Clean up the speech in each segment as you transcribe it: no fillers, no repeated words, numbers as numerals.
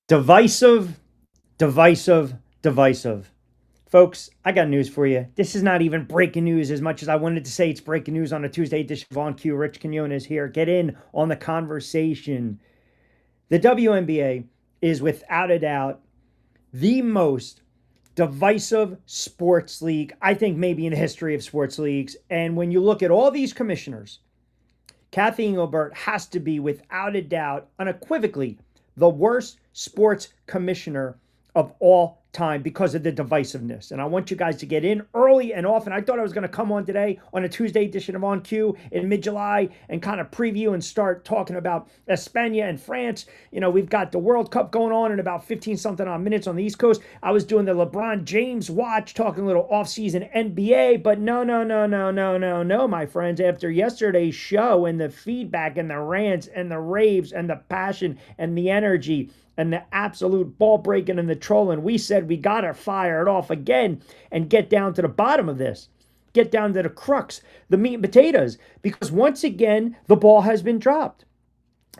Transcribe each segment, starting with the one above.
Divisive, divisive, divisive. Folks, I got news for you. This is not even breaking news as much as I wanted to say it's breaking news on a Tuesday edition of On Cue. Rich Quinones is here. Get in on the conversation. The WNBA is without a doubt the most divisive sports league, I think, maybe in the history of sports leagues. And when you look at all these commissioners, Cathy Englebert has to be, without a doubt, unequivocally, the worst sports commissioner of all time because of the divisiveness. And I want you guys to get in early and often. I thought I was going to come on today on a Tuesday edition of On Cue in mid-July and kind of preview and start talking about España and France. You know, we've got the World Cup going on in about 15 something odd minutes on the East Coast. I was doing the LeBron James watch, talking a little off-season NBA, but no, my friends. After yesterday's show and the feedback and the rants and the raves and the passion and the energy and the absolute ball breaking and the trolling, we said we got to fire it off again and get down to the bottom of this. Get down to the crux, the meat and potatoes, because once again, the ball has been dropped.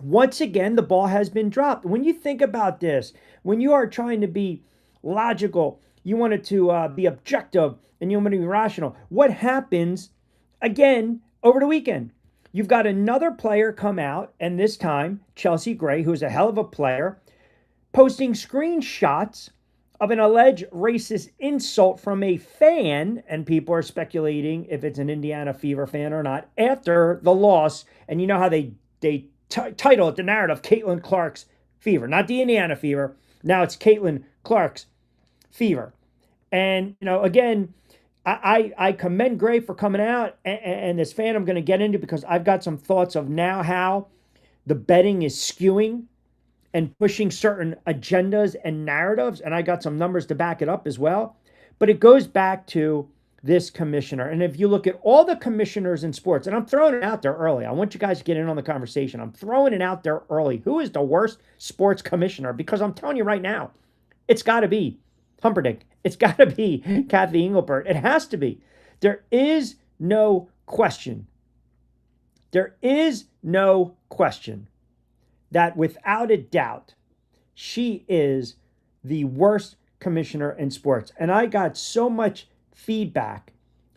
Once again, the ball has been dropped. When you think about this, when you are trying to be logical, you want it to be objective and you want to be rational. What happens again over the weekend? You've got another player come out, and this time, Chelsea Gray, who's a hell of a player, posting screenshots of an alleged racist insult from a fan, and people are speculating if it's an Indiana Fever fan or not, after the loss. And you know how they title it, the narrative, Caitlin Clark's fever, not the Indiana Fever. Now it's Caitlin Clark's fever. And, you know, again, I commend Gray for coming out, and this fan I'm going to get into because I've got some thoughts of now how the betting is skewing and pushing certain agendas and narratives, and I got some numbers to back it up as well. But it goes back to this commissioner. And if you look at all the commissioners in sports, and I'm throwing it out there early, I want you guys to get in on the conversation. I'm throwing it out there early. Who is the worst sports commissioner? Because I'm telling you right now, it's got to be Humperdinck. It's got to be Cathy Englebert. It has to be. There is no question. There is no question that without a doubt, she is the worst commissioner in sports. And I got so much feedback.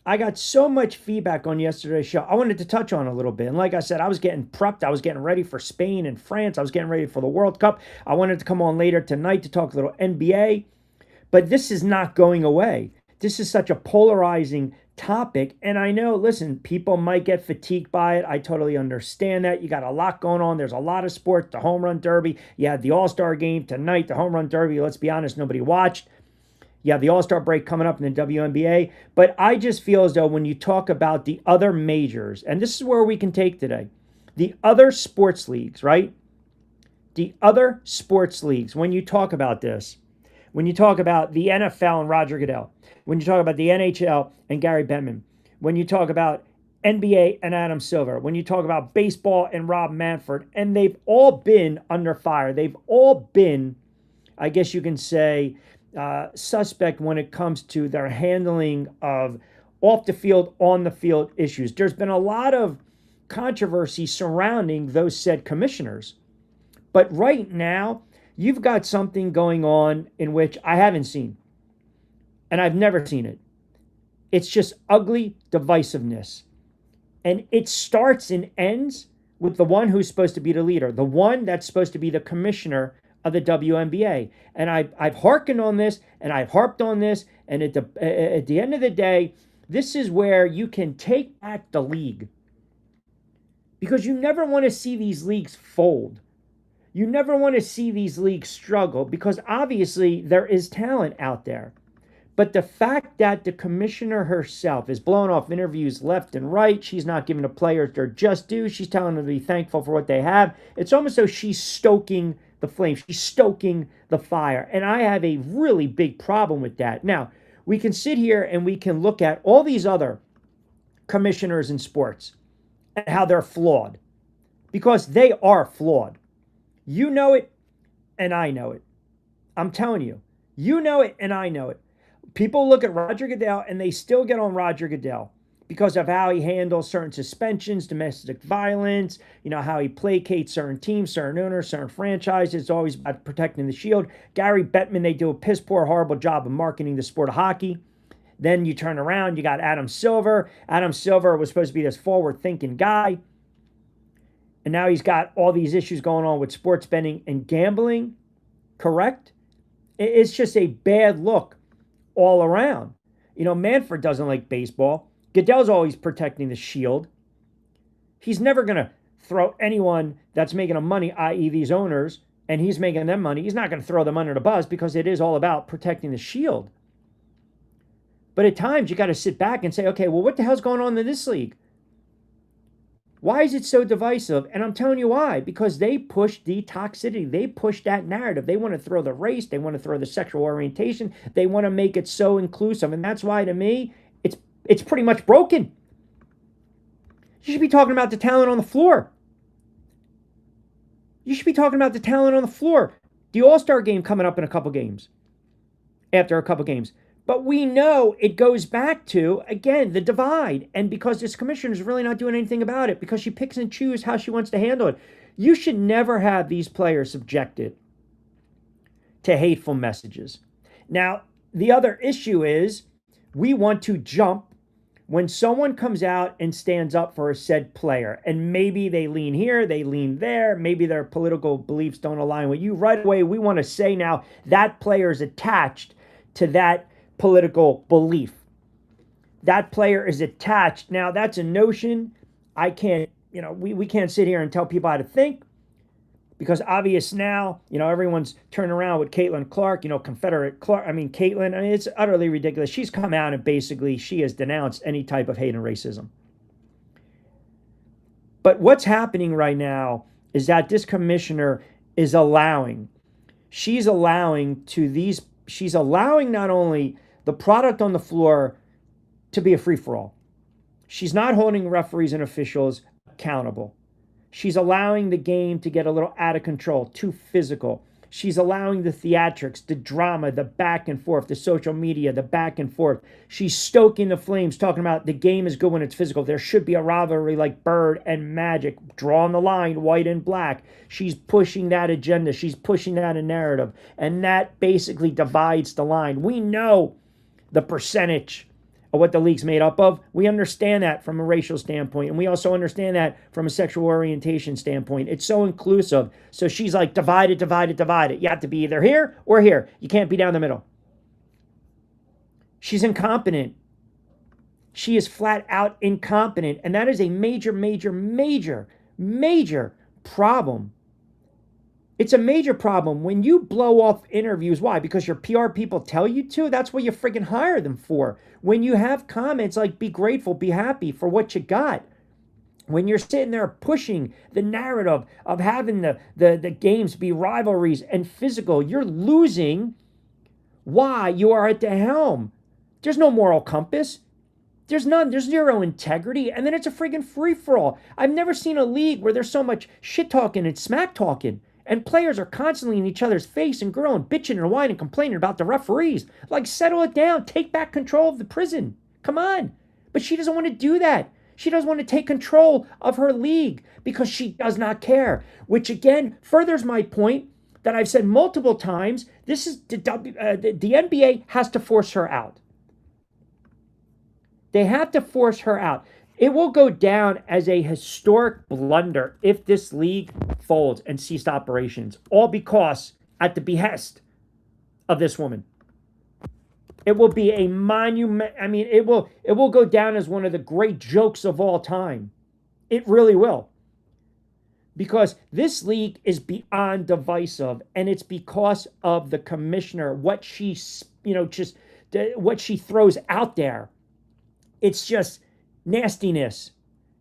I got so much feedback on yesterday's show. I wanted to touch on a little bit. And like I said, I was getting prepped. I was getting ready for Spain and France. I was getting ready for the World Cup. I wanted to come on later tonight to talk a little NBA. But this is not going away. This is such a polarizing topic. And I know, listen, people might get fatigued by it. I totally understand that. You got a lot going on. There's a lot of sports, the home run derby. You had the All-Star game tonight, the home run derby. Let's be honest, nobody watched. You have the All-Star break coming up in the WNBA. But I just feel as though when you talk about the other majors, and this is where we can take today, the other sports leagues, right? The other sports leagues, when you talk about this, when you talk about the NFL and Roger Goodell, when you talk about the NHL and Gary Bettman, when you talk about NBA and Adam Silver, when you talk about baseball and Rob Manfred, and they've all been under fire. They've all been, I guess you can say, suspect when it comes to their handling of off the field, on the field issues. There's been a lot of controversy surrounding those said commissioners. But right now, you've got something going on in which I haven't seen, and I've never seen it. It's just ugly divisiveness. And it starts and ends with the one who's supposed to be the leader, the one that's supposed to be the commissioner of the WNBA. And I've hearkened on this, and I've harped on this, and at the end of the day, this is where you can take back the league. Because you never want to see these leagues fold. You never want to see these leagues struggle because obviously there is talent out there. But the fact that the commissioner herself is blowing off interviews left and right, she's not giving the players their just due, she's telling them to be thankful for what they have. It's almost though she's stoking the flame, she's stoking the fire. And I have a really big problem with that. Now, we can sit here and we can look at all these other commissioners in sports and how they're flawed because they are flawed. You know it, and I know it. I'm telling you. You know it, and I know it. People look at Roger Goodell, and they still get on Roger Goodell. because of how he handles certain suspensions, domestic violence, how he placates certain teams, certain owners, certain franchises. It's always about protecting the shield. Gary Bettman, they do a piss poor, horrible job of marketing the sport of hockey. Then you turn around, you got Adam Silver. Adam Silver was supposed to be this forward-thinking guy. And now he's got all these issues going on with sports betting and gambling. Correct? It's just a bad look all around. Manfred doesn't like baseball. Goodell's always protecting the shield. He's never going to throw anyone that's making him money, i.e. these owners, and he's making them money. He's not going to throw them under the bus because it is all about protecting the shield. But at times, you got to sit back and say, okay, well, what the hell's going on in this league? Why is it so divisive? And I'm telling you why. Because they push the toxicity. They push that narrative. They want to throw the race. They want to throw the sexual orientation. They want to make it so inclusive. And that's why, to me, it's pretty much broken. You should be talking about the talent on the floor. You should be talking about the talent on the floor. The All-Star game coming up in a couple games. After a couple games. But we know it goes back to, again, the divide. And because this commissioner is really not doing anything about it, because she picks and chooses how she wants to handle it. You should never have these players subjected to hateful messages. Now, the other issue is we want to jump when someone comes out and stands up for a said player. And maybe they lean here, they lean there. Maybe their political beliefs don't align with you. Right away, we want to say now that player is attached to that political belief. That player is attached. Now, that's a notion. I can't, we can't sit here and tell people how to think because obvious now, everyone's turning around with Caitlin Clark, Confederate Clark. Caitlin, it's utterly ridiculous. She's come out and basically she has denounced any type of hate and racism. But what's happening right now is that this commissioner is she's allowing not only the product on the floor to be a free-for-all. She's not holding referees and officials accountable. She's allowing the game to get a little out of control, too physical. She's allowing the theatrics, the drama, the back and forth, the social media, the back and forth. She's stoking the flames, talking about the game is good when it's physical. There should be a rivalry like Bird and Magic, drawing the line, white and black. She's pushing that agenda. She's pushing that narrative. And that basically divides the line. We know the percentage of what the league's made up of. We understand that from a racial standpoint, and we also understand that from a sexual orientation standpoint. It's so inclusive. So she's like, divided. You have to be either here or here. You can't be down the middle. She's incompetent. She is flat out incompetent, and that is a major problem. It's a major problem when you blow off interviews. Why? Because your PR people tell you to? That's what you friggin' hire them for. When you have comments like, be grateful, be happy for what you got. When you're sitting there pushing the narrative of having the games be rivalries and physical, you're losing why you are at the helm. There's no moral compass. There's none. There's zero integrity. And then it's a friggin' free-for-all. I've never seen a league where there's so much shit-talking and smack-talking. And players are constantly in each other's face and grilling, bitching and whining, complaining about the referees. Like, settle it down. Take back control of the prison. Come on. But she doesn't want to do that. She doesn't want to take control of her league because she does not care. Which, again, furthers my point that I've said multiple times. This is the NBA has to force her out. They have to force her out. It will go down as a historic blunder if this league folds and ceased operations, all because at the behest of this woman. It will be a monument. It will go down as one of the great jokes of all time. It really will. Because this league is beyond divisive, and it's because of the commissioner, what she, what she throws out there. It's just nastiness.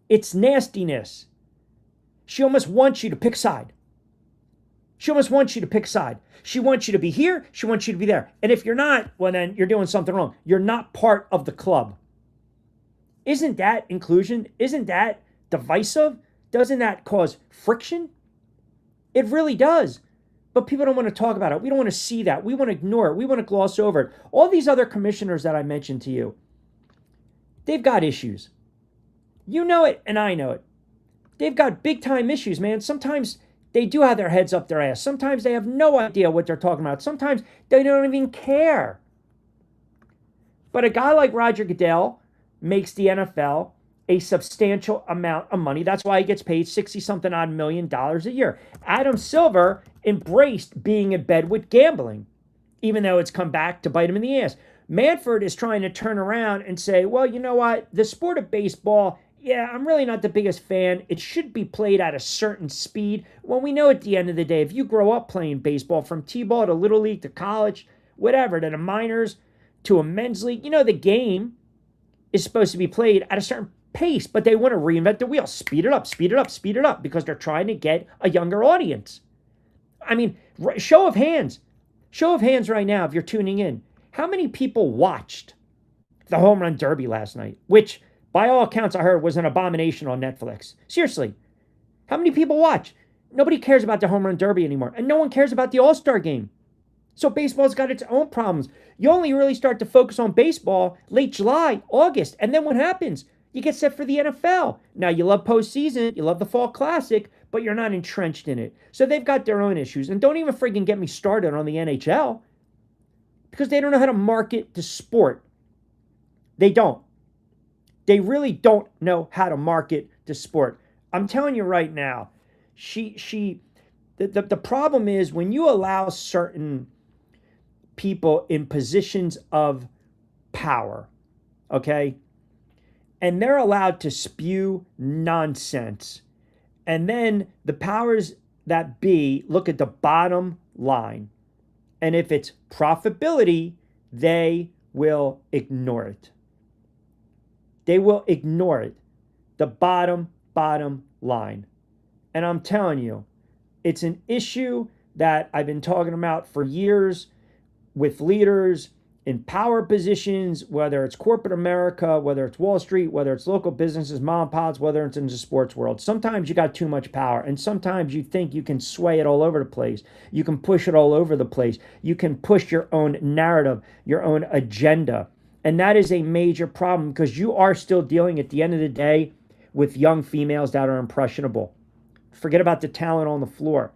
It's nastiness. She almost wants you to pick side. She almost wants you to pick side. She wants you to be here. She wants you to be there. And if you're not, well, then you're doing something wrong. You're not part of the club. Isn't that inclusion? Isn't that divisive? Doesn't that cause friction? It really does. But people don't want to talk about it. We don't want to see that. We want to ignore it. We want to gloss over it. All these other commissioners that I mentioned to you, they've got issues. You know it, and I know it. They've got big-time issues, man. Sometimes they do have their heads up their ass. Sometimes they have no idea what they're talking about. Sometimes they don't even care. But a guy like Roger Goodell makes the NFL a substantial amount of money. That's why he gets paid 60-something odd $1 million a year. Adam Silver embraced being in bed with gambling, even though it's come back to bite him in the ass. Manfred is trying to turn around and say, well, you know what? The sport of baseball, yeah, I'm really not the biggest fan. It should be played at a certain speed. Well, we know at the end of the day, if you grow up playing baseball from T-ball to Little League to college, whatever, to the minors, to a men's league, you know the game is supposed to be played at a certain pace, but they want to reinvent the wheel. Speed it up, speed it up, speed it up, because they're trying to get a younger audience. I mean, show of hands. Show of hands right now if you're tuning in. How many people watched the Home Run Derby last night? Which, by all accounts, I heard was an abomination on Netflix. Seriously. How many people watch? Nobody cares about the Home Run Derby anymore. And no one cares about the All-Star Game. So baseball's got its own problems. You only really start to focus on baseball late July, August. And then what happens? You get set for the NFL. Now, you love postseason. You love the Fall Classic. But you're not entrenched in it. So they've got their own issues. And don't even friggin' get me started on the NHL. Because they don't know how to market the sport. They don't. They really don't know how to market the sport. I'm telling you right now, the problem is when you allow certain people in positions of power, okay, and they're allowed to spew nonsense, and then the powers that be look at the bottom line, and if it's profitability, they will ignore it. They will ignore it. The bottom line. And I'm telling you, it's an issue that I've been talking about for years with leaders in power positions, whether it's corporate America, whether it's Wall Street, whether it's local businesses, mom and pops, whether it's in the sports world. Sometimes you got too much power, and sometimes you think you can sway it all over the place. You can push it all over the place. You can push your own narrative, your own agenda. And that is a major problem because you are still dealing at the end of the day with young females that are impressionable. Forget about the talent on the floor.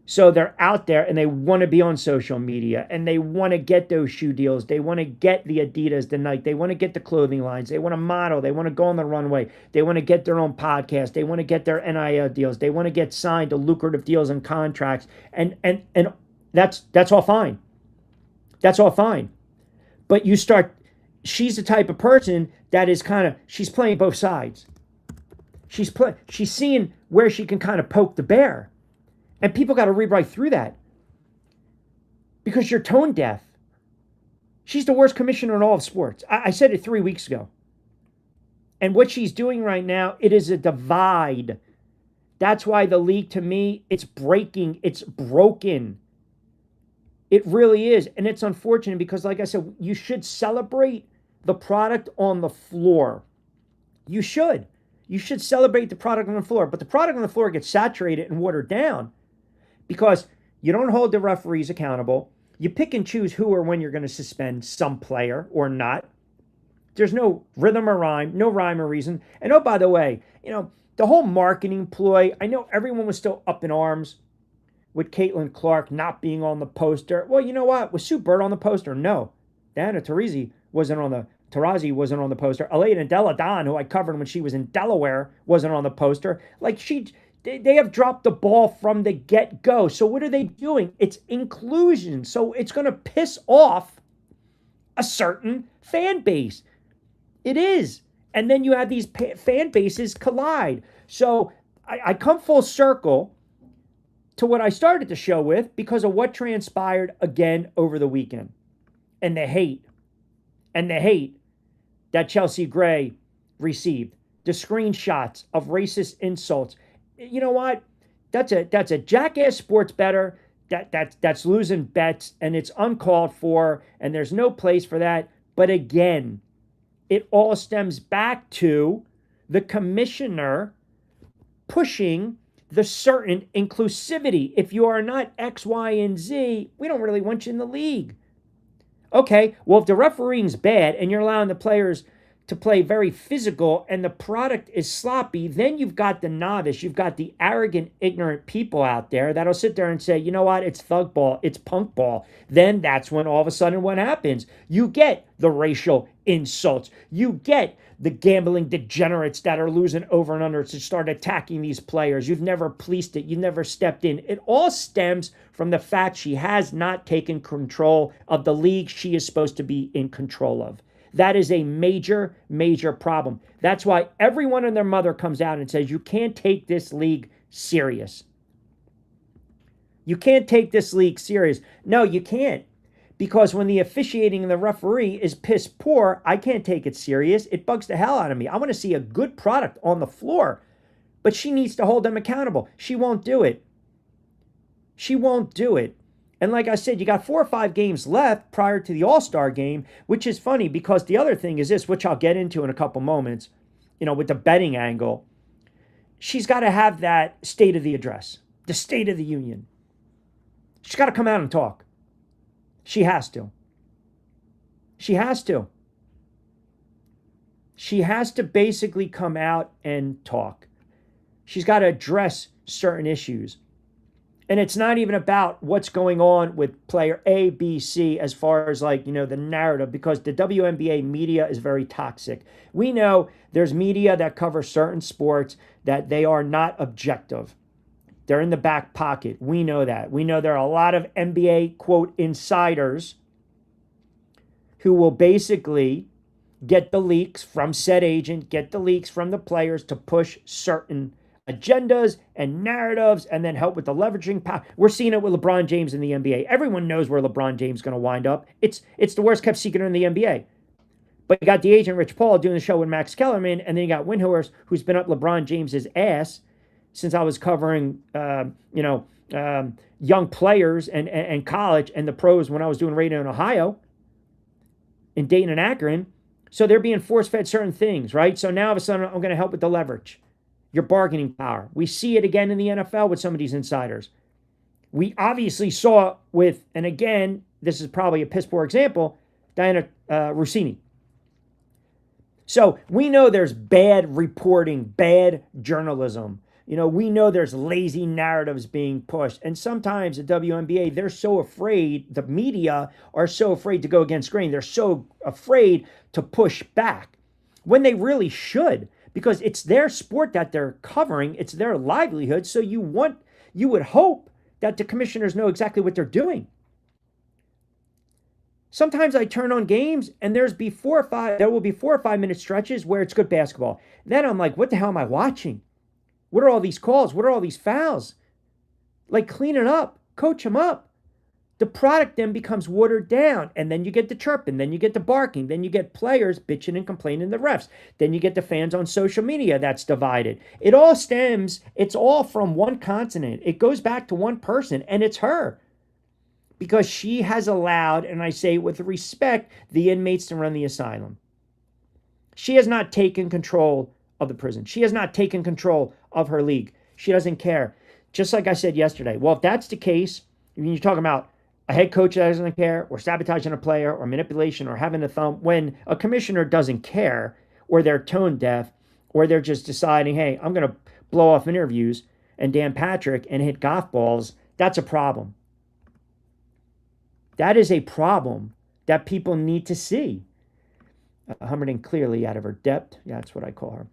So they're out there and they want to be on social media and they want to get those shoe deals. They want to get the Adidas, the Nike. They want to get the clothing lines. They want to model. They want to go on the runway. They want to get their own podcast. They want to get their NIL deals. They want to get signed to lucrative deals and contracts. And that's all fine. That's all fine. But you start, she's the type of person that is she's playing both sides. She's seeing where she can kind of poke the bear. And people got to read right through that. Because you're tone deaf. She's the worst commissioner in all of sports. I said it 3 weeks ago. And what she's doing right now, it is a divide. That's why the league, to me, it's breaking. It's broken. It really is. And it's unfortunate because, like I said, you should celebrate the product on the floor. You should. You should celebrate the product on the floor. But the product on the floor gets saturated and watered down because you don't hold the referees accountable. You pick and choose who or when you're going to suspend some player or not. There's no rhythm or rhyme, no rhyme or reason. And oh, by the way, the whole marketing ploy, I know everyone was still up in arms with Caitlin Clark not being on the poster. Well, you know what? Was Sue Bird on the poster? No. Diana Taurasi wasn't on the poster. Elena Delle Donne, who I covered when she was in Delaware, wasn't on the poster. They have dropped the ball from the get-go. So what are they doing? It's inclusion. So it's going to piss off a certain fan base. It is. And then you have these fan bases collide. So I come full circle to what I started the show with because of what transpired again over the weekend. And the hate that Chelsea Gray received. The screenshots of racist insults. You know what? That's a jackass sports bettor that's losing bets, and it's uncalled for, and there's no place for that. But again, it all stems back to the commissioner pushing the certain inclusivity. If you are not X, Y, and Z, we don't really want you in the league. Okay, well, if the refereeing's bad and you're allowing the players to play very physical and the product is sloppy, then you've got the novice, you've got the arrogant, ignorant people out there that'll sit there and say, you know what, it's thug ball, it's punk ball. Then that's when all of a sudden what happens? You get the racial insults. You get the gambling degenerates that are losing over and under to start attacking these players. You've never policed it. You've never stepped in. It all stems from the fact she has not taken control of the league she is supposed to be in control of. That is a major, major problem. That's why everyone and their mother comes out and says, you can't take this league serious. You can't take this league serious. No, you can't. Because when the officiating and the referee is piss poor, I can't take it serious. It bugs the hell out of me. I want to see a good product on the floor. But she needs to hold them accountable. She won't do it. She won't do it. And like I said, you got 4 or 5 games left prior to the All-Star game, which is funny because the other thing is this, which I'll get into in a couple moments, with the betting angle. She's got to have that state of the address, the State of the Union. She's got to come out and talk. She has to. She has to. She has to basically come out and talk. She's got to address certain issues. And it's not even about what's going on with player A, B, C as far as the narrative, because the WNBA media is very toxic. We know there's media that covers certain sports that they are not objective. They're in the back pocket. We know that. We know there are a lot of NBA, quote, insiders who will basically get the leaks from said agent, get the leaks from the players to push certain agendas and narratives and then help with the leveraging power. We're seeing it with LeBron James in the NBA. Everyone knows where LeBron James is going to wind up. It's the worst kept secret in the NBA. But you got the agent Rich Paul doing the show with Max Kellerman, and then you got Windhorst, who's been up LeBron James's ass since I was covering, young players and college and the pros when I was doing radio in Ohio, in Dayton and Akron. So they're being force-fed certain things, right? So now all of a sudden I'm going to help with the leverage, your bargaining power. We see it again in the NFL with some of these insiders. We obviously saw with, and again, this is probably a piss poor example, Diana Rossini. So we know there's bad reporting, bad journalism. We know there's lazy narratives being pushed. And sometimes the WNBA, they're so afraid, the media are so afraid to go against grain. They're so afraid to push back when they really should, because it's their sport that they're covering. It's their livelihood. So you would hope that the commissioners know exactly what they're doing. Sometimes I turn on games and there will be 4 or 5 minute stretches where it's good basketball. Then I'm like, what the hell am I watching? What are all these calls? What are all these fouls? Clean it up. Coach them up. The product then becomes watered down. And then you get the chirping. Then you get the barking. Then you get players bitching and complaining to the refs. Then you get the fans on social media that's divided. It all stems, it's all from one continent. It goes back to one person, and it's her. Because she has allowed, and I say with respect, the inmates to run the asylum. She has not taken control of the prison. She has not taken control of her league. She doesn't care. Just like I said yesterday. Well, if that's the case, when you're talking about a head coach that doesn't care, or sabotaging a player, or manipulation, or having a thumb, when a commissioner doesn't care, or they're tone deaf, or they're just deciding, hey, I'm going to blow off interviews and Dan Patrick and hit golf balls, that's a problem. That is a problem that people need to see. Hummerding clearly out of her depth. Yeah, that's what I call her.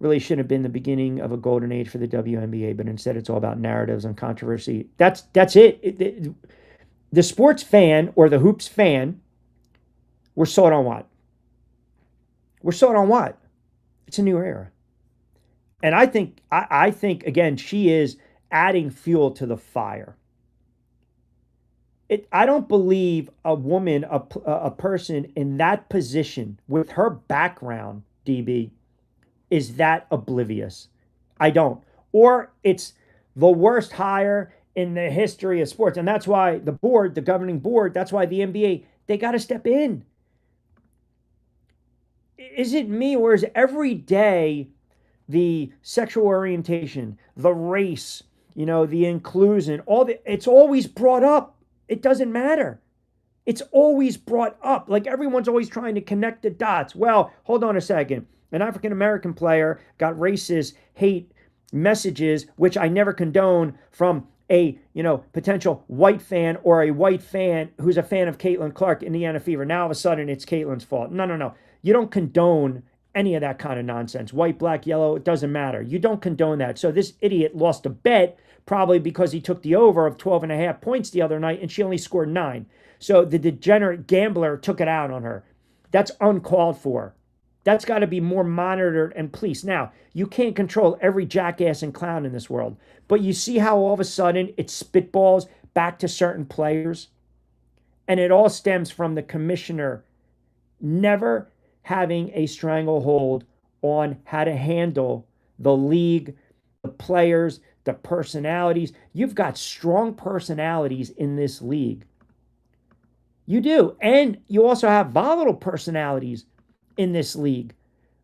Really should have been the beginning of a golden age for the WNBA, but instead it's all about narratives and controversy. That's it. The sports fan or the hoops fan, we're sold on what? We're sold on what? It's a new era. And I think again, she is adding fuel to the fire. I don't believe a woman, a person in that position with her background, DB, is that oblivious. I don't. Or it's the worst hire in the history of sports. And that's why the board, the governing board, that's why the NBA, they got to step in. Is it me, or is every day the sexual orientation, the race, the inclusion, it's always brought up? It doesn't matter. It's always brought up. Like everyone's always trying to connect the dots. Well, hold on a second. An African American player got racist hate messages, which I never condone, from a potential white fan or a white fan who's a fan of Caitlin Clark, Indiana Fever. Now all of a sudden it's Caitlin's fault. No, no, no. You don't condone any of that kind of nonsense. White, black, yellow, it doesn't matter. You don't condone that. So this idiot lost a bet probably because he took the over of 12.5 points the other night and she only scored 9. So the degenerate gambler took it out on her. That's uncalled for. That's got to be more monitored and policed. Now, you can't control every jackass and clown in this world, but you see how all of a sudden it spitballs back to certain players? And it all stems from the commissioner never having a stranglehold on how to handle the league, the players, the personalities. You've got strong personalities in this league. You do. And you also have volatile personalities in this league.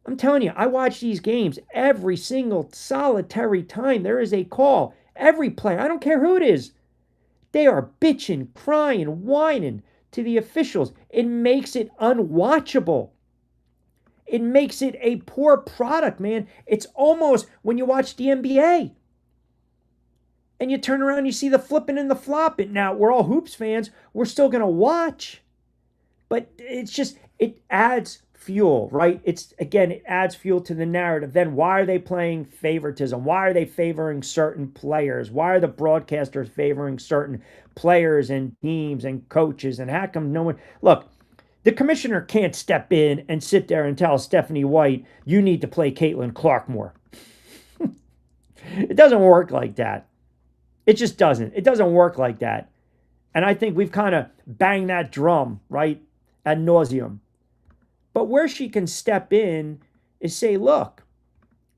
I'm telling you, I watch these games every single solitary time there is a call. Every player, I don't care who it is, they are bitching, crying, whining to the officials. It makes it unwatchable. It makes it a poor product, man. It's almost when you watch the NBA and you turn around and you see the flipping and the flopping. Now, we're all hoops fans. We're still going to watch. But it's just, it adds fuel, right? It adds fuel to the narrative. Then why are they playing favoritism? Why are they favoring certain players? Why are the broadcasters favoring certain players and teams and coaches? And how come no one... Look, the commissioner can't step in and sit there and tell Stephanie White, you need to play Caitlin Clark more. It doesn't work like that. It just doesn't. It doesn't work like that. And I think we've kind of banged that drum, right, ad nauseum. But where she can step in is say, look,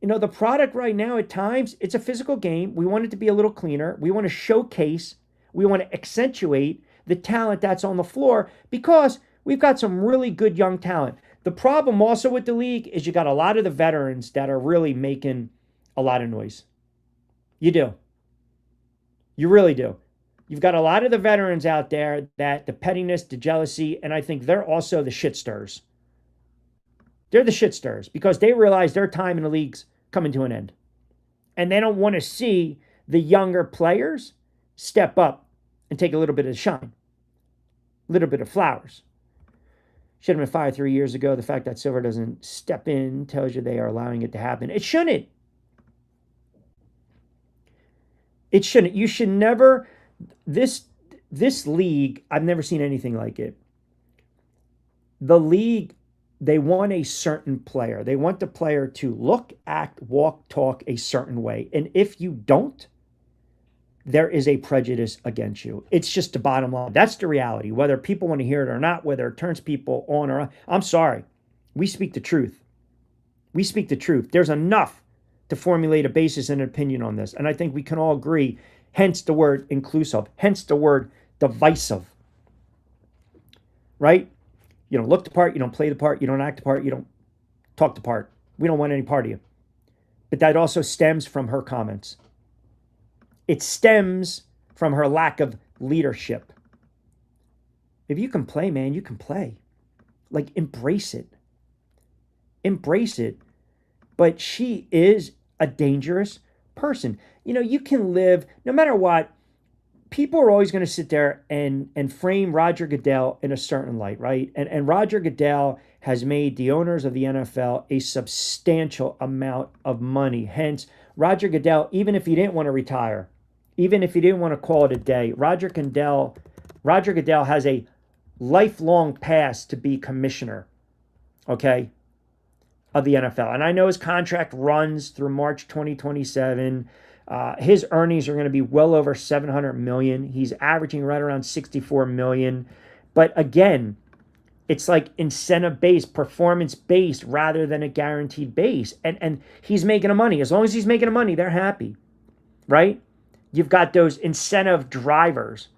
the product right now at times, it's a physical game. We want it to be a little cleaner. We want to showcase, we want to accentuate the talent that's on the floor because we've got some really good young talent. The problem also with the league is you got a lot of the veterans that are really making a lot of noise. You do. You really do. You've got a lot of the veterans out there that the pettiness, the jealousy, and I think they're also the shit stirrers. They're the shit stirrers because they realize their time in the league's coming to an end. And they don't want to see the younger players step up and take a little bit of shine, a little bit of flowers. Should have been fired 3 years ago. The fact that Silver doesn't step in tells you they are allowing it to happen. It shouldn't. It shouldn't. You should never... This league, I've never seen anything like it. The league, they want a certain player. They want the player to look, act, walk, talk a certain way. And if you don't, there is a prejudice against you. It's just the bottom line. That's the reality. Whether people want to hear it or not, whether it turns people on or off, I'm sorry. We speak the truth. We speak the truth. There's enough to formulate a basis and an opinion on this. And I think we can all agree, hence the word inclusive, hence the word divisive. Right? You don't look the part, you don't play the part, you don't act the part, you don't talk the part. We don't want any part of you. But that also stems from her comments. It stems from her lack of leadership. If you can play, man, you can play. Like, embrace it. Embrace it. But she is a dangerous person. You can live, no matter what, people are always going to sit there and frame Roger Goodell in a certain light, right? And Roger Goodell has made the owners of the NFL a substantial amount of money. Hence, Roger Goodell, even if he didn't want to retire, even if he didn't want to call it a day, Roger Goodell has a lifelong pass to be commissioner, okay, of the NFL. And I know his contract runs through March 2027. His earnings are going to be well over $700 million. He's averaging right around $64 million. But again, it's like incentive-based, performance-based rather than a guaranteed base. And he's making the money. As long as he's making the money, they're happy, right? You've got those incentive drivers.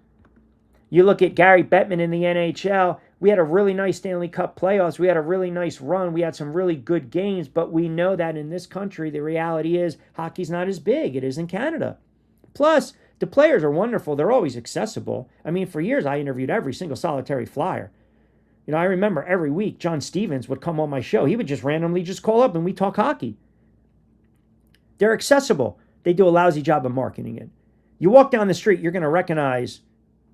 You look at Gary Bettman in the NHL. We had a really nice Stanley Cup playoffs. We had a really nice run. We had some really good games. But we know that in this country, the reality is hockey's not as big. It is in Canada. Plus, The players are wonderful. They're always accessible. I mean, for years, I interviewed every single solitary flyer. You know, I remember every week, John Stevens would come on my show. He would just randomly just call up and we talk hockey. They're accessible. They do a lousy job of marketing it. You walk down the street, you're going to recognize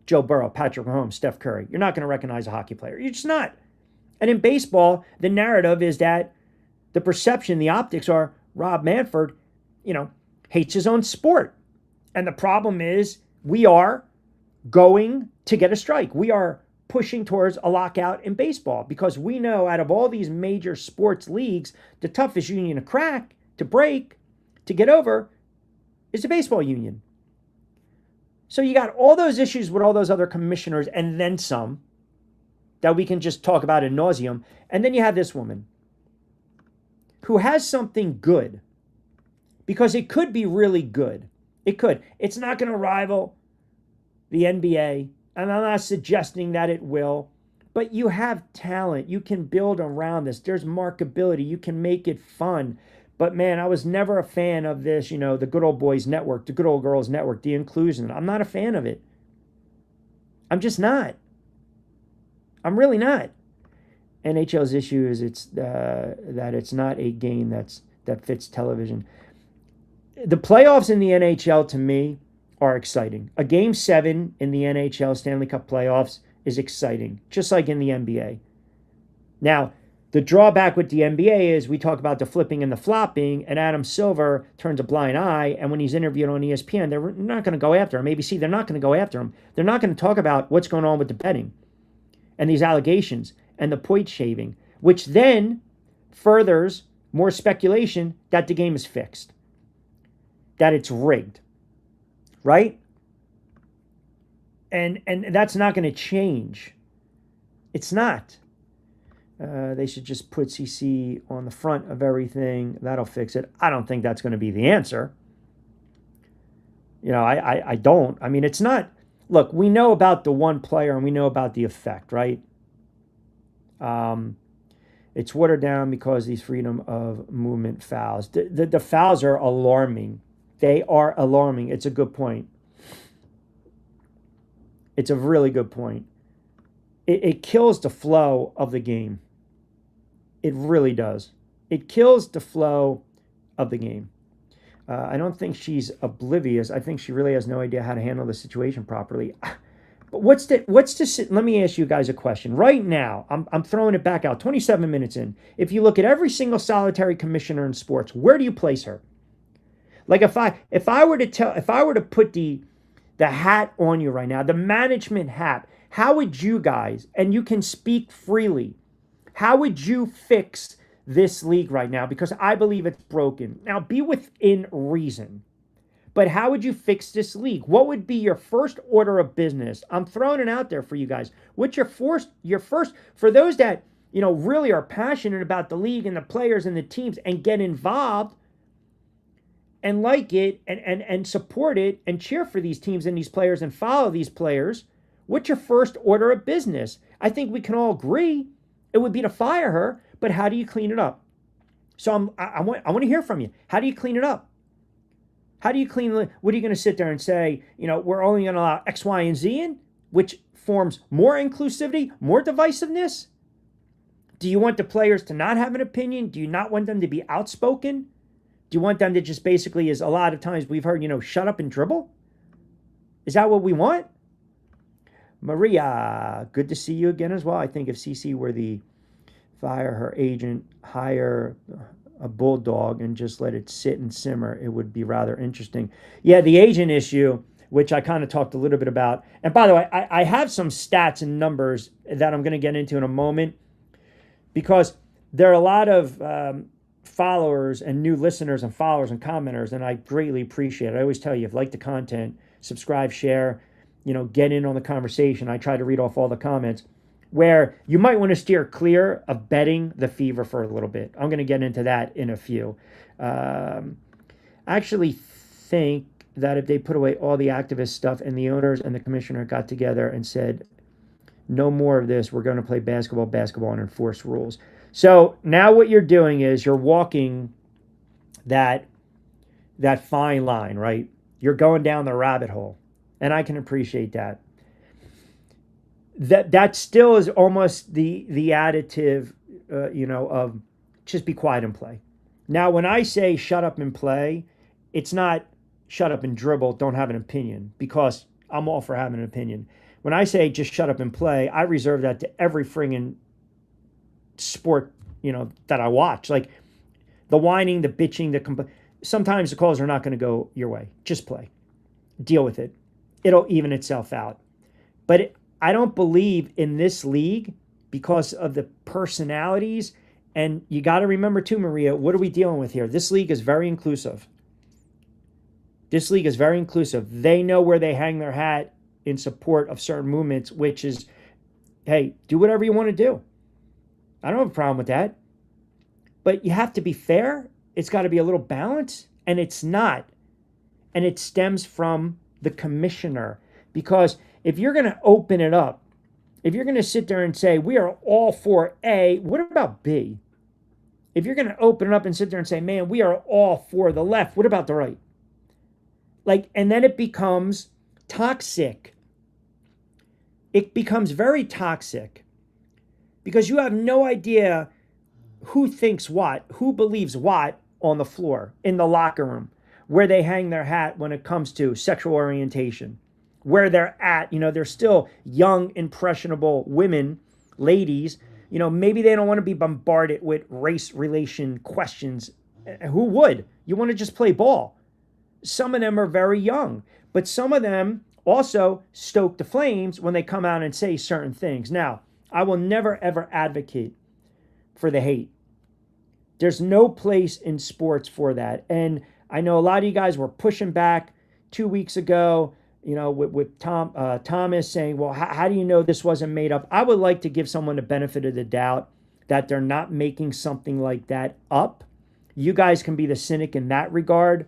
Joe Burrow, Patrick Mahomes, Steph Curry. You're not going to recognize a hockey player. You're just not. And in baseball, the narrative is that the perception, the optics are Rob Manfred, hates his own sport. And the problem is we are going to get a strike. We are pushing towards a lockout in baseball because we know out of all these major sports leagues, the toughest union to crack, to break, to get over is the baseball union. So you got all those issues with all those other commissioners and then some that we can just talk about ad nauseum. And then you have this woman who has something good because it could be really good. It could. It's not going to rival the NBA, and I'm not suggesting that it will, but you have talent. You can build around this. There's markability. You can make it fun. But man, I was never a fan of this, the good old boys network, the good old girls network, the inclusion. I'm not a fan of it. I'm just not. I'm really not. NHL's issue is that it's not a game that fits television. The playoffs in the NHL, to me, are exciting. A Game 7 in the NHL Stanley Cup playoffs is exciting, just like in the NBA. Now, the drawback with the NBA is we talk about the flipping and the flopping, and Adam Silver turns a blind eye, and when he's interviewed on ESPN, they're not going to go after him. ABC, they're not going to go after him. They're not going to talk about what's going on with the betting and these allegations and the point shaving, which then furthers more speculation that the game is fixed, that it's rigged, right? And that's not going to change. It's not. They should just put CC on the front of everything. That'll fix it. I don't think that's going to be the answer. I don't. I mean, it's not. Look, we know about the one player and we know about the effect, right? It's watered down because these freedom of movement fouls. The fouls are alarming. They are alarming. It's a good point. It's a really good point. It kills the flow of the game. It really does. It kills the flow of the game. I don't think she's oblivious. I think she really has no idea how to handle the situation properly. But let me ask you guys a question. Right now, I'm throwing it back out, 27 minutes in. If you look at every single solitary commissioner in sports, where do you place her? Like if I were to put the hat on you right now, the management hat, how would you guys, and you can speak freely, how would you fix this league right now? Because I believe it's broken. Now, be within reason. But how would you fix this league? What would be your first order of business? I'm throwing it out there for you guys. What's your first, for those that, really are passionate about the league and the players and the teams and get involved and like it and support it and cheer for these teams and these players and follow these players, what's your first order of business? I think we can all agree it would be to fire her, but how do you clean it up? So I want to hear from you. How do you clean it up? How do you clean? What are you going to sit there and say, we're only going to allow X, Y, and Z in, which forms more inclusivity, more divisiveness? Do you want the players to not have an opinion? Do you not want them to be outspoken? Do you want them to just basically, as a lot of times we've heard, shut up and dribble? Is that what we want? Maria, good to see you again as well. I think if CC were the fire her agent, hire a bulldog and just let it sit and simmer, it would be rather interesting. Yeah, the agent issue, which I kind of talked a little bit about. And by the way, I have some stats and numbers that I'm going to get into in a moment because there are a lot of followers and new listeners and followers and commenters, and I greatly appreciate it. I always tell you, if you like the content, subscribe, share, get in on the conversation. I try to read off all the comments where you might want to steer clear of betting the fever for a little bit. I'm going to get into that in a few. I actually think that if they put away all the activist stuff and the owners and the commissioner got together and said, no more of this, we're going to play basketball and enforce rules. So now what you're doing is you're walking that fine line, right? You're going down the rabbit hole, and I can appreciate that. That still is almost the additive, of just be quiet and play. Now, when I say shut up and play, it's not shut up and dribble, don't have an opinion, because I'm all for having an opinion. When I say just shut up and play, I reserve that to every friggin' sport, that I watch. Like the whining, the bitching, sometimes the calls are not going to go your way. Just play. Deal with it. It'll even itself out. But I don't believe in this league because of the personalities. And you got to remember too, Maria, what are we dealing with here? This league is very inclusive. This league is very inclusive. They know where they hang their hat in support of certain movements, which is, hey, do whatever you want to do. I don't have a problem with that. But you have to be fair. It's got to be a little balance. And it's not. And it stems from the commissioner. Because if you're going to open it up, if you're going to sit there and say, we are all for A, what about B? If you're going to open it up and sit there and say, man, we are all for the left, what about the right? And then it becomes toxic. It becomes very toxic because you have no idea who thinks what, who believes what on the floor, in the locker room, where they hang their hat when it comes to sexual orientation, where they're at. They're still young, impressionable women, ladies. Maybe they don't want to be bombarded with race relation questions. Who would? You want to just play ball. Some of them are very young, but some of them also stoke the flames when they come out and say certain things. Now, I will never, ever advocate for the hate. There's no place in sports for that. And I know a lot of you guys were pushing back 2 weeks ago, with Thomas saying, well, how do you know this wasn't made up? I would like to give someone the benefit of the doubt that they're not making something like that up. You guys can be the cynic in that regard.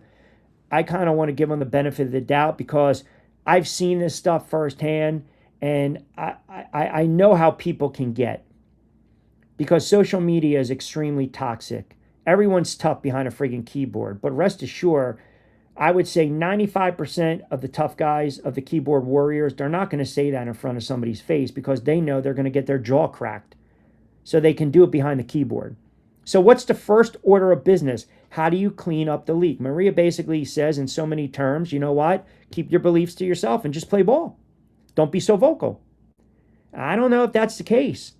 I kind of want to give them the benefit of the doubt because I've seen this stuff firsthand, and I know how people can get, because social media is extremely toxic. Everyone's tough behind a friggin' keyboard, but rest assured, I would say 95% of the tough guys, of the keyboard warriors, they're not going to say that in front of somebody's face because they know they're going to get their jaw cracked. So they can do it behind the keyboard. So what's the first order of business? How do you clean up the league? Maria basically says in so many terms, you know what? Keep your beliefs to yourself and just play ball. Don't be so vocal. I don't know if that's the case.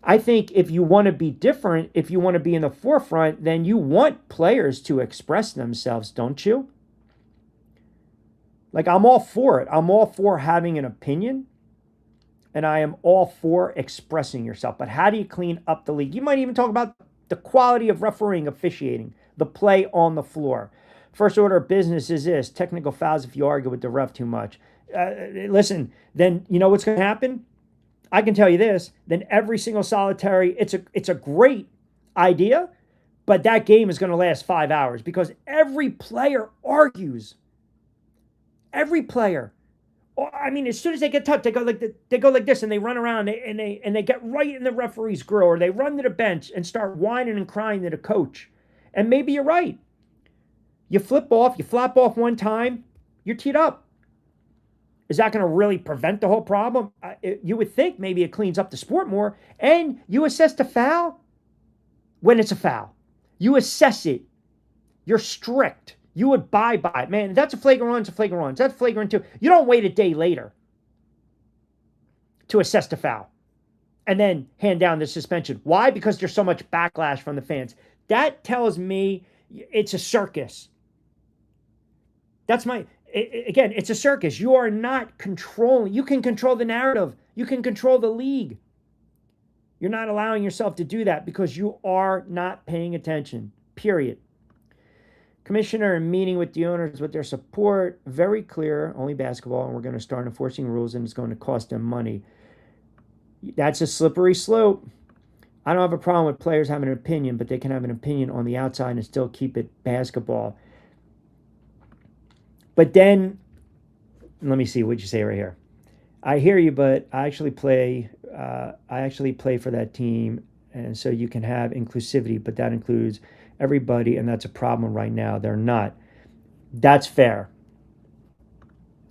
I think if you want to be different, if you want to be in the forefront, then you want players to express themselves, don't you? I'm all for it. I'm all for having an opinion, and I am all for expressing yourself. But how do you clean up the league? You might even talk about the quality of refereeing, officiating, the play on the floor. First order of business is this: technical fouls if you argue with the ref too much. Listen, then you know what's going to happen? I can tell you this, then every single solitary, it's a great idea, but that game is going to last 5 hours because every player argues. Every player. I mean, as soon as they get touched, they go like this, and they run around and they get right in the referee's grill, or they run to the bench and start whining and crying to the coach. And maybe you're right. You flap off one time, you're teed up. Is that going to really prevent the whole problem? You would think maybe it cleans up the sport more. And you assess the foul when it's a foul. You assess it. You're strict. You abide by it. Man, that's a flagrant one, it's a flagrant one. That's flagrant two. You don't wait a day later to assess the foul and then hand down the suspension. Why? Because there's so much backlash from the fans. That tells me it's a circus. Again, it's a circus. You are not controlling. You can control the narrative. You can control the league. You're not allowing yourself to do that because you are not paying attention, period. Commissioner in meeting with the owners with their support, very clear, only basketball, and we're going to start enforcing rules, and it's going to cost them money. That's a slippery slope. I don't have a problem with players having an opinion, but they can have an opinion on the outside and still keep it basketball. But then, let me see what you say right here. I hear you, but I actually play for that team, and so you can have inclusivity, but that includes everybody, and that's a problem right now. They're not. That's fair.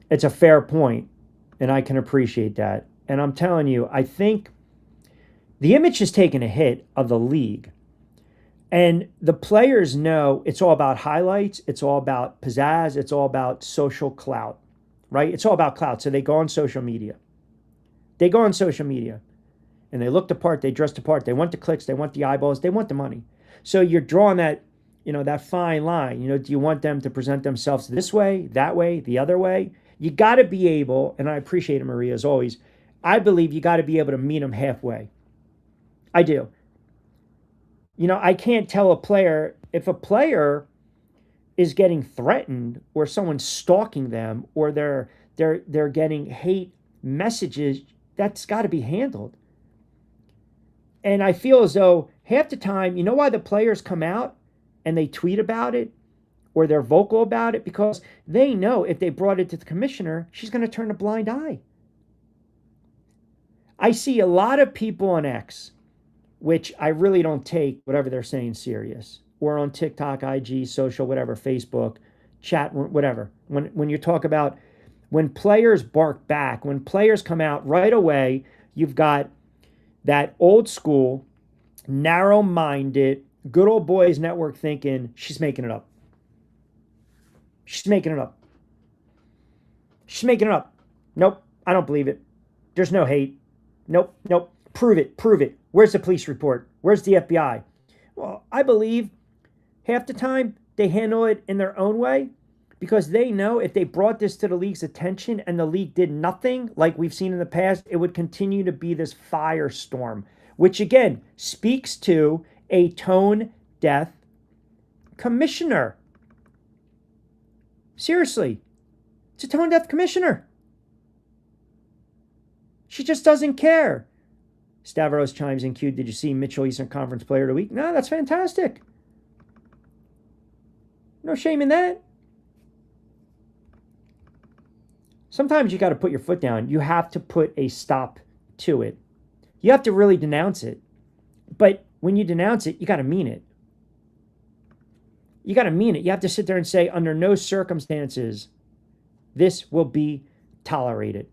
It's a fair point, and I can appreciate that. And I'm telling you, I think the image has taken a hit of the league. And the players know it's all about highlights, it's all about pizzazz, it's all about social clout, right? It's all about clout. So they go on social media. They go on social media and they look the part, they dress the part, they want the clicks, they want the eyeballs, they want the money. So you're drawing that, that fine line. Do you want them to present themselves this way, that way, the other way? You got to be able, and I appreciate it, Maria, as always, I believe you got to be able to meet them halfway. I do. I can't tell a player, if a player is getting threatened or someone's stalking them or they're getting hate messages, that's got to be handled. And I feel as though half the time, you know why the players come out and they tweet about it or they're vocal about it? Because they know if they brought it to the commissioner, she's going to turn a blind eye. I see a lot of people on X, which I really don't take whatever they're saying serious, or on TikTok, IG, social, whatever, Facebook, chat, whatever. When you talk about when players bark back, when players come out right away, you've got that old school, narrow-minded, good old boys network thinking, she's making it up. She's making it up. She's making it up. Nope, I don't believe it. There's no hate. Nope. Prove it. Where's the police report? Where's the FBI? Well, I believe half the time they handle it in their own way because they know if they brought this to the league's attention and the league did nothing like we've seen in the past, it would continue to be this firestorm, which again speaks to a tone-deaf commissioner. Seriously, it's a tone-deaf commissioner. She just doesn't care. Stavros chimes in, Q, did you see Mitchell Eastern Conference Player of the Week? No, that's fantastic. No shame in that. Sometimes you got to put your foot down. You have to put a stop to it. You have to really denounce it. But when you denounce it, you got to mean it. You got to mean it. You have to sit there and say, under no circumstances, this will be tolerated.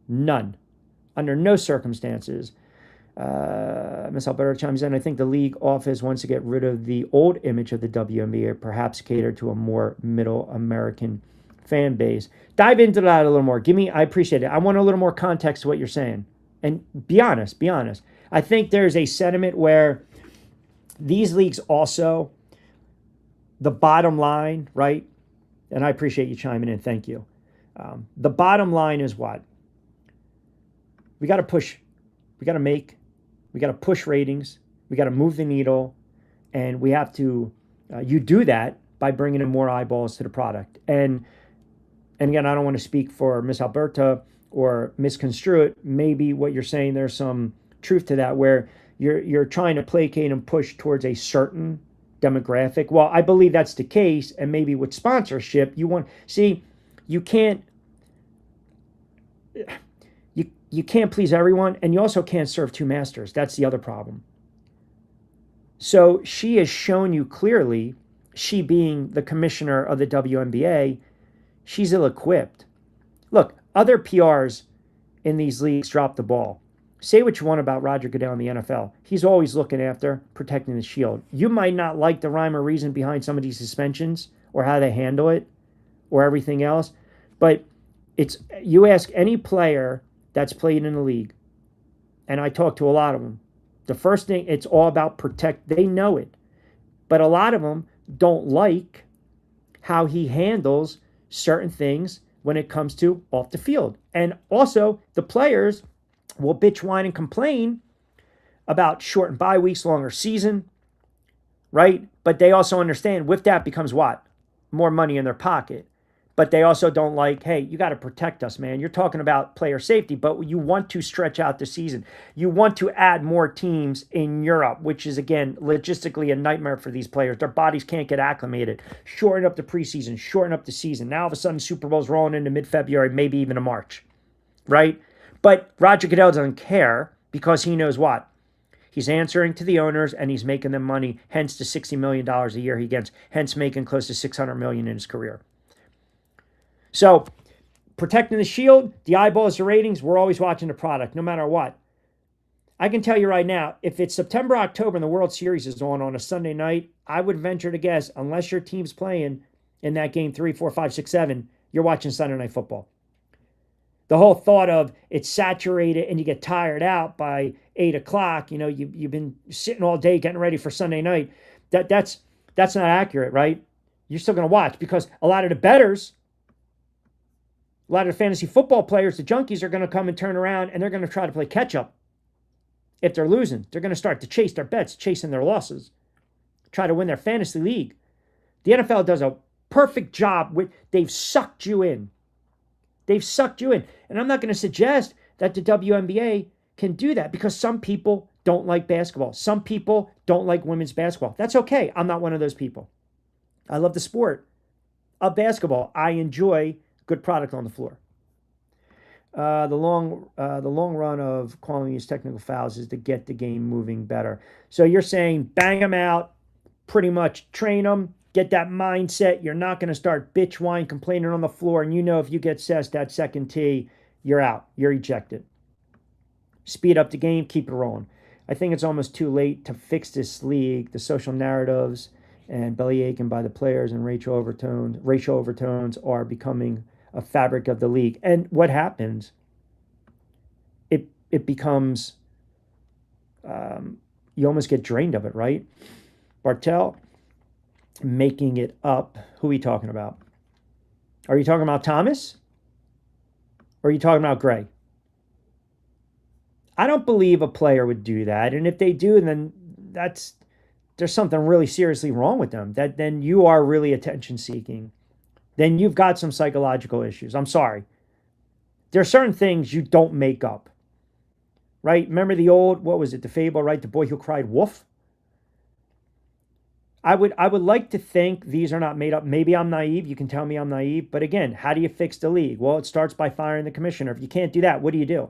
None. Under no circumstances. Miss Alberta chimes in, I think the league office wants to get rid of the old image of the WNBA, perhaps cater to a more middle American fan base. Dive into that a little more. I appreciate it. I want a little more context to what you're saying. And be honest. I think there's a sentiment where these leagues also, the bottom line, right? And I appreciate you chiming in. Thank you. The bottom line is what? We got to push. We got to push ratings. We got to move the needle. And we have to, you do that by bringing in more eyeballs to the product. And again, I don't want to speak for Miss Alberta or misconstrue it. Maybe what you're saying, there's some truth to that, where you're trying to placate and push towards a certain demographic. Well, I believe that's the case. And maybe with sponsorship, you can't please everyone, and you also can't serve two masters. That's the other problem. So she has shown you clearly, she being the commissioner of the WNBA, she's ill-equipped. Look, other PRs in these leagues drop the ball. Say what you want about Roger Goodell in the NFL. He's always looking after protecting the shield. You might not like the rhyme or reason behind some of these suspensions or how they handle it or everything else, but you ask any player that's played in the league, and I talk to a lot of them, the first thing, it's all about protect. They know it. But a lot of them don't like how he handles certain things when it comes to off the field. And also, the players will bitch, whine, and complain about shortened bye weeks, longer season, right? But they also understand with that becomes what? More money in their pocket. But they also don't like, hey, you got to protect us, man. You're talking about player safety, but you want to stretch out the season. You want to add more teams in Europe, which is, again, logistically a nightmare for these players. Their bodies can't get acclimated. Shorten up the preseason, shorten up the season. Now, all of a sudden, Super Bowl's rolling into mid-February, maybe even to March, right? But Roger Goodell doesn't care because he knows what? He's answering to the owners, and he's making them money, hence the $60 million a year he gets, hence making close to $600 million in his career. So protecting the shield, the eyeballs, the ratings, we're always watching the product, no matter what. I can tell you right now, if it's September, October, and the World Series is on a Sunday night, I would venture to guess, unless your team's playing in that game 3, 4, 5, 6, 7, you're watching Sunday Night Football. The whole thought of it's saturated and you get tired out by 8 o'clock, you've been sitting all day getting ready for Sunday night. That's not accurate, right? You're still going to watch because a lot of the bettors, a lot of the fantasy football players, the junkies, are going to come and turn around and they're going to try to play catch up. If they're losing, they're going to start to chase their bets, chasing their losses, try to win their fantasy league. The NFL does a perfect job. They've sucked you in. They've sucked you in. And I'm not going to suggest that the WNBA can do that because some people don't like basketball. Some people don't like women's basketball. That's okay. I'm not one of those people. I love the sport of basketball. I enjoy good product on the floor. The long run of calling these technical fouls is to get the game moving better. So you're saying bang them out, pretty much train them, get that mindset. You're not going to start bitch whine complaining on the floor, and if you get cessed that second tee, you're out. You're ejected. Speed up the game, keep it rolling. I think it's almost too late to fix this league. The social narratives and belly aching by the players and racial overtones are becoming a fabric of the league. And what happens? It becomes you almost get drained of it, right? Bartel making it up. Who are you talking about? Are you talking about Thomas? Or are you talking about Gray? I don't believe a player would do that. And if they do, then there's something really seriously wrong with them. Then you are really attention seeking. Then you've got some psychological issues. I'm sorry. There are certain things you don't make up. Right? Remember the old, what was it, the fable, right? The boy who cried wolf? I would like to think these are not made up. Maybe I'm naive. You can tell me I'm naive. But again, how do you fix the league? Well, it starts by firing the commissioner. If you can't do that, what do?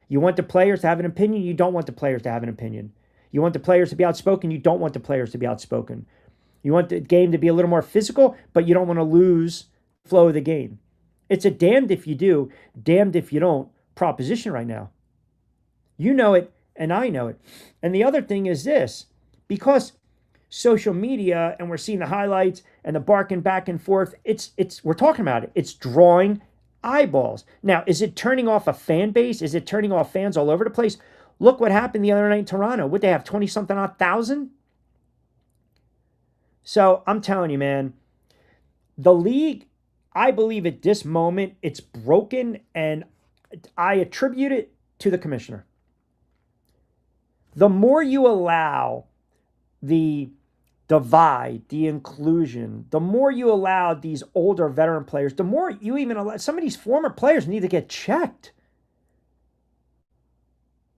You want the players to have an opinion? You don't want the players to have an opinion. You want the players to be outspoken? You don't want the players to be outspoken. You want the game to be a little more physical, but you don't want to lose the flow of the game. It's a damned if you do, damned if you don't proposition right now. You know it, and I know it. And the other thing is this, because social media, and we're seeing the highlights and the barking back and forth, we're talking about it. It's drawing eyeballs. Now, is it turning off a fan base? Is it turning off fans all over the place? Look what happened the other night in Toronto. Would they have 20-something odd thousand? So I'm telling you, man, the league, I believe at this moment, it's broken, and I attribute it to the commissioner. The more you allow the divide, the inclusion, the more you allow these older veteran players, the more you even allow, some of these former players need to get checked.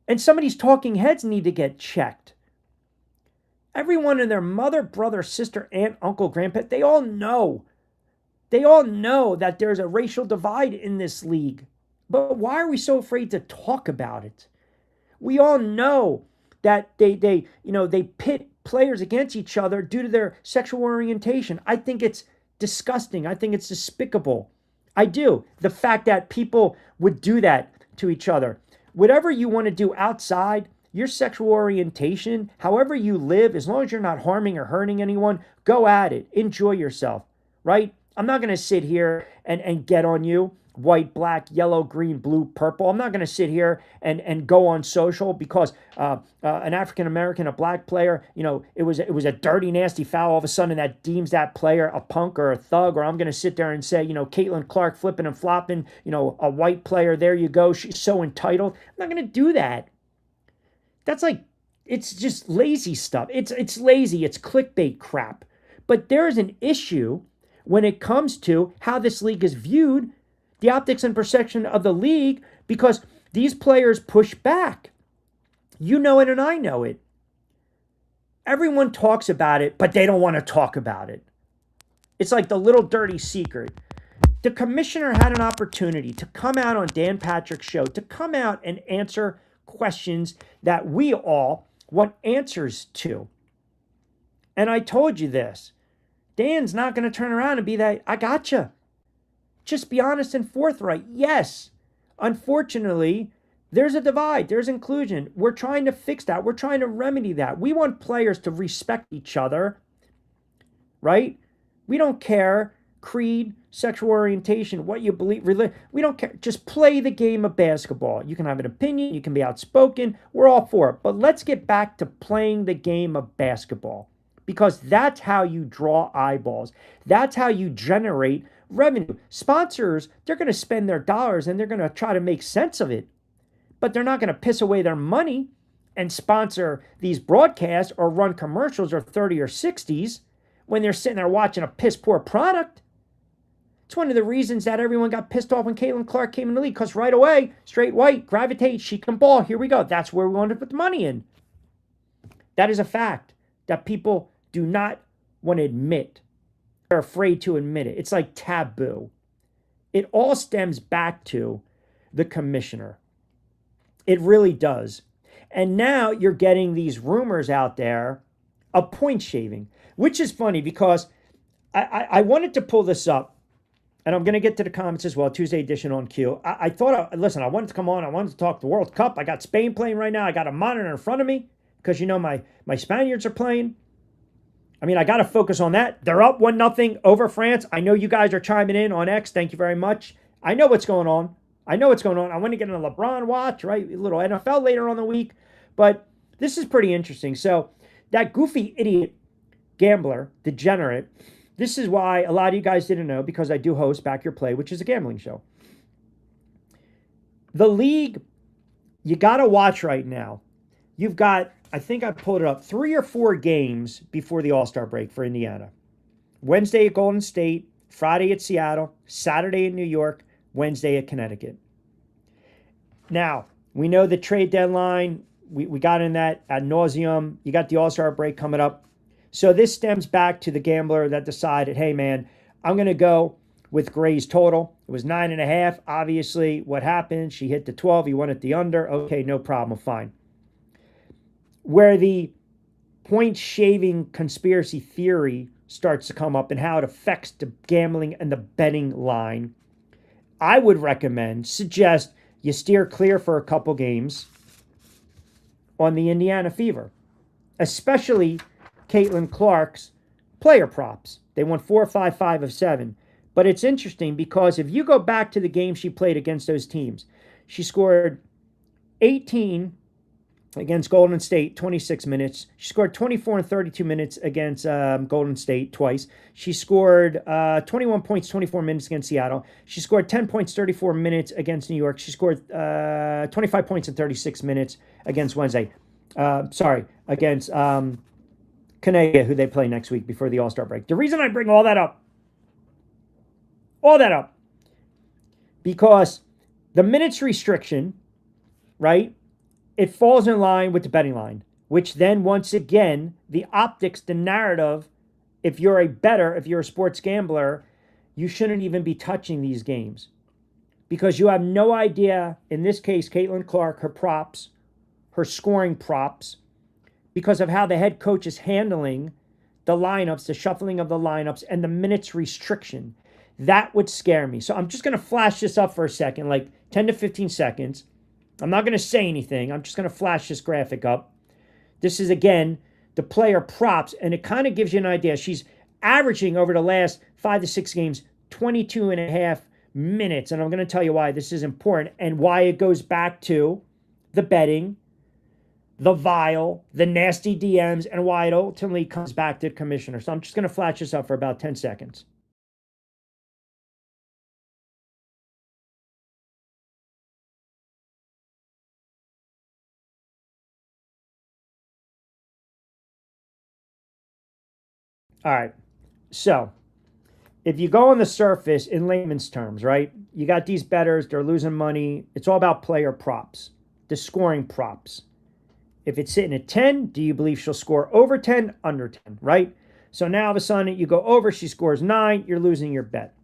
And some of these talking heads need to get checked. Everyone and their mother, brother, sister, aunt, uncle, grandpa, they all know that there's a racial divide in this league. But why are we so afraid to talk about it? We all know that they pit players against each other due to their sexual orientation. I think it's disgusting. I think it's despicable. I do. The fact that people would do that to each other. Whatever you want to do outside your sexual orientation, however you live, as long as you're not harming or hurting anyone, go at it. Enjoy yourself, right? I'm not going to sit here and get on you. White, black, yellow, green, blue, purple. I'm not going to sit here and go on social because an African-American, a black player, it was a dirty, nasty foul. All of a sudden that deems that player a punk or a thug, or I'm going to sit there and say, Caitlin Clark flipping and flopping, a white player, there you go. She's so entitled. I'm not going to do that. That's it's just lazy stuff. It's lazy. It's clickbait crap. But there's an issue when it comes to how this league is viewed, the optics and perception of the league, because these players push back. You know it and I know it. Everyone talks about it, but they don't want to talk about it. It's like the little dirty secret. The commissioner had an opportunity to come out on Dan Patrick's show, to come out and answer questions that we all want answers to. And I told you this. Dan's not going to turn around and be that, I gotcha. Just be honest and forthright. Yes, unfortunately, there's a divide. There's inclusion. We're trying to fix that. We're trying to remedy that. We want players to respect each other, right? We don't care creed, sexual orientation, what you believe, we don't care. Just play the game of basketball. You can have an opinion, you can be outspoken. We're all for it. But let's get back to playing the game of basketball, because that's how you draw eyeballs. That's how you generate revenue. Sponsors, they're going to spend their dollars and they're going to try to make sense of it, but they're not going to piss away their money and sponsor these broadcasts or run commercials or 30 or 60s when they're sitting there watching a piss poor product. It's one of the reasons that everyone got pissed off when Caitlin Clark came in the league, because right away, straight white, gravitate, she can ball. Here we go. That's where we want to put the money in. That is a fact that people do not want to admit. They're afraid to admit it. It's like taboo. It all stems back to the commissioner. It really does. And now you're getting these rumors out there of point shaving, which is funny because I wanted to pull this up. And I'm going to get to the comments as well, Tuesday edition on Q. I thought, listen, I wanted to come on. I wanted to talk the World Cup. I got Spain playing right now. I got a monitor in front of me because, you know, my Spaniards are playing. I mean, I got to focus on that. They're up 1-0 over France. I know you guys are chiming in on X. Thank you very much. I know what's going on. I know what's going on. I want to get a LeBron watch, right? A little NFL later on the week. But this is pretty interesting. So that goofy idiot gambler, degenerate, this is why a lot of you guys didn't know, because I do host Back Your Play, which is a gambling show. The league, you got to watch right now. You've got, I think I pulled it up, 3 or 4 games before the All-Star break for Indiana. Wednesday at Golden State, Friday at Seattle, Saturday in New York, Wednesday at Connecticut. Now, we know the trade deadline. We got in that ad nauseum. You got the All-Star break coming up. So this stems back to the gambler that decided, hey, man, I'm going to go with Gray's total. It was 9.5. Obviously, what happened? She hit the 12. He wanted the under. Okay, no problem. Fine. Where the point shaving conspiracy theory starts to come up and how it affects the gambling and the betting line, I would suggest you steer clear for a couple games on the Indiana Fever, especially Caitlin Clark's player props. They won 4, 5, 5 of 7. But it's interesting because if you go back to the game she played against those teams, she scored 18 against Golden State, 26 minutes. She scored 24 and 32 minutes against Golden State twice. She scored 21 points, 24 minutes against Seattle. She scored 10 points, 34 minutes against New York. She scored 25 points in 36 minutes against against Connecticut, who they play next week before the All-Star break. The reason I bring all that up, because the minutes restriction, right, it falls in line with the betting line, which then, once again, the optics, the narrative, if you're a bettor, if you're a sports gambler, you shouldn't even be touching these games because you have no idea, in this case, Caitlin Clark, her props, her scoring props, because of how the head coach is handling the lineups, the shuffling of the lineups, and the minutes restriction. That would scare me. So I'm just going to flash this up for a second, like 10 to 15 seconds. I'm not going to say anything. I'm just going to flash this graphic up. This is, again, the player props, and it kind of gives you an idea. She's averaging over the last 5 to 6 games 22.5 minutes, and I'm going to tell you why this is important and why it goes back to the betting, the vile, the nasty DMs, and why it ultimately comes back to the commissioner. So I'm just going to flash this up for about 10 seconds. All right. So if you go on the surface in layman's terms, right, you got these bettors, they're losing money. It's all about player props, the scoring props. If it's sitting at 10, do you believe she'll score over 10, under 10, right? So now all of a sudden you go over, she scores 9, you're losing your bet.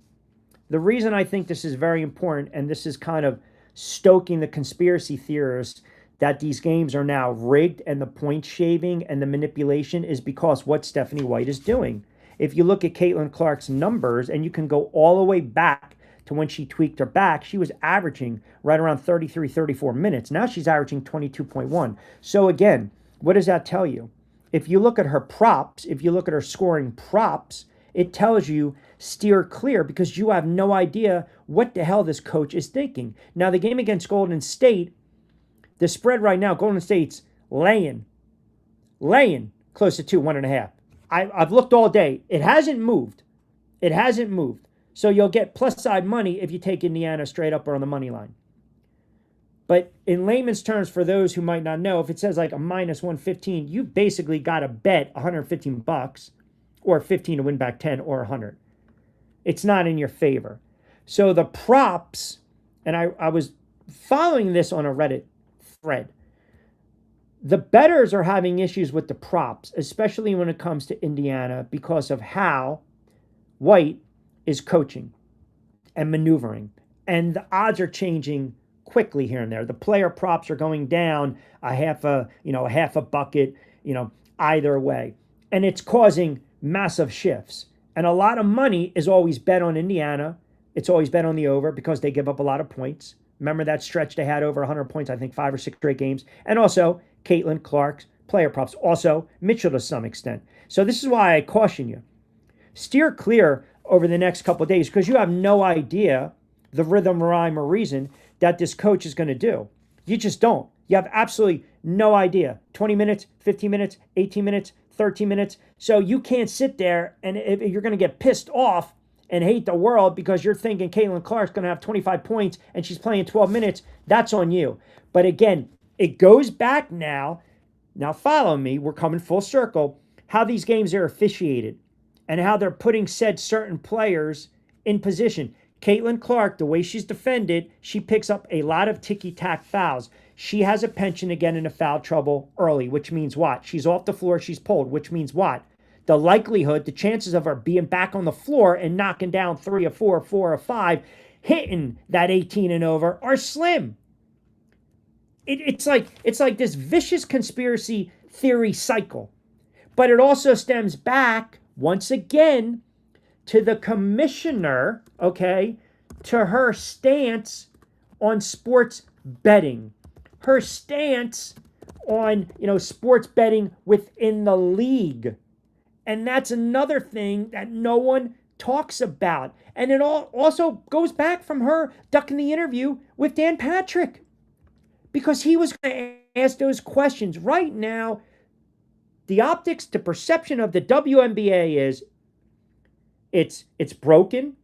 The reason I think this is very important, and this is kind of stoking the conspiracy theorists that these games are now rigged and the point shaving and the manipulation, is because what Stephanie White is doing. If you look at Caitlin Clark's numbers, and you can go all the way back to when she tweaked her back, she was averaging right around 33, 34 minutes. Now she's averaging 22.1. So again, what does that tell you? If you look at her props, if you look at her scoring props, it tells you steer clear because you have no idea what the hell this coach is thinking. Now, the game against Golden State, the spread right now, Golden State's laying close to 1.5. I've looked all day. It hasn't moved. It hasn't moved. So you'll get plus side money if you take Indiana straight up or on the money line. But in layman's terms, for those who might not know, if it says like a minus 115, you basically got to bet $115 or 15 to win back 10 or 100. It's not in your favor. So the props, and I was following this on a Reddit thread. The bettors are having issues with the props, especially when it comes to Indiana, because of how White is coaching and maneuvering. And the odds are changing quickly here and there. The player props are going down a half a bucket, either way. And it's causing massive shifts. And a lot of money is always bet on Indiana. It's always bet on the over because they give up a lot of points. Remember that stretch they had over 100 points, I think 5 or 6 straight games. And also Caitlin Clark's player props. Also Mitchell to some extent. So this is why I caution you. Steer clear over the next couple of days because you have no idea the rhythm, rhyme, or reason that this coach is going to do. You just don't. You have absolutely no idea. 20 minutes, 15 minutes, 18 minutes, 13 minutes. So you can't sit there and if you're going to get pissed off and hate the world because you're thinking Caitlin Clark's going to have 25 points and she's playing 12 minutes, that's on you. But again, it goes back now. Now follow me. We're coming full circle. How these games are officiated and how they're putting said certain players in position. Caitlin Clark, the way she's defended, she picks up a lot of ticky-tack fouls. She has a penchant to get into foul trouble early, which means what? She's off the floor, she's pulled, which means what? The likelihood, the chances of her being back on the floor and knocking down 3 or 4, 4 or 5, hitting that 18 and over are slim. It's like this vicious conspiracy theory cycle. But it also stems back, once again, to the commissioner, okay, to her stance on sports betting, her stance on, sports betting within the league. And that's another thing that no one talks about. And it all also goes back from her ducking the interview with Dan Patrick because he was going to ask those questions. Right now, the optics, the perception of the WNBA is it's broken,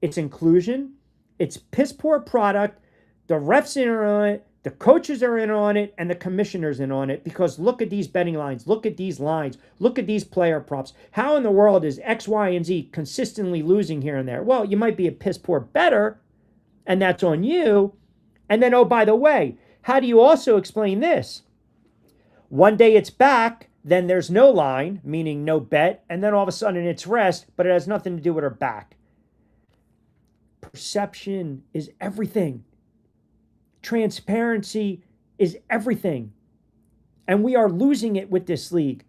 it's inclusion, it's piss poor product, the refs are on it, the coaches are in on it, and the commissioner's in on it because look at these betting lines, look at these lines, look at these player props. How in the world is X, Y, and Z consistently losing here and there? Well, you might be a piss poor bettor, and that's on you. And then, oh, by the way, how do you also explain this? One day it's back, then there's no line, meaning no bet, and then all of a sudden it's rest, but it has nothing to do with her back. Perception is everything. Transparency is everything. And we are losing it with this league.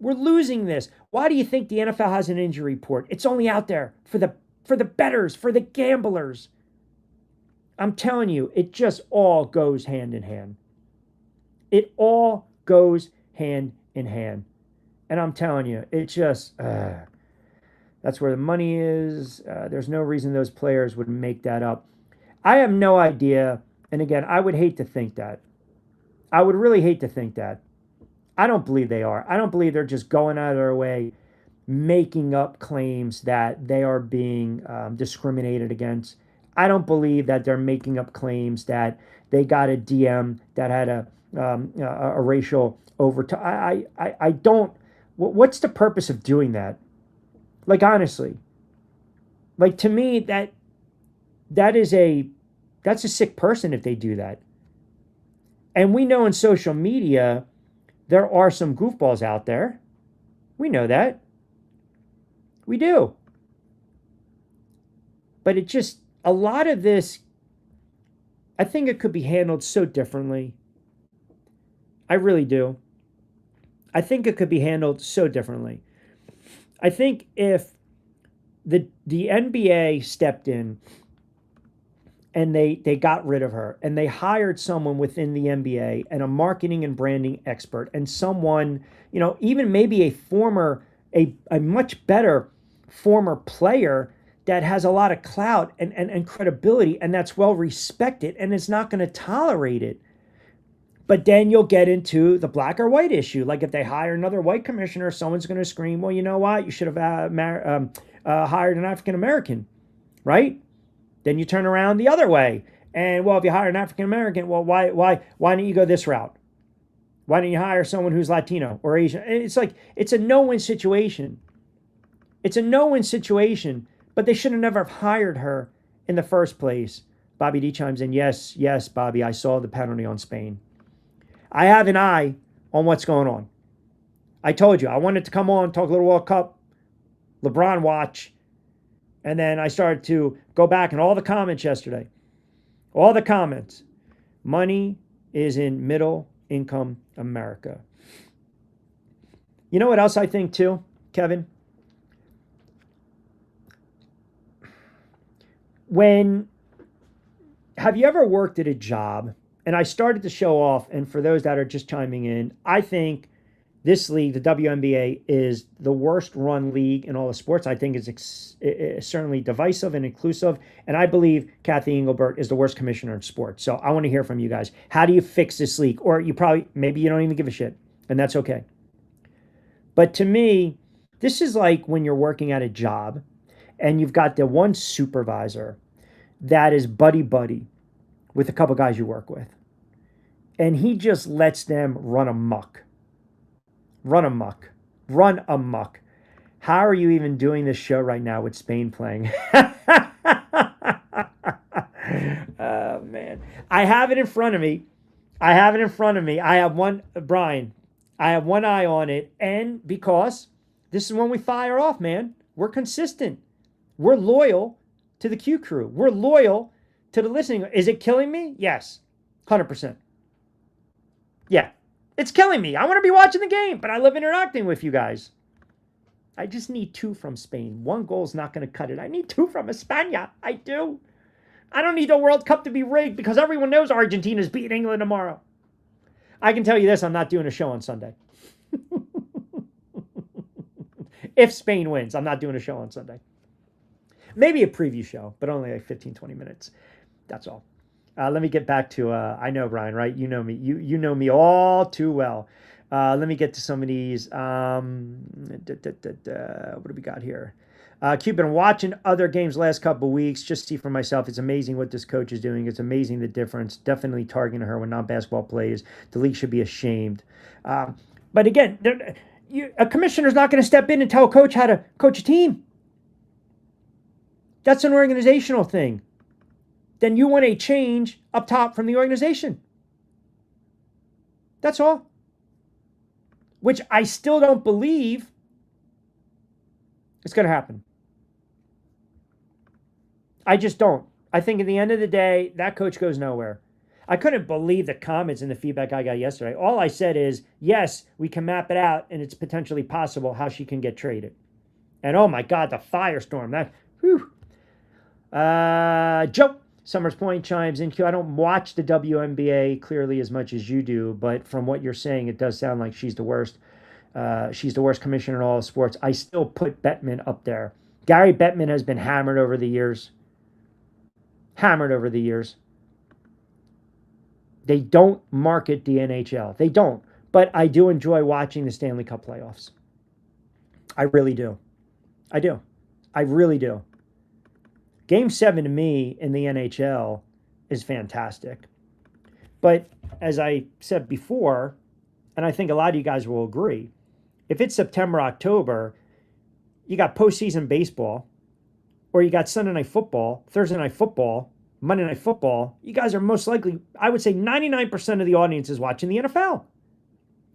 We're losing this. Why do you think the NFL has an injury report? It's only out there for the bettors, for the gamblers. I'm telling you, it just all goes hand in hand. It all goes hand in hand. And I'm telling you, it just, that's where the money is. There's no reason those players would make that up. I have no idea. And again, I would hate to think that. I would really hate to think that. I don't believe they are. I don't believe they're just going out of their way, making up claims that they are being discriminated against. I don't believe that they're making up claims that they got a DM that had a racial overtone. I don't. What's the purpose of doing that? Like, honestly, like to me, that's a sick person if they do that. And we know in social media, there are some goofballs out there. We know that. We do. But it just, a lot of this, I think it could be handled so differently. I really do. I think it could be handled so differently. I think if the NBA stepped in and they got rid of her, and they hired someone within the NBA and a marketing and branding expert, and someone, even maybe a much better former player that has a lot of clout and credibility, and that's well respected, and is not going to tolerate it. But then you'll get into the black or white issue. Like if they hire another white commissioner, someone's going to scream, well, you know what? You should have hired an African American, right? Then you turn around the other way. And well, if you hire an African American, well, why don't you go this route? Why don't you hire someone who's Latino or Asian? It's like, it's a no-win situation. It's a no-win situation, but they should have never hired her in the first place. Bobby D chimes in, yes, Bobby, I saw the penalty on Spain. I have an eye on what's going on. I told you, I wanted to come on, talk a little World Cup, LeBron watch, and then I started to go back in all the comments yesterday. All the comments. Money is in middle income America. You know what else I think too, Kevin? Have you ever worked at a job? And I started to show off, and for those that are just chiming in, I think this league, the WNBA, is the worst run league in all the sports. I think it's certainly divisive and inclusive, and I believe Cathy Englebert is the worst commissioner in sports. So I want to hear from you guys. How do you fix this league? Or maybe you don't even give a shit, and that's okay. But to me, this is like when you're working at a job, and you've got the one supervisor that is buddy-buddy with a couple guys you work with. And he just lets them run amok. Run amok. How are you even doing this show right now with Spain playing? Oh, man. I have it in front of me. I have one, Brian, I have one eye on it. And because this is when we fire off, man. We're consistent. We're loyal to the Q crew. We're loyal to the listening. Is it killing me? Yes. 100%. Yeah, it's killing me. I want to be watching the game, but I love interacting with you guys. I just need 2 from Spain. 1 goal is not going to cut it. I need 2 from España. I do. I don't need the World Cup to be rigged because everyone knows Argentina's beating England tomorrow. I can tell you this, I'm not doing a show on Sunday. If Spain wins, I'm not doing a show on Sunday. Maybe a preview show, but only like 15, 20 minutes. That's all. Let me get back to, I know, Brian, right? You know me. You know me all too well. Let me get to some of these. What do we got here? Q, been watching other games last couple of weeks. Just see for myself. It's amazing what this coach is doing. It's amazing the difference. Definitely targeting her when non-basketball plays. The league should be ashamed. But again, a commissioner's not going to step in and tell a coach how to coach a team. That's an organizational thing. Then you want a change up top from the organization. That's all. Which I still don't believe it's going to happen. I just don't. I think at the end of the day, that coach goes nowhere. I couldn't believe the comments and the feedback I got yesterday. All I said is, yes, we can map it out, and it's potentially possible how she can get traded. And oh my God, the firestorm. That, whew. Joe Summers Point chimes in. Q, I don't watch the WNBA clearly as much as you do, but from what you're saying, it does sound like she's the worst. She's the worst commissioner in all of sports. I still put Bettman up there. Gary Bettman has been hammered over the years. They don't market the NHL. They don't. But I do enjoy watching the Stanley Cup playoffs. I really do. I do. I really do. Game 7 to me in the NHL is fantastic. But as I said before, and I think a lot of you guys will agree, if it's September, October, you got postseason baseball, or you got Sunday night football, Thursday night football, Monday night football, you guys are most likely, I would say 99% of the audience is watching the NFL.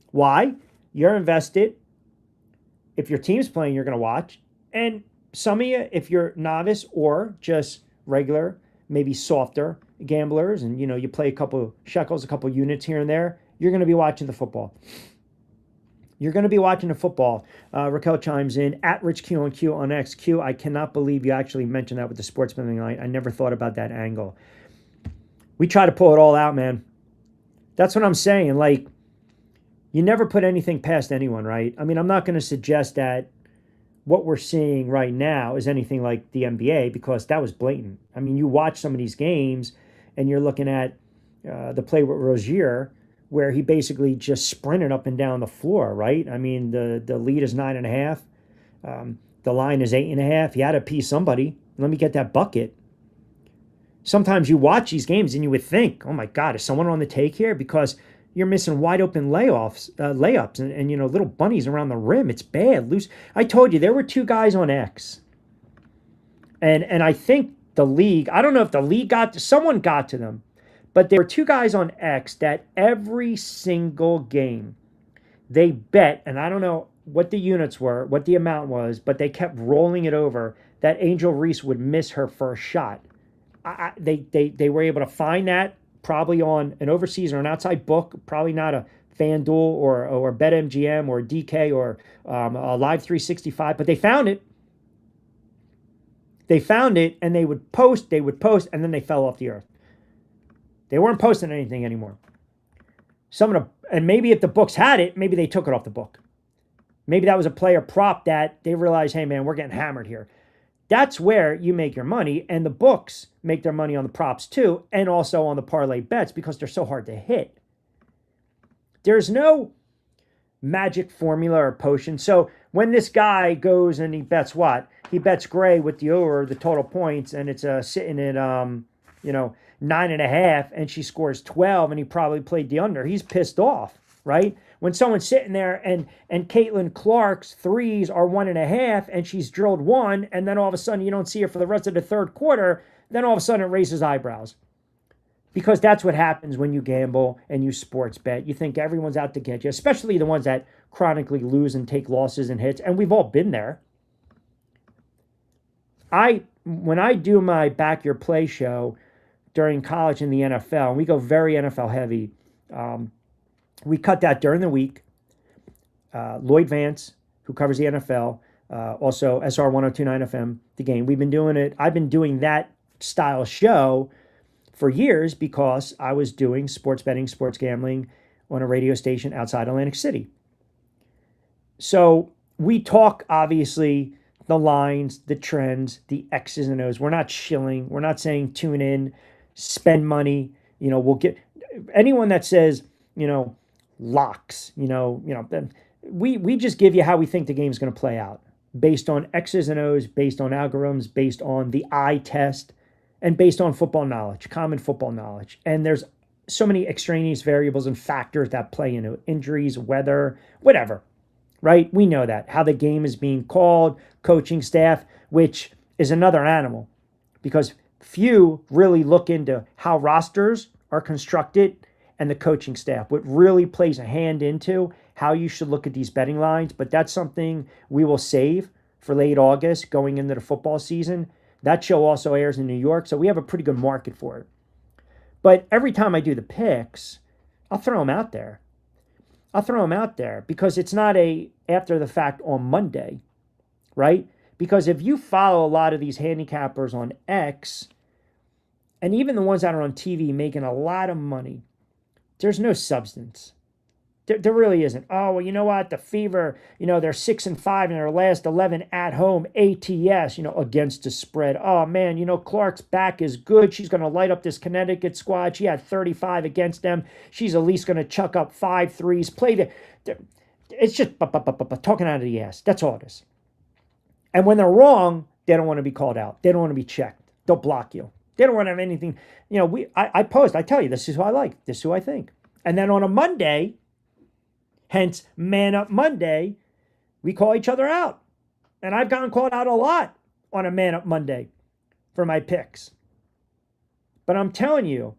Why? You're invested. If your team's playing, you're going to watch. And some of you, if you're novice or just regular, maybe softer gamblers, and you play a couple shekels, a couple units here and there, you're going to be watching the football. Raquel chimes in, at Rich Q on Q on X. Q, I cannot believe you actually mentioned that with the sports betting line. I never thought about that angle. We try to pull it all out, man. That's what I'm saying. Like, you never put anything past anyone, right? I mean, I'm not going to suggest that what we're seeing right now is anything like the NBA because that was blatant. I mean, you watch some of these games and you're looking at the play with Rozier where he basically just sprinted up and down the floor, right? I mean, the lead is 9.5. The line is 8.5. He had to pee somebody. Let me get that bucket. Sometimes you watch these games and you would think, oh my God, is someone on the take here? Because you're missing wide open layups, and little bunnies around the rim. It's bad. Loose. I told you there were two guys on X, and I think the league. I don't know if the league someone got to them, but there were two guys on X that every single game they bet, and I don't know what the units were, what the amount was, but they kept rolling it over that Angel Reese would miss her first shot. They were able to find that probably on an overseas or an outside book, probably not a FanDuel or BetMGM or DK or a Live 365, but they found it. They found it, and they would post, and then they fell off the earth. They weren't posting anything anymore. And maybe if the books had it, maybe they took it off the book. Maybe that was a player prop that they realized, hey man, we're getting hammered here. That's where you make your money, and the books make their money on the props too, and also on the parlay bets because they're so hard to hit. There's no magic formula or potion. So when this guy goes and he bets what? He bets Gray with the over, the total points, and it's sitting at 9.5, and she scores 12, and he probably played the under. He's pissed off, right? When someone's sitting there and Caitlin Clark's threes are 1.5 and she's drilled one, and then all of a sudden you don't see her for the rest of the third quarter, then all of a sudden it raises eyebrows. Because that's what happens when you gamble and you sports bet. You think everyone's out to get you, especially the ones that chronically lose and take losses and hits, and we've all been there. When I do my Back Your Play show during college in the NFL, and we go very NFL heavy, we cut that during the week. Lloyd Vance, who covers the NFL, also SR 1029 FM, The Game. We've been doing it. I've been doing that style show for years because I was doing sports betting, sports gambling on a radio station outside Atlantic City. So we talk, obviously, the lines, the trends, the X's and O's. We're not shilling. We're not saying tune in, spend money. We'll get anyone that says, locks, we just give you how we think the game is going to play out based on X's and O's, based on algorithms, based on the eye test, and based on football knowledge, common football knowledge. And there's so many extraneous variables and factors that play into it, injuries, weather, whatever, right? We know that, how the game is being called, coaching staff, which is another animal because few really look into how rosters are constructed and the coaching staff, what really plays a hand into how you should look at these betting lines. But that's something we will save for late August going into the football season. That show also airs in New York, so we have a pretty good market for it. But every time I do the picks, I'll throw them out there. Because it's not a after the fact on Monday, right? Because if you follow a lot of these handicappers on X, and even the ones that are on TV making a lot of money, there's no substance. There really isn't. Oh, well, you know what? The Fever, they're 6-5 in their last 11 at home ATS, against the spread. Oh, man, Clark's back is good. She's going to light up this Connecticut squad. She had 35 against them. She's at least going to chuck up 5 threes. It's just talking out of the ass. That's all it is. And when they're wrong, they don't want to be called out. They don't want to be checked. They'll block you. They don't want to have anything. I post. I tell you, this is who I like. This is who I think. And then on a Monday, hence Man Up Monday, we call each other out. And I've gotten called out a lot on a Man Up Monday for my picks. But I'm telling you,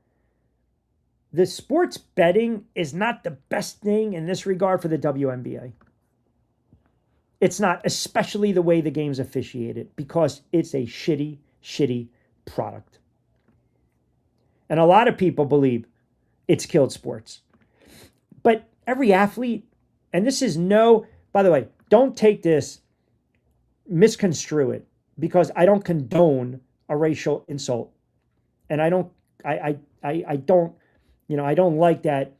the sports betting is not the best thing in this regard for the WNBA. It's not, especially the way the game's officiated, because it's a shitty, shitty product. And a lot of people believe it's killed sports. But every athlete, and this is by the way, don't take this, misconstrue it, because I don't condone a racial insult. And I I don't, I don't like that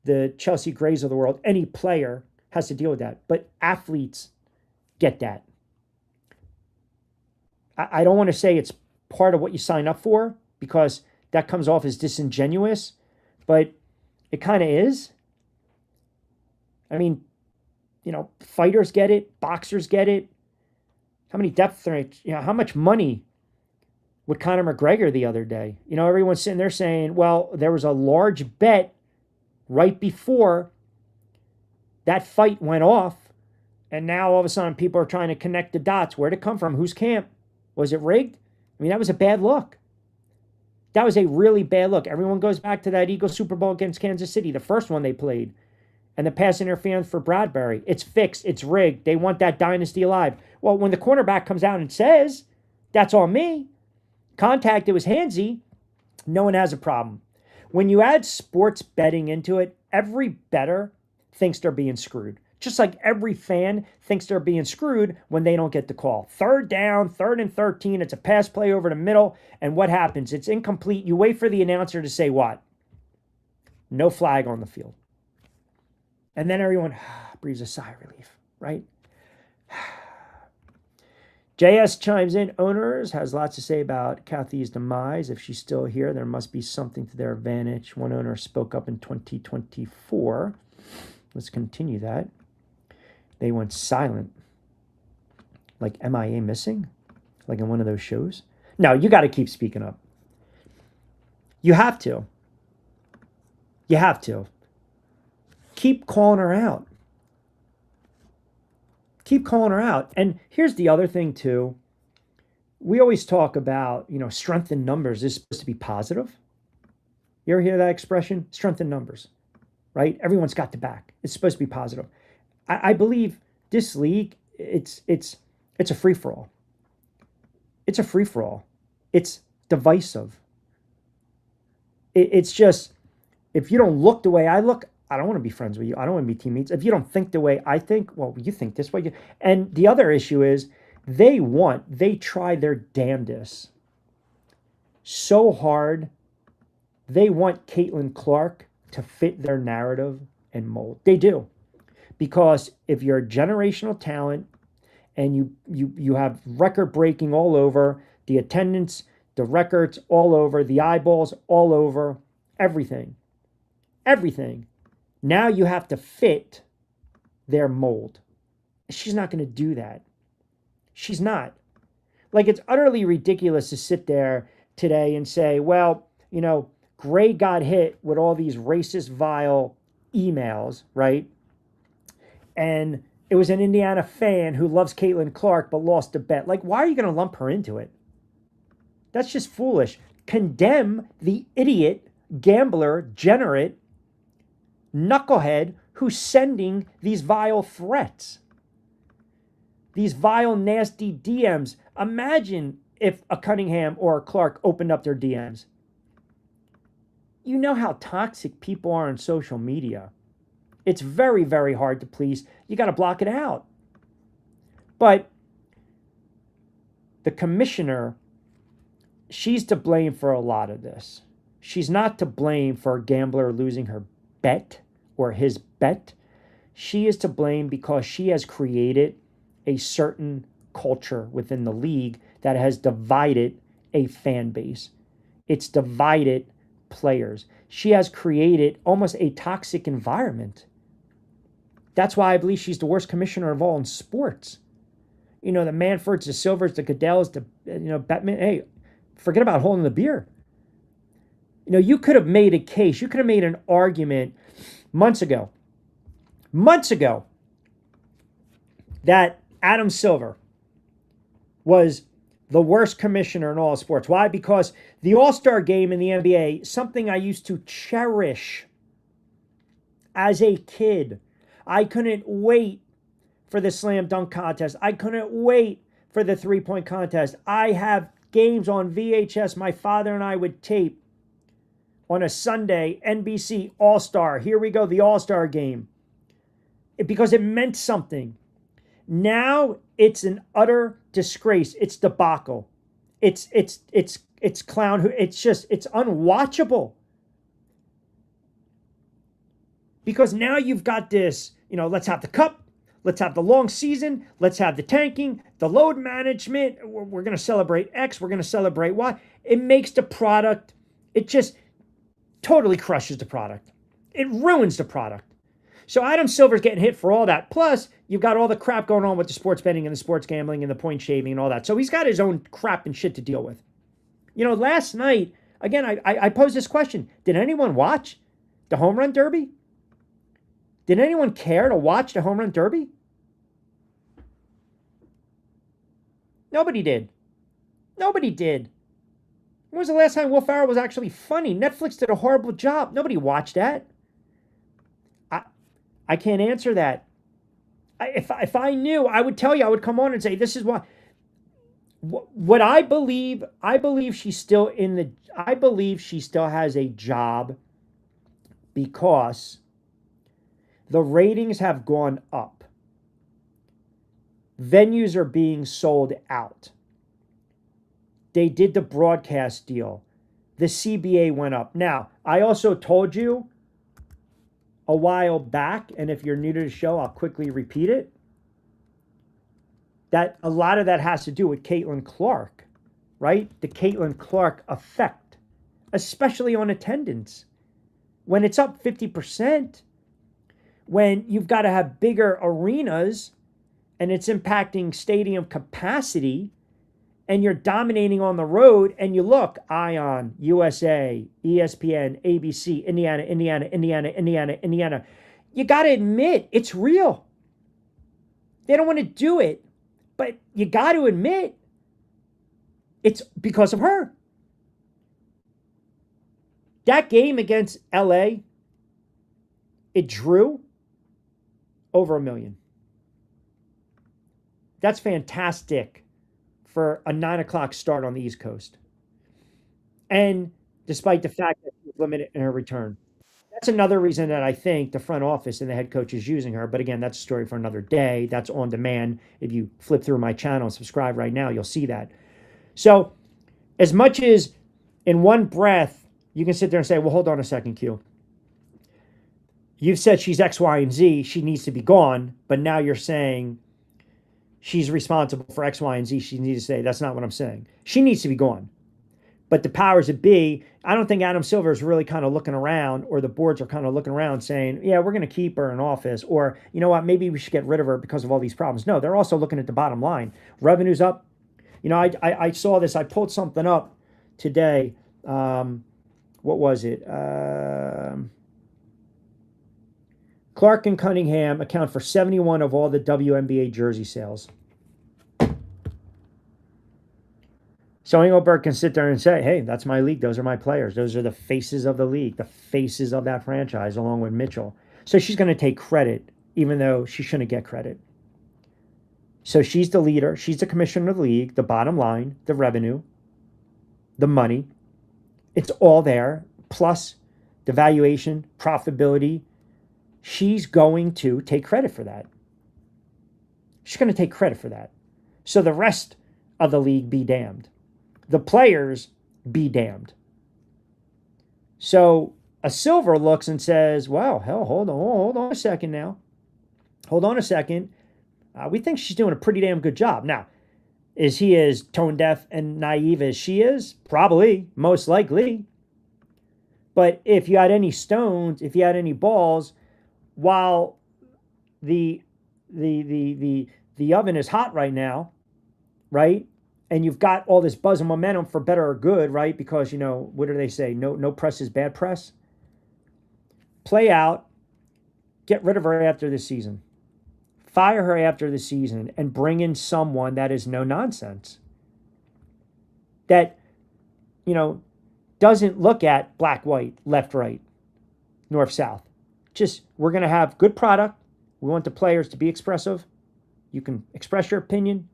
the Chelsea Grays of the world, any player has to deal with that. But athletes get that. I don't want to say it's part of what you sign up for because that comes off as disingenuous, but it kind of is. I mean, fighters get it, boxers get it. How many depth threats, how much money with Conor McGregor the other day? Everyone's sitting there saying, well, there was a large bet right before that fight went off, and now all of a sudden people are trying to connect the dots. Where'd it come from? Whose camp? Was it rigged? I mean, that was a bad look. That was a really bad look. Everyone goes back to that Eagles Super Bowl against Kansas City, the first one they played, and the pass interference for Bradbury. It's fixed. It's rigged. They want that dynasty alive. Well, when the cornerback comes out and says, that's on me, contact, it was handsy, no one has a problem. When you add sports betting into it, every bettor thinks they're being screwed. Just like every fan thinks they're being screwed when they don't get the call. Third down, 3rd and 13, it's a pass play over the middle, and what happens? It's incomplete. You wait for the announcer to say what? No flag on the field. And then everyone breathes a sigh of relief, right? JS chimes in, owners has lots to say about Cathy's demise. If she's still here, there must be something to their advantage. One owner spoke up in 2024. Let's continue that. They went silent. Like MIA missing? Like in one of those shows? No, you got to keep speaking up. You have to. You have to. Keep calling her out. Keep calling her out. And here's the other thing too. We always talk about, strength in numbers is supposed to be positive. You ever hear that expression? Strength in numbers, right? Everyone's got the back. It's supposed to be positive. I believe this league, it's a free-for-all. It's a free-for-all. It's divisive. It's just, if you don't look the way I look, I don't want to be friends with you. I don't want to be teammates. If you don't think the way I think, well, you think this way. And the other issue is they try their damnedest so hard. They want Caitlin Clark to fit their narrative and mold. They do. Because if you're a generational talent and you have record breaking all over, the attendance, the records all over, the eyeballs all over, everything. Now you have to fit their mold. She's not going to do that. She's not. Like, it's utterly ridiculous to sit there today and say, well, Gray got hit with all these racist, vile emails, right? And it was an Indiana fan who loves Caitlin Clark but lost a bet. Like, why are you going to lump her into it? That's just foolish. Condemn the idiot, gambler, degenerate, knucklehead who's sending these vile threats. These vile, nasty DMs. Imagine if a Cunningham or a Clark opened up their DMs. You know how toxic people are on social media. It's very, very hard to please. You got to block it out. But the commissioner, she's to blame for a lot of this. She's not to blame for a gambler losing her bet or his bet. She is to blame because she has created a certain culture within the league that has divided a fan base. It's divided players. She has created almost a toxic environment. That's why I believe she's the worst commissioner of all in sports. The Manfords, the Silvers, the Goodells, the Bettman. Hey, forget about holding the beer. You could have made a case. You could have made an argument months ago that Adam Silver was the worst commissioner in all of sports. Why? Because the All-Star game in the NBA, something I used to cherish as a kid. I couldn't wait for the slam dunk contest. I couldn't wait for the three-point contest. I have games on VHS my father and I would tape on a Sunday, NBC All-Star. Here we go, the All-Star game. Because it meant something. Now it's an utter disgrace. It's debacle. It's clown. It's unwatchable. Because now you've got this, let's have the cup, let's have the long season, let's have the tanking, the load management. We're going to celebrate X, we're going to celebrate Y. It makes the product, it just totally crushes the product. It ruins the product. So Adam Silver's getting hit for all that. Plus, you've got all the crap going on with the sports betting and the sports gambling and the point shaving and all that. So he's got his own crap and shit to deal with. Last night, again, I posed this question. Did anyone watch the home run derby? Did anyone care to watch the home run derby? Nobody did. Nobody did. When was the last time Will Ferrell was actually funny? Netflix did a horrible job. Nobody watched that. I can't answer that. If I knew, I would tell you. I would come on and say, this is why. What I believe she's still I believe she still has a job because the ratings have gone up. Venues are being sold out. They did the broadcast deal. The CBA went up. Now, I also told you a while back, and if you're new to the show, I'll quickly repeat it, that a lot of that has to do with Caitlin Clark, right? The Caitlin Clark effect, especially on attendance. When it's up 50%, when you've got to have bigger arenas and it's impacting stadium capacity and you're dominating on the road and you look, Ion, USA, ESPN, ABC, Indiana, you got to admit it's real. They don't want to do it, but you got to admit it's because of her. That game against LA, it drew over 1 million. That's fantastic for a 9 o'clock start on the East Coast. And despite the fact that she's limited in her return. That's another reason that I think the front office and the head coach is using her. But again, that's a story for another day. That's on demand. If you flip through my channel and subscribe right now, you'll see that. So as much as in one breath, you can sit there and say, well, hold on a second, Q. You've said she's X, Y, and Z. She needs to be gone. But now you're saying she's responsible for X, Y, and Z. She needs to say, that's not what I'm saying. She needs to be gone. But the powers that be, I don't think Adam Silver is really kind of looking around, or the boards are kind of looking around saying, yeah, we're going to keep her in office, or you know what, maybe we should get rid of her because of all these problems. No, they're also looking at the bottom line. Revenue's up. I saw this. I pulled something up today. What was it? Clark and Cunningham account for 71 of all the WNBA jersey sales. So Englebert can sit there and say, hey, that's my league. Those are my players. Those are the faces of the league, the faces of that franchise, along with Mitchell. So she's going to take credit, even though she shouldn't get credit. So she's the leader. She's the commissioner of the league, the bottom line, the revenue, the money. It's all there, plus the valuation, profitability. She's going to take credit for that. She's going to take credit for that. So the rest of the league be damned. The players be damned. So a Silver looks and says, well, hell, hold on a second now. Hold on a second. We think she's doing a pretty damn good job. Now, is he as tone deaf and naive as she is? Probably, most likely. But if you had any stones, if you had any balls, while the oven is hot right now, right? And you've got all this buzz and momentum for better or good, right? Because, what do they say? No press is bad press. Play out. Get rid of her after this season. Fire her after the season and bring in someone that is no nonsense. That, doesn't look at black, white, left, right, north, south. Just, we're going to have good product. We want the players to be expressive. You can express your opinion.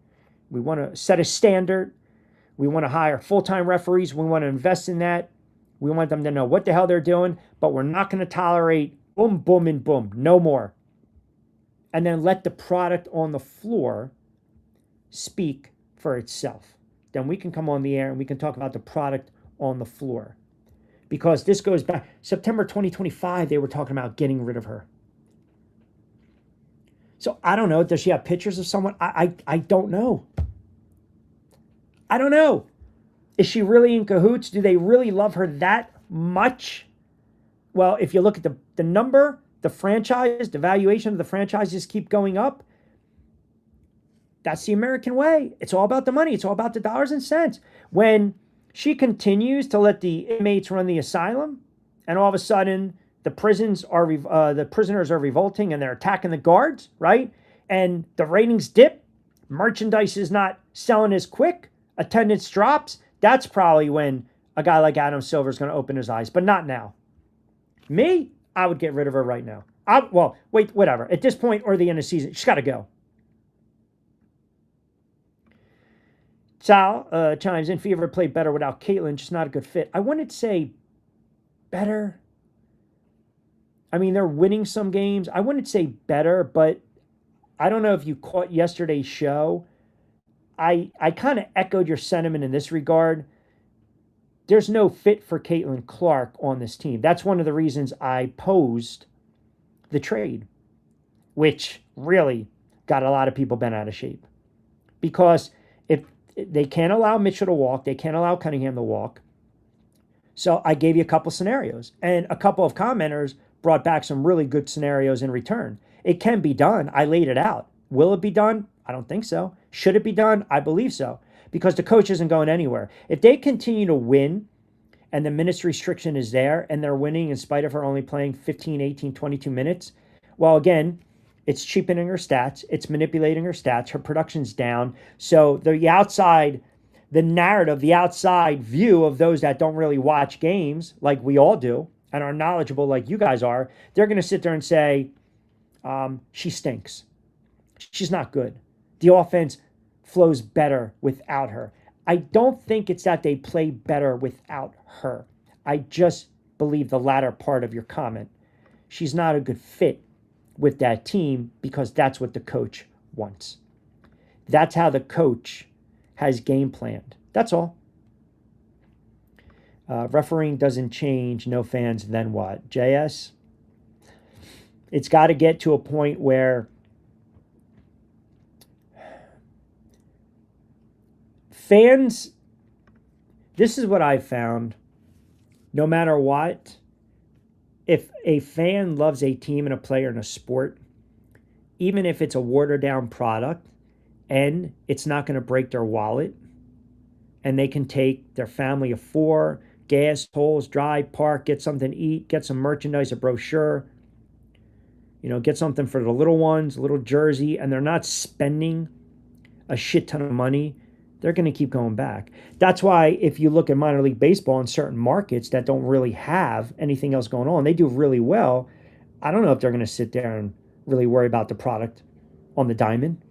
We want to set a standard. We want to hire full-time referees. We want to invest in that. We want them to know what the hell they're doing, but we're not going to tolerate boom, boom, and boom. No more. And then let the product on the floor speak for itself. then we can come on the air and we can talk about the product on the floor. Because this goes back, September 2025, they were talking about getting rid of her. So I don't know. Does she have pictures of someone? I don't know. I don't know. Is she really in cahoots? Do they really love her that much? Well, if you look at the number, the franchise, the valuation of the franchises keep going up. That's the American way. It's all about the money. It's all about the dollars and cents. When she continues to let the inmates run the asylum, and all of a sudden the prisoners are revolting and they're attacking the guards, right? And the ratings dip, merchandise is not selling as quick, attendance drops. That's probably when a guy like Adam Silver is going to open his eyes, but not now. Me, I would get rid of her right now. Whatever. At this point or the end of the season, she's got to go. Sal chimes in, Fever played better without Caitlyn, just not a good fit. I wouldn't say better. I mean, they're winning some games. I wouldn't say better, but I don't know if you caught yesterday's show. I kind of echoed your sentiment in this regard. There's no fit for Caitlin Clark on this team. That's one of the reasons I posed the trade, which really got a lot of people bent out of shape. Because if they can't allow Mitchell to walk, they can't allow Cunningham to walk. So I gave you a couple scenarios, and a couple of commenters brought back some really good scenarios in return. It can be done. I laid it out. Will it be done? I don't think so. Should it be done? I believe so. Because the coach isn't going anywhere. If they continue to win and the minutes restriction is there and they're winning in spite of her only playing 15, 18, 22 minutes, well, again, it's cheapening her stats. It's manipulating her stats. Her production's down. So the narrative, the outside view of those that don't really watch games like we all do and are knowledgeable like you guys are, they're going to sit there and say, she stinks. She's not good. The offense flows better without her. I don't think it's that they play better without her. I just believe the latter part of your comment. She's not a good fit with that team because that's what the coach wants. That's how the coach has game planned. That's all. Refereeing doesn't change. No fans, then what? JS? It's got to get to a point where fans, this is what I've found. No matter what, if a fan loves a team and a player in a sport, even if it's a watered down product and it's not going to break their wallet, and they can take their family of 4, gas, tolls, drive, park, get something to eat, get some merchandise, a brochure, get something for the little ones, a little jersey, and they're not spending a shit ton of money, they're going to keep going back. That's why if you look at minor league baseball in certain markets that don't really have anything else going on, they do really well. I don't know if they're going to sit there and really worry about the product on the diamond.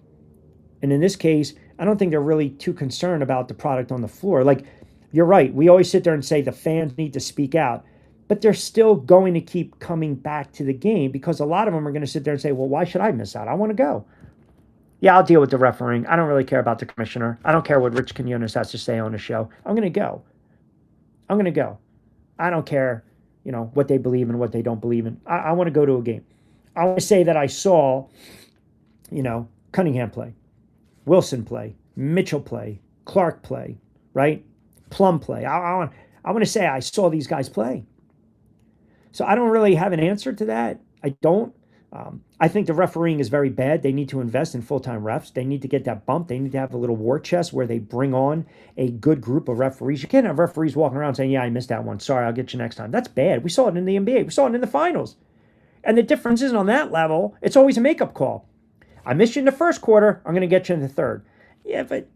And in this case, I don't think they're really too concerned about the product on the floor. Like, you're right. We always sit there and say the fans need to speak out. But they're still going to keep coming back to the game because a lot of them are going to sit there and say, well, why should I miss out? I want to go. Yeah, I'll deal with the refereeing. I don't really care about the commissioner. I don't care what Rich Quinones has to say on the show. I'm going to go. I don't care, what they believe in, what they don't believe in. I want to go to a game. I want to say that I saw, Cunningham play, Wilson play, Mitchell play, Clark play, right? Plum play. I want to say I saw these guys play. So I don't really have an answer to that. I don't. I think the refereeing is very bad. They need to invest in full-time refs. They need to get that bump. They need to have a little war chest where they bring on a good group of referees. You can't have referees walking around saying, yeah, I missed that one. Sorry, I'll get you next time. That's bad. We saw it in the NBA. We saw it in the finals. And the difference isn't on that level. It's always a makeup call. I missed you in the first quarter. I'm going to get you in the third. Yeah, but,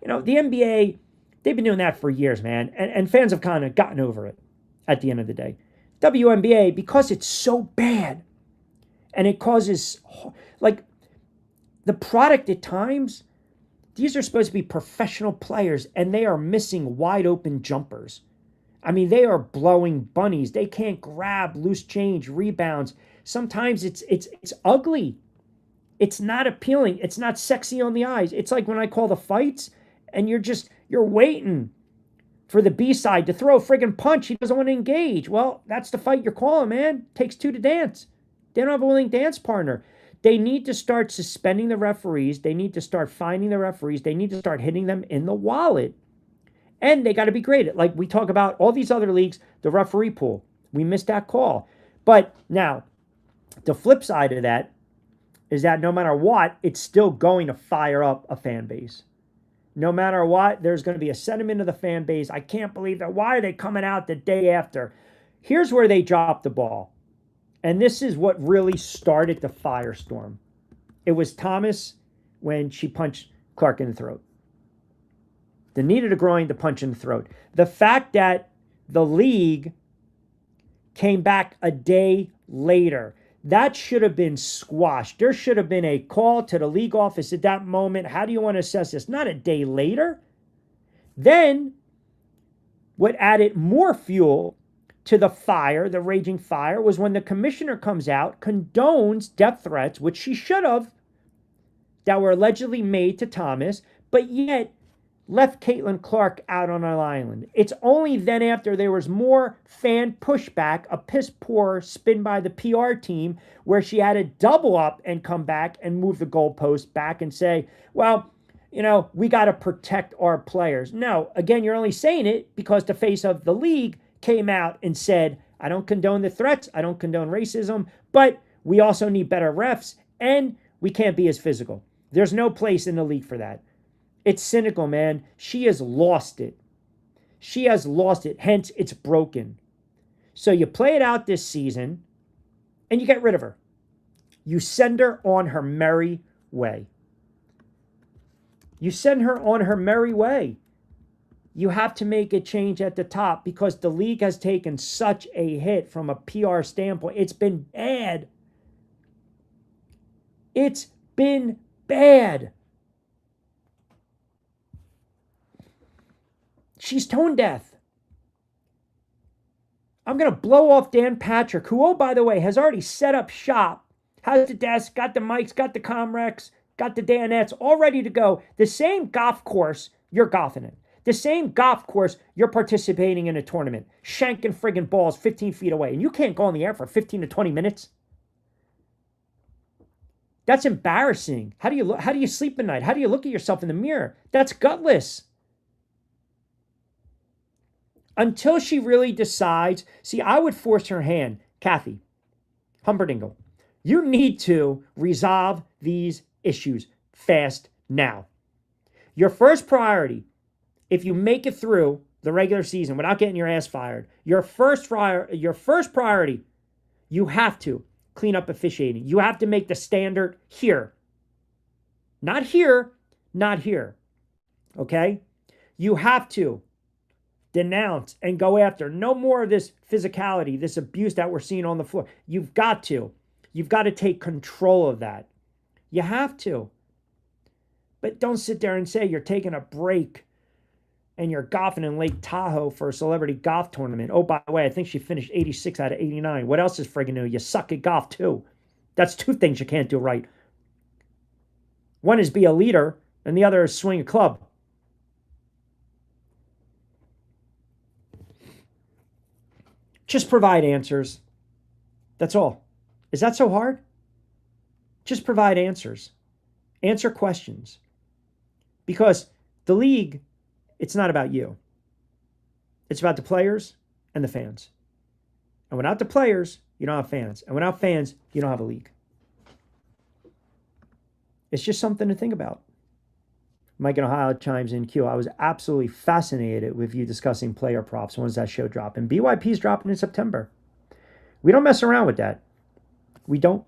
the NBA, they've been doing that for years, man. And fans have kind of gotten over it at the end of the day. WNBA, because it's so bad, and it causes, the product at times, these are supposed to be professional players, and they are missing wide open jumpers. I mean, they are blowing bunnies. They can't grab loose change, rebounds. Sometimes it's ugly. It's not appealing. It's not sexy on the eyes. It's like when I call the fights, and you're just, You're waiting for the B-side to throw a friggin' punch. He doesn't want to engage. Well, that's the fight you're calling, man. Takes two to dance. They don't have a willing dance partner. They need to start suspending the referees. They need to start finding the referees. They need to start hitting them in the wallet. And they got to be graded. Like we talk about all these other leagues, the referee pool. We missed that call. But now, the flip side of that is that no matter what, it's still going to fire up a fan base. No matter what, there's going to be a sentiment of the fan base. I can't believe that. Why are they coming out the day after? Here's where they dropped the ball. And this is what really started the firestorm. It was Thomas when she punched Clark in the throat. The knee to the groin, the punch in the throat. The fact that the league came back a day later, that should have been squashed. There should have been a call to the league office at that moment. How do you want to assess this? Not a day later. Then, what added more fuel to the fire, the raging fire, was when the commissioner comes out, condones death threats, which she should have, that were allegedly made to Thomas, but yet left Caitlin Clark out on an island. It's only then after there was more fan pushback, a piss poor spin by the PR team, where she had to double up and come back and move the goalpost back and say, well, we got to protect our players. No, again, you're only saying it because the face of the league came out and said, I don't condone the threats, I don't condone racism, but we also need better refs and we can't be as physical. There's no place in the league for that. It's cynical, man. She has lost it. She has lost it. Hence, it's broken. So you play it out this season, and you get rid of her. You send her on her merry way. You send her on her merry way. You have to make a change at the top because the league has taken such a hit from a PR standpoint. It's been bad. It's been bad. She's tone deaf. I'm going to blow off Dan Patrick, who, oh, by the way, has already set up shop, has the desk, got the mics, got the Comrex, got the Danettes, all ready to go. The same golf course you're golfing in. The same golf course you're participating in a tournament, shanking friggin' balls 15 feet away, and you can't go on the air for 15 to 20 minutes. That's embarrassing. How do you sleep at night? How do you look at yourself in the mirror? That's gutless. Until she really decides, see, I would force her hand, Cathy Humberdingle, you need to resolve these issues fast now. Your first priority, if you make it through the regular season without getting your ass fired, your first priority, you have to clean up officiating. You have to make the standard here. Not here, not here. Okay? You have to denounce and go after. No more of this physicality, this abuse that we're seeing on the floor. You've got to. You've got to take control of that. You have to. But don't sit there and say you're taking a break and you're golfing in Lake Tahoe for a celebrity golf tournament. Oh, by the way, I think she finished 86 out of 89. What else is friggin' new? You suck at golf, too. That's two things you can't do right. One is be a leader, and the other is swing a club. Just provide answers. That's all. Is that so hard? Just provide answers. Answer questions. Because the league, it's not about you. It's about the players and the fans. And without the players, you don't have fans. And without fans, you don't have a league. It's just something to think about. Mike in Ohio chimes in, Q. I was absolutely fascinated with you discussing player props. When's that show drop? And BYP's dropping in September. We don't mess around with that. We don't.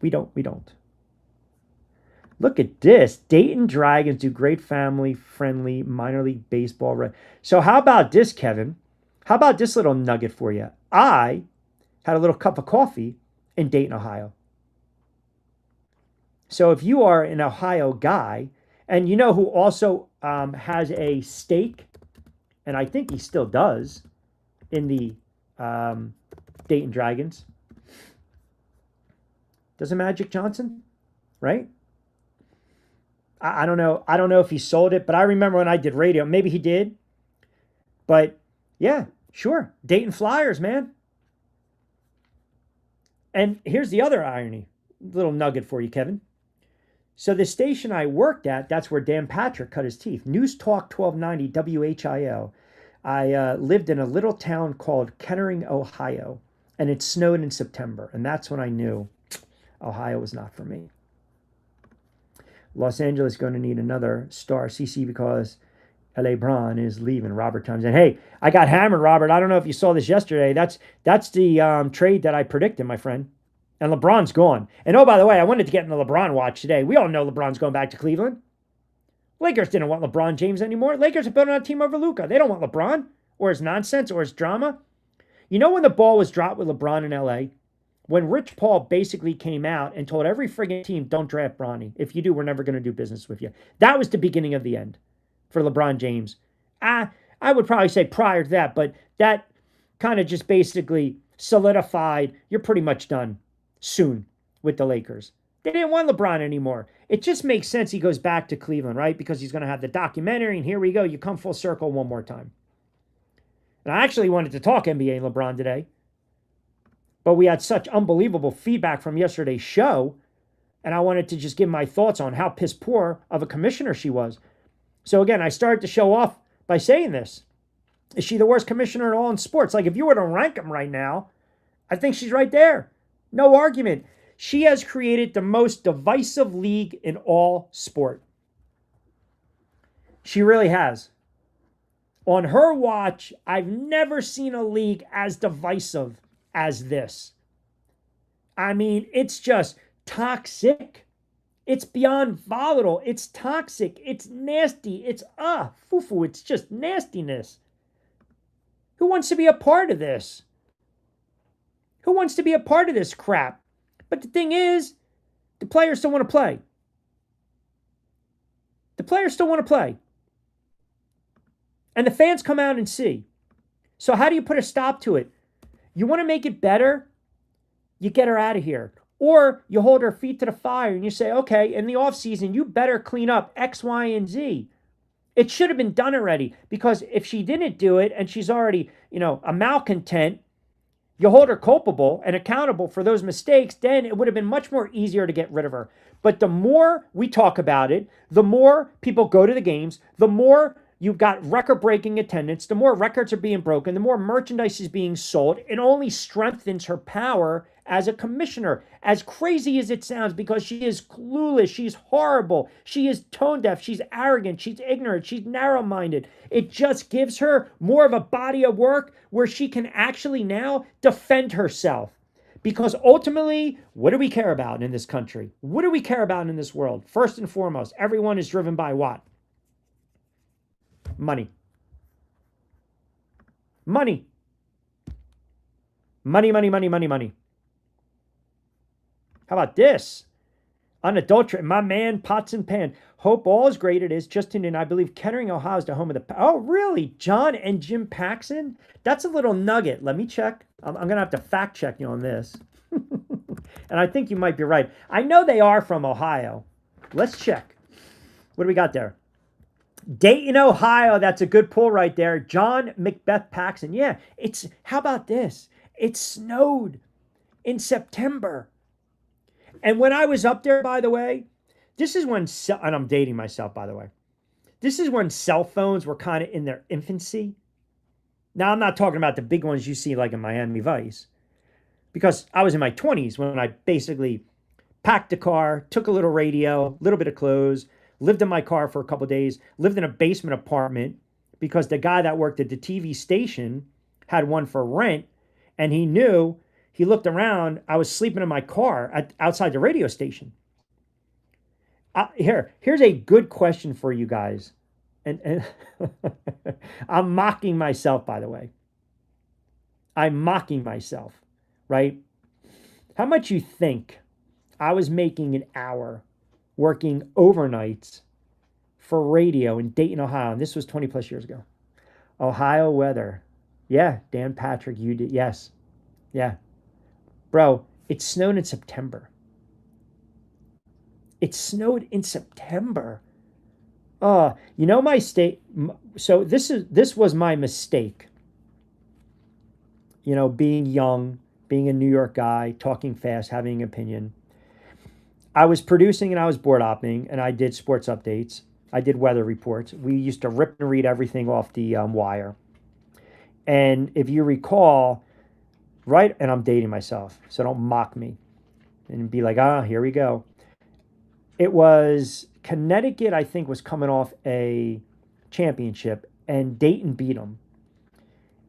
Look at this. Dayton Dragons do great family-friendly minor league baseball. So how about this, Kevin? How about this little nugget for you? I had a little cup of coffee in Dayton, Ohio. So if you are an Ohio guy, and you know who also has a stake, and I think he still does, in the Dayton Dragons. Doesn't Magic Johnson, right? I don't know. I don't know if he sold it, but I remember when I did radio, maybe he did. But yeah, sure. Dayton Flyers, man. And here's the other irony. Little nugget for you, Kevin. So the station I worked at, that's where Dan Patrick cut his teeth. News Talk 1290 WHIO. I lived in a little town called Kettering, Ohio, and it snowed in September. And that's when I knew Ohio was not for me. Los Angeles is going to need another star, CC, because LeBron is leaving. Robert Thompson. Hey, I got hammered, Robert. I don't know if you saw this yesterday. That's the trade that I predicted, my friend. And LeBron's gone. And oh, by the way, I wanted to get in the LeBron watch today. We all know LeBron's going back to Cleveland. Lakers didn't want LeBron James anymore. Lakers are building on a team over Luka. They don't want LeBron or his nonsense or his drama. You know when the ball was dropped with LeBron in LA? When Rich Paul basically came out and told every friggin' team, don't draft Bronny. If you do, we're never going to do business with you. That was the beginning of the end for LeBron James. I would probably say prior to that, but that kind of just basically solidified you're pretty much done soon with the Lakers. They didn't want LeBron anymore. It just makes sense he goes back to Cleveland, right? Because he's going to have the documentary, and here we go. You come full circle one more time. And I actually wanted to talk NBA and LeBron today, but we had such unbelievable feedback from yesterday's show, and I wanted to just give my thoughts on how piss poor of a commissioner she was. So again, I started to show off by saying this. Is she the worst commissioner at all in sports? Like if you were to rank them right now, I think she's right there. No argument. She has created the most divisive league in all sport. She really has. On her watch, I've never seen a league as divisive as this. I mean, it's just toxic. It's beyond volatile. It's toxic. It's nasty. It's foo-foo. It's just nastiness. Who wants to be a part of this? Who wants to be a part of this crap? But the thing is, the players still want to play. The players still want to play. And the fans come out and see. So how do you put a stop to it? You want to make it better? You get her out of here. Or you hold her feet to the fire and you say, okay, in the offseason, you better clean up X, Y, and Z. It should have been done already. Because if she didn't do it and she's already, a malcontent, you hold her culpable and accountable for those mistakes, then it would have been much more easier to get rid of her. But the more we talk about it, the more people go to the games, the more you've got record-breaking attendance, the more records are being broken, the more merchandise is being sold. It only strengthens her power as a commissioner, as crazy as it sounds, because she is clueless, she's horrible, she is tone-deaf, she's arrogant, she's ignorant, she's narrow-minded. It just gives her more of a body of work where she can actually now defend herself. Because ultimately, what do we care about in this country? What do we care about in this world? First and foremost, everyone is driven by what? Money. Money. Money, money, money, money, money. How about this? Unadulterated, my man, pots and pan. Hope all is great. It is. Justin and I believe Kettering, Ohio is the home of the... Oh, really? John and Jim Paxson? That's a little nugget. Let me check. I'm going to have to fact check you on this. And I think you might be right. I know they are from Ohio. Let's check. What do we got there? Dayton, Ohio. That's a good pull right there. John Macbeth Paxson. Yeah, it's... How about this? It snowed in September. And when I was up there, by the way, this is when, and I'm dating myself, by the way, this is when cell phones were kind of in their infancy. Now, I'm not talking about the big ones you see like in Miami Vice, because I was in my 20s when I basically packed a car, took a little radio, a little bit of clothes, lived in my car for a couple of days, lived in a basement apartment because the guy that worked at the TV station had one for rent, and he knew... He looked around. I was sleeping in my car outside the radio station. Here's a good question for you guys. And I'm mocking myself, by the way. I'm mocking myself, right? How much you think I was making an hour working overnights for radio in Dayton, Ohio? And this was 20 plus years ago. Ohio weather. Yeah, Dan Patrick, you did. Yes. Yeah. Bro, it snowed in September. It snowed in September. You know my state. So this was my mistake. You know, being young, being a New York guy, talking fast, having an opinion. I was producing and I was board opping, and I did sports updates. I did weather reports. We used to rip and read everything off the wire. And if you recall, right, and I'm dating myself, so don't mock me and be like, here we go. It was Connecticut, I think, was coming off a championship, and Dayton beat them.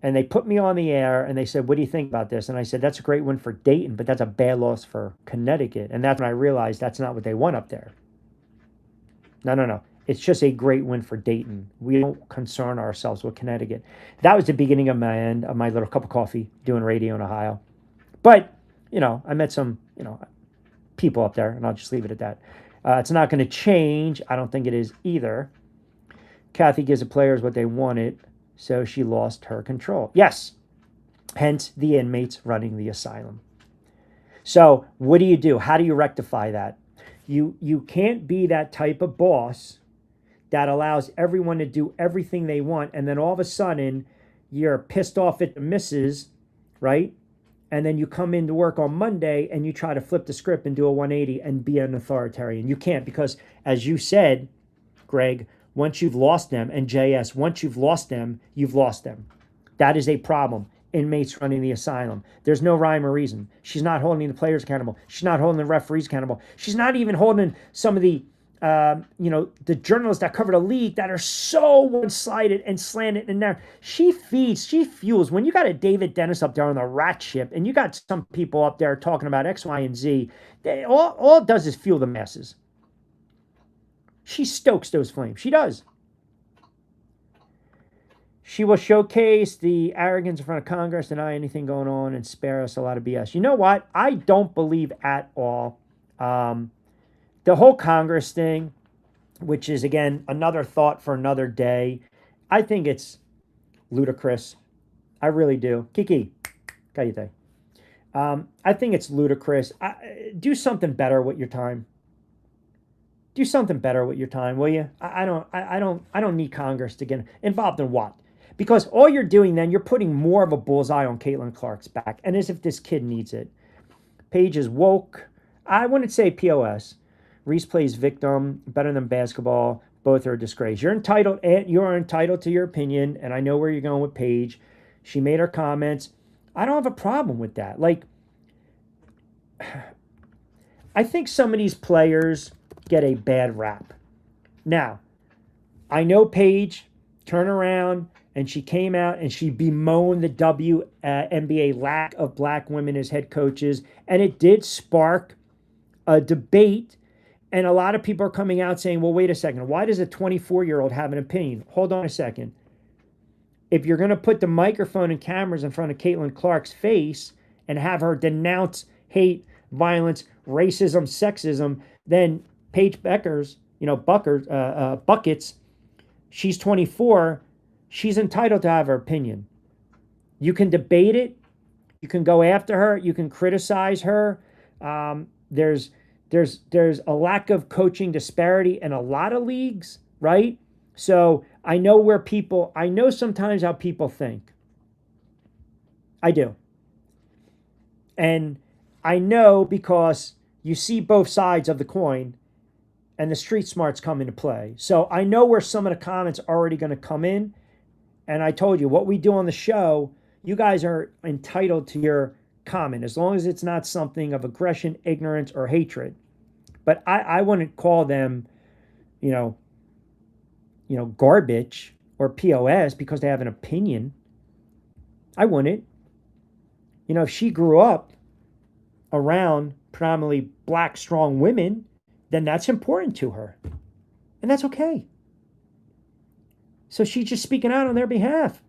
And they put me on the air and they said, "What do you think about this?" And I said, "That's a great win for Dayton, but that's a bad loss for Connecticut." And that's when I realized that's not what they want up there. No, no, no. It's just a great win for Dayton. We don't concern ourselves with Connecticut. That was the beginning of my end of my little cup of coffee doing radio in Ohio. But, I met some, people up there, and I'll just leave it at that. It's not going to change. I don't think it is either. Cathy gives the players what they wanted, so she lost her control. Yes, hence the inmates running the asylum. So what do? How do you rectify that? You can't be that type of boss that allows everyone to do everything they want, and then all of a sudden you're pissed off at the missus, right? And then you come into work on Monday and you try to flip the script and do a 180 and be an authoritarian. You can't, because as you said, Greg, once you've lost them, and JS, once you've lost them, you've lost them. That is a problem. Inmates running the asylum. There's no rhyme or reason. She's not holding the players accountable. She's not holding the referees accountable. She's not even holding some of the the journalists that cover the league that are so one-sided and slanted and there. She fuels. When you got a David Dennis up there on the rat ship and you got some people up there talking about X, Y, and Z, all it does is fuel the masses. She stokes those flames. She does. She will showcase the arrogance in front of Congress, deny anything going on, and spare us a lot of BS. You know what? I don't believe at all. The whole Congress thing, which is, again, another thought for another day, I think it's ludicrous. I really do. Kiki, cállate. I think it's ludicrous. Do something better with your time. Do something better with your time, will you? I don't need Congress to get involved in what? Because all you're doing then, you're putting more of a bullseye on Caitlin Clark's back, and as if this kid needs it. Paige is woke. I wouldn't say POS. Reese plays victim, better than basketball. Both are a disgrace. You're entitled to your opinion, and I know where you're going with Paige. She made her comments. I don't have a problem with that. Like, I think some of these players get a bad rap. Now, I know Paige turned around and she came out and she bemoaned the WNBA lack of black women as head coaches, and it did spark a debate. And a lot of people are coming out saying, well, wait a second. Why does a 24-year-old have an opinion? Hold on a second. If you're going to put the microphone and cameras in front of Caitlin Clark's face and have her denounce hate, violence, racism, sexism, then Paige Buckets, she's 24. She's entitled to have her opinion. You can debate it. You can go after her. You can criticize her. There's a lack of coaching disparity in a lot of leagues, right? So I know sometimes how people think. I do. And I know because you see both sides of the coin and the street smarts come into play. So I know where some of the comments are already going to come in. And I told you, what we do on the show, you guys are entitled to your comment, as long as it's not something of aggression, ignorance, or hatred. But I wouldn't call them, garbage or POS because they have an opinion. I wouldn't. If she grew up around predominantly black, strong women, then that's important to her. And that's okay. So she's just speaking out on their behalf.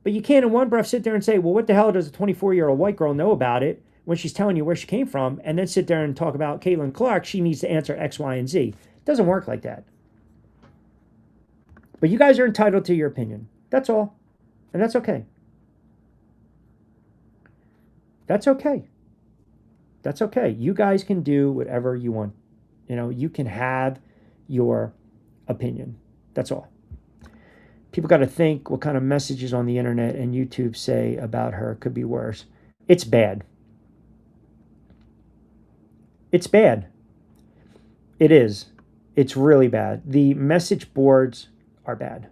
But you can't in one breath sit there and say, well, what the hell does a 24-year-old white girl know about it when she's telling you where she came from, and then sit there and talk about Caitlin Clark, she needs to answer X, Y, and Z. It doesn't work like that. But you guys are entitled to your opinion. That's all. And that's okay. That's okay. That's okay. You guys can do whatever you want. You can have your opinion. That's all. People got to think what kind of messages on the internet and YouTube say about her could be worse. It's bad. It's bad. It is. It's really bad. The message boards are bad.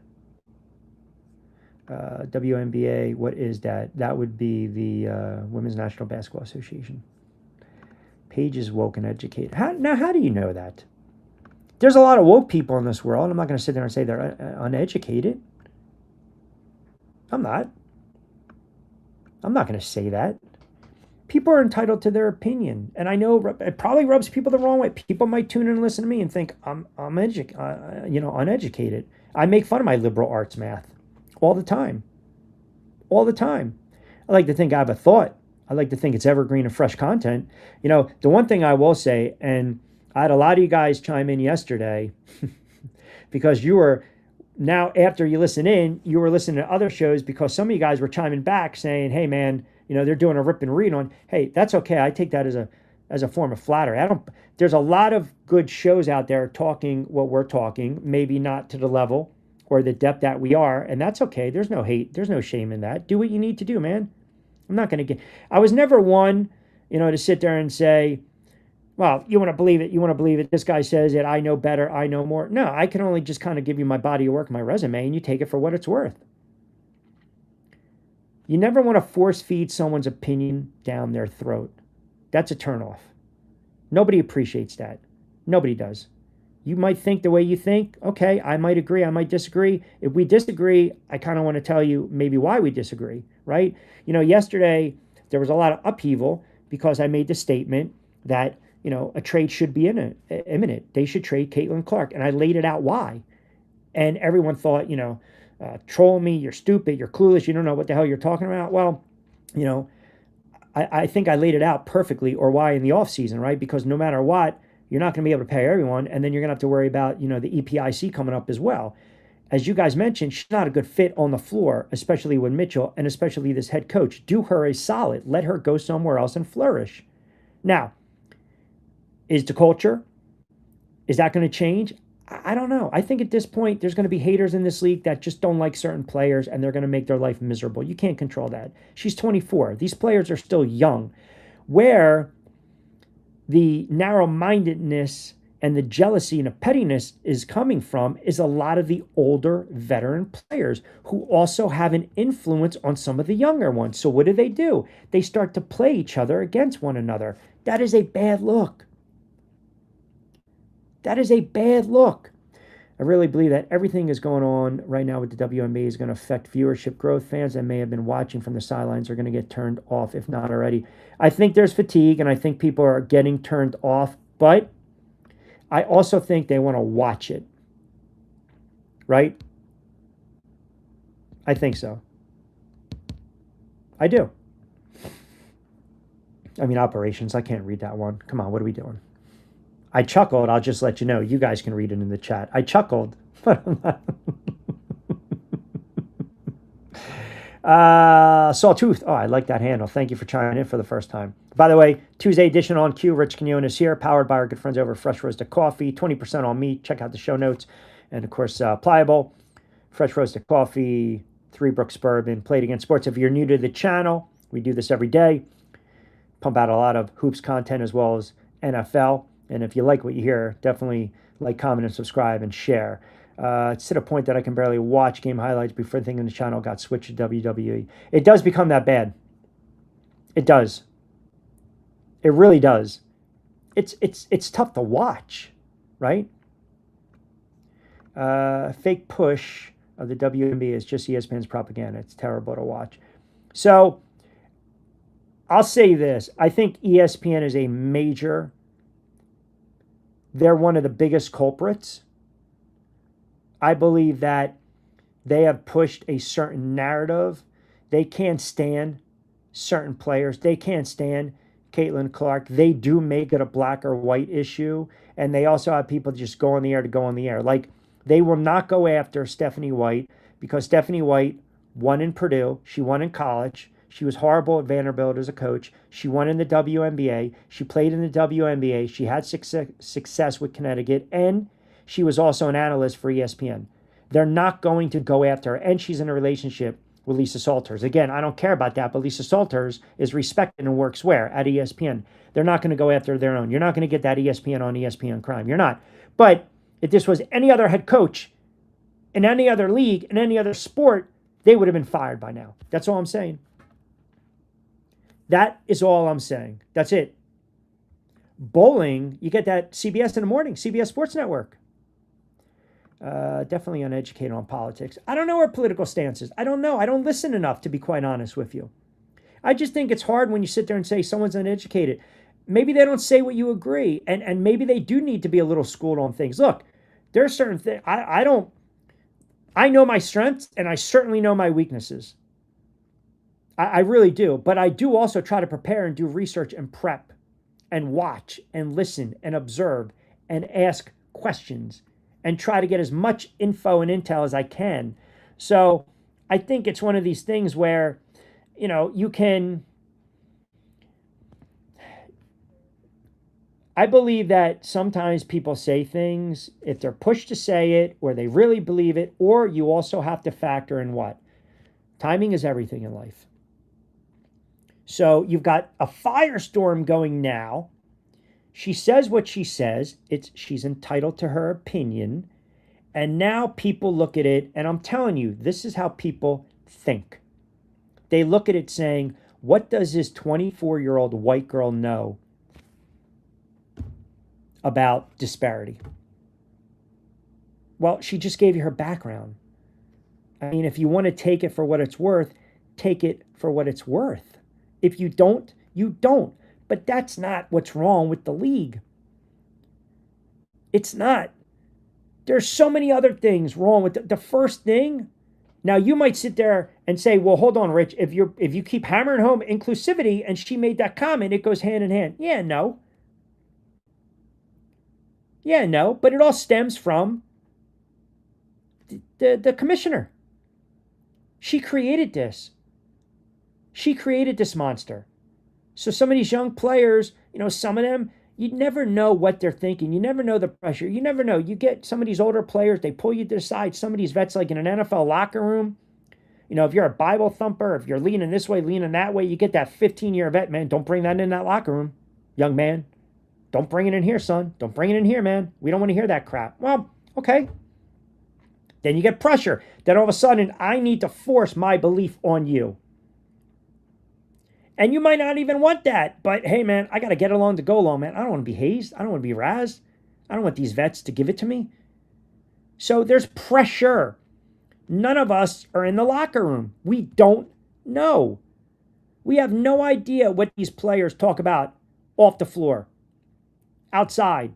WNBA, what is that? That would be the Women's National Basketball Association. Page is woke and educated. How do you know that? There's a lot of woke people in this world. I'm not going to sit there and say they're uneducated. I'm not. I'm not going to say that. People are entitled to their opinion, and I know it probably rubs people the wrong way. People might tune in and listen to me and think I'm uneducated. I make fun of my liberal arts math all the time. All the time. I like to think I have a thought. I like to think it's evergreen and fresh content. The one thing I will say, and I had a lot of you guys chime in yesterday because you were now, after you listen in, you were listening to other shows because some of you guys were chiming back saying, hey, man, they're doing a rip and read on. Hey, that's okay. I take that as a form of flattery. There's a lot of good shows out there talking what we're talking, maybe not to the level or the depth that we are, and that's okay. There's no hate. There's no shame in that. Do what you need to do, man. I was never one, to sit there and say, well, you want to believe it. You want to believe it. This guy says it. I know better. I know more. No, I can only just kind of give you my body of work, my resume, and you take it for what it's worth. You never want to force feed someone's opinion down their throat. That's a turnoff. Nobody appreciates that. Nobody does. You might think the way you think. Okay, I might agree. I might disagree. If we disagree, I kind of want to tell you maybe why we disagree, right? Yesterday there was a lot of upheaval because I made the statement that, a trade should be imminent. They should trade Caitlin Clark. And I laid it out why. And everyone thought, troll me, you're stupid, you're clueless, you don't know what the hell you're talking about. Well, I think I laid it out perfectly, or why in the offseason, right? Because no matter what, you're not going to be able to pay everyone, and then you're going to have to worry about, the EPIC coming up as well. As you guys mentioned, she's not a good fit on the floor, especially with Mitchell, and especially this head coach. Do her a solid. Let her go somewhere else and flourish. Now, is the culture, is that going to change? I don't know. I think at this point, there's going to be haters in this league that just don't like certain players, and they're going to make their life miserable. You can't control that. She's 24. These players are still young. Where the narrow-mindedness and the jealousy and the pettiness is coming from is a lot of the older veteran players who also have an influence on some of the younger ones. So what do? They start to play each other against one another. That is a bad look. That is a bad look. I really believe that everything is going on right now with the WNBA is going to affect viewership growth. Fans that may have been watching from the sidelines are going to get turned off, if not already. I think there's fatigue, and I think people are getting turned off, but I also think they want to watch it. Right? I think so. I do. Operations, I can't read that one. Come on, what are we doing? I chuckled. I'll just let you know. You guys can read it in the chat. I chuckled. Sawtooth. Oh, I like that handle. Thank you for chiming in for the first time. By the way, Tuesday edition on Q. Rich Quinones here, powered by our good friends over at Fresh Roasted Coffee. 20% on me. Check out the show notes. And, of course, Pliable, Fresh Roasted Coffee, Three Brooks Bourbon, Played Against Sports. If you're new to the channel, we do this every day. Pump out a lot of hoops content as well as NFL. And if you like what you hear, definitely like, comment, and subscribe, and share. It's to the point that I can barely watch game highlights before thinking the channel got switched to WWE. It does become that bad. It does. It really does. It's tough to watch, right? Fake push of the WNBA is just ESPN's propaganda. It's terrible to watch. So I'll say this. I think ESPN is a major... They're one of the biggest culprits. I believe that they have pushed a certain narrative. They can't stand certain players. They can't stand Caitlin Clark. They do make it a black or white issue. And they also have people just go on the air to go on the air. Like, they will not go after Stephanie White because Stephanie White won in Purdue. She won in college. She was horrible at Vanderbilt as a coach. She won in the WNBA. She played in the WNBA. She had success with Connecticut. And she was also an analyst for ESPN. They're not going to go after her. And she's in a relationship with Lisa Salters. Again, I don't care about that, but Lisa Salters is respected and works where? At ESPN. They're not going to go after their own. You're not going to get that ESPN on ESPN crime. You're not. But if this was any other head coach in any other league, in any other sport, they would have been fired by now. That's all I'm saying. That is all I'm saying. That's it. Bowling, you get that CBS in the morning, CBS Sports Network. Definitely uneducated on politics. I don't know her political stances. I don't know. I don't listen enough, to be quite honest with you. I just think it's hard when you sit there and say someone's uneducated. Maybe they don't say what you agree, and maybe they do need to be a little schooled on things. Look, there are certain things. I know my strengths, and I certainly know my weaknesses. I really do. But I do also try to prepare and do research and prep and watch and listen and observe and ask questions and try to get as much info and intel as I can. So I think it's one of these things where, you can... I believe that sometimes people say things if they're pushed to say it or they really believe it, or you also have to factor in what? Timing is everything in life. So you've got a firestorm going now. She says what she says. She's entitled to her opinion. And now people look at it, and I'm telling you, this is how people think. They look at it saying, what does this 24-year-old white girl know about disparity? Well, she just gave you her background. I mean, if you want to take it for what it's worth, take it for what it's worth. If you don't, you don't. But that's not what's wrong with the league. It's not. There's so many other things wrong with the first thing. Now, you might sit there and say, well, hold on, Rich. If you keep hammering home inclusivity and she made that comment, it goes hand in hand. Yeah, no. Yeah, no. But it all stems from the commissioner. She created this. She created this monster. So some of these young players, some of them, you never know what they're thinking. You never know the pressure. You never know. You get some of these older players, they pull you to the side. Some of these vets, like in an NFL locker room, if you're a Bible thumper, if you're leaning this way, leaning that way, you get that 15-year vet, man. Don't bring that in that locker room, young man. Don't bring it in here, son. Don't bring it in here, man. We don't want to hear that crap. Well, okay. Then you get pressure. Then all of a sudden, I need to force my belief on you. And you might not even want that. But hey, man, I got to get along to go along, man. I don't want to be hazed. I don't want to be razzed. I don't want these vets to give it to me. So there's pressure. None of us are in the locker room. We don't know. We have no idea what these players talk about off the floor, outside,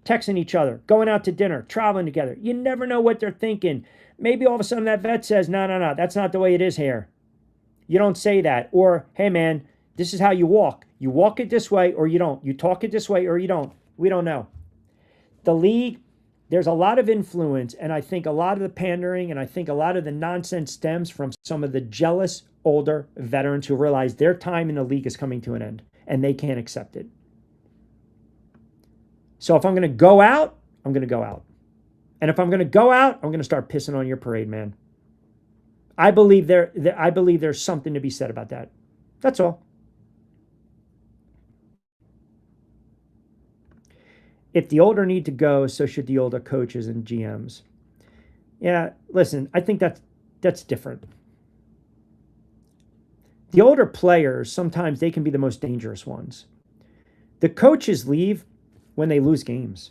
texting each other, going out to dinner, traveling together. You never know what they're thinking. Maybe all of a sudden that vet says, no, that's not the way it is here. You don't say that. Or, hey, man, this is how you walk. You walk it this way or you don't. You talk it this way or you don't. We don't know. The league, there's a lot of influence, and I think a lot of the pandering and I think a lot of the nonsense stems from some of the jealous older veterans who realize their time in the league is coming to an end and they can't accept it. So if I'm going to go out, I'm going to go out. And if I'm going to go out, I'm going to start pissing on your parade, man. I believe there's something to be said about that. That's all. If the older need to go, so should the older coaches and GMs. Yeah, listen, I think that's different. The older players, sometimes they can be the most dangerous ones. The coaches leave when they lose games.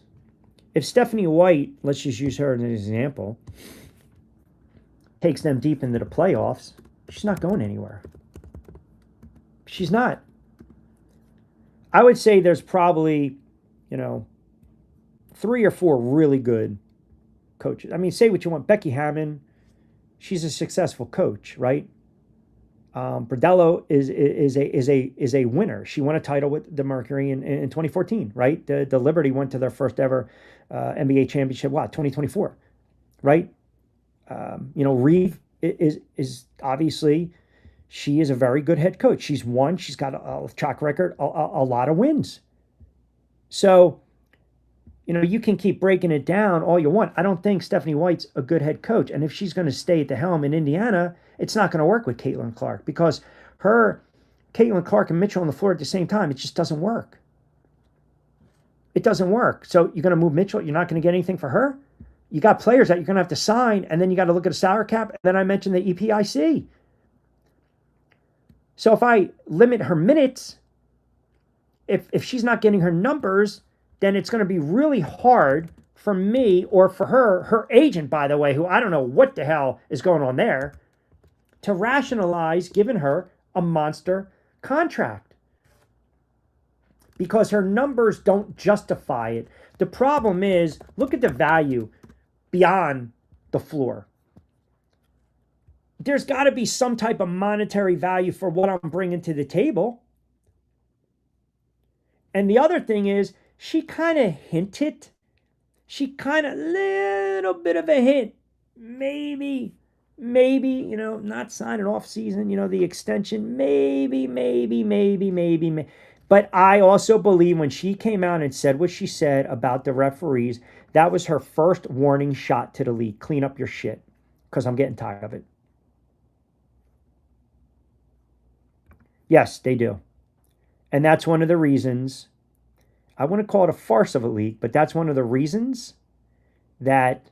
If Stephanie White, let's just use her as an example, takes them deep into the playoffs, she's not going anywhere. She's not. I would say there's probably, 3 or 4 really good coaches. I mean, say what you want. Becky Hammon, she's a successful coach, right? Bordello is a winner. She won a title with the Mercury in 2014, right? The Liberty went to their first ever NBA championship. 2024, right? Reeve is obviously, she is a very good head coach. She's won. She's got a track record, a lot of wins. So You can keep breaking it down all you want. I don't think Stephanie White's a good head coach. And if she's going to stay at the helm in Indiana, it's not going to work with Caitlin Clark because Caitlin Clark and Mitchell on the floor at the same time, it just doesn't work. It doesn't work. So you're going to move Mitchell. You're not going to get anything for her. You got players that you're going to have to sign, and then you got to look at a salary cap. And then I mentioned the EPIC. So if I limit her minutes, if she's not getting her numbers, then it's going to be really hard for me or for her agent, by the way, who I don't know what the hell is going on there, to rationalize giving her a monster contract because her numbers don't justify it. The problem is, look at the value beyond the floor. There's got to be some type of monetary value for what I'm bringing to the table. And the other thing is, she kind of hinted, little bit of a hint, maybe, not signing off season, the extension, maybe. But I also believe when she came out and said what she said about the referees, that was her first warning shot to the league. Clean up your shit, because I'm getting tired of it. Yes, they do. And that's one of the reasons, I want to call it a farce of a league, but that's one of the reasons that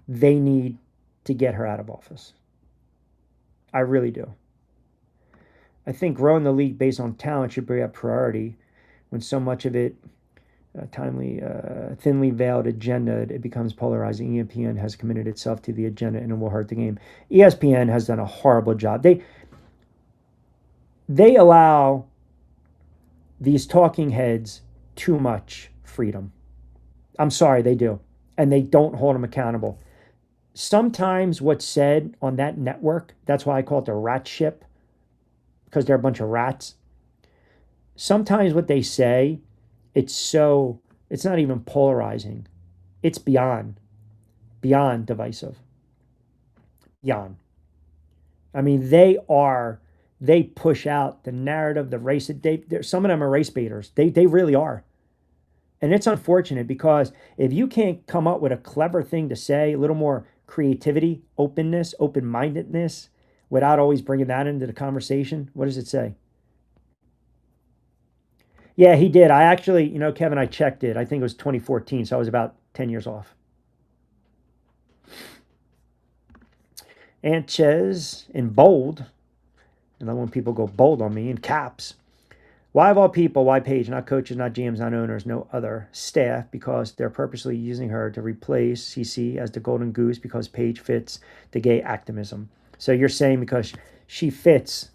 they need to get her out of office. I really do. I think growing the league based on talent should be a priority when so much of it, thinly veiled agenda, it becomes polarizing. ESPN has committed itself to the agenda and it will hurt the game. ESPN has done a horrible job. They allow these talking heads too much freedom. I'm sorry, they do. And they don't hold them accountable. Sometimes what's said on that network, that's why I call it the rat ship, because they're a bunch of rats. Sometimes what they say, it's not even polarizing. It's beyond divisive. Beyond. I mean, they push out the narrative, the race. Some of them are race baiters. They really are. And it's unfortunate because if you can't come up with a clever thing to say, a little more creativity, openness, open-mindedness, without always bringing that into the conversation, what does it say? Yeah, he did. I actually, Kevin, I checked it. I think it was 2014, so I was about 10 years off. Anchez in bold. And then when people go bold on me in caps, why of all people, why Paige, not coaches, not GMs, not owners, no other staff, because they're purposely using her to replace CC as the golden goose because Paige fits the gay activism. So you're saying because she fits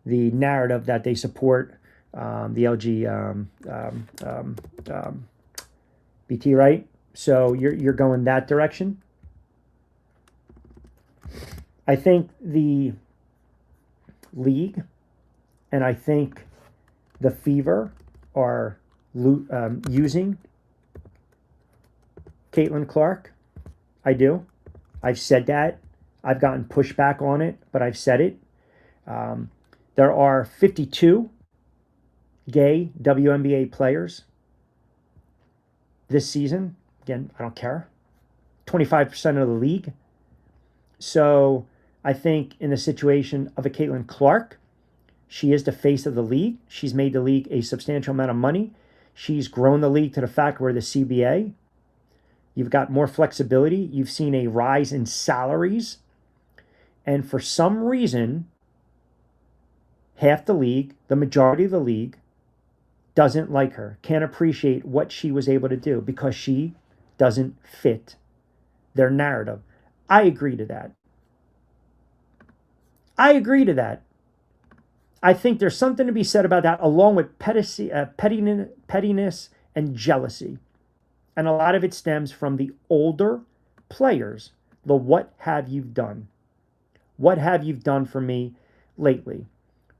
the narrative that they support the LGBT, right? So you're going that direction. I think the league and I think the Fever are using Caitlin Clark. I do. I've said that. I've gotten pushback on it, but I've said it. There are 52 gay WNBA players this season. Again, I don't care. 25% of the league. So I think in the situation of a Caitlin Clark, she is the face of the league. She's made the league a substantial amount of money. She's grown the league to the fact where the CBA, you've got more flexibility. You've seen a rise in salaries. And for some reason, half the league, the majority of the league, doesn't like her, can't appreciate what she was able to do because she doesn't fit their narrative. I agree to that. I think there's something to be said about that, along with pettiness and jealousy. And a lot of it stems from the older players. The what have you done? What have you done for me lately?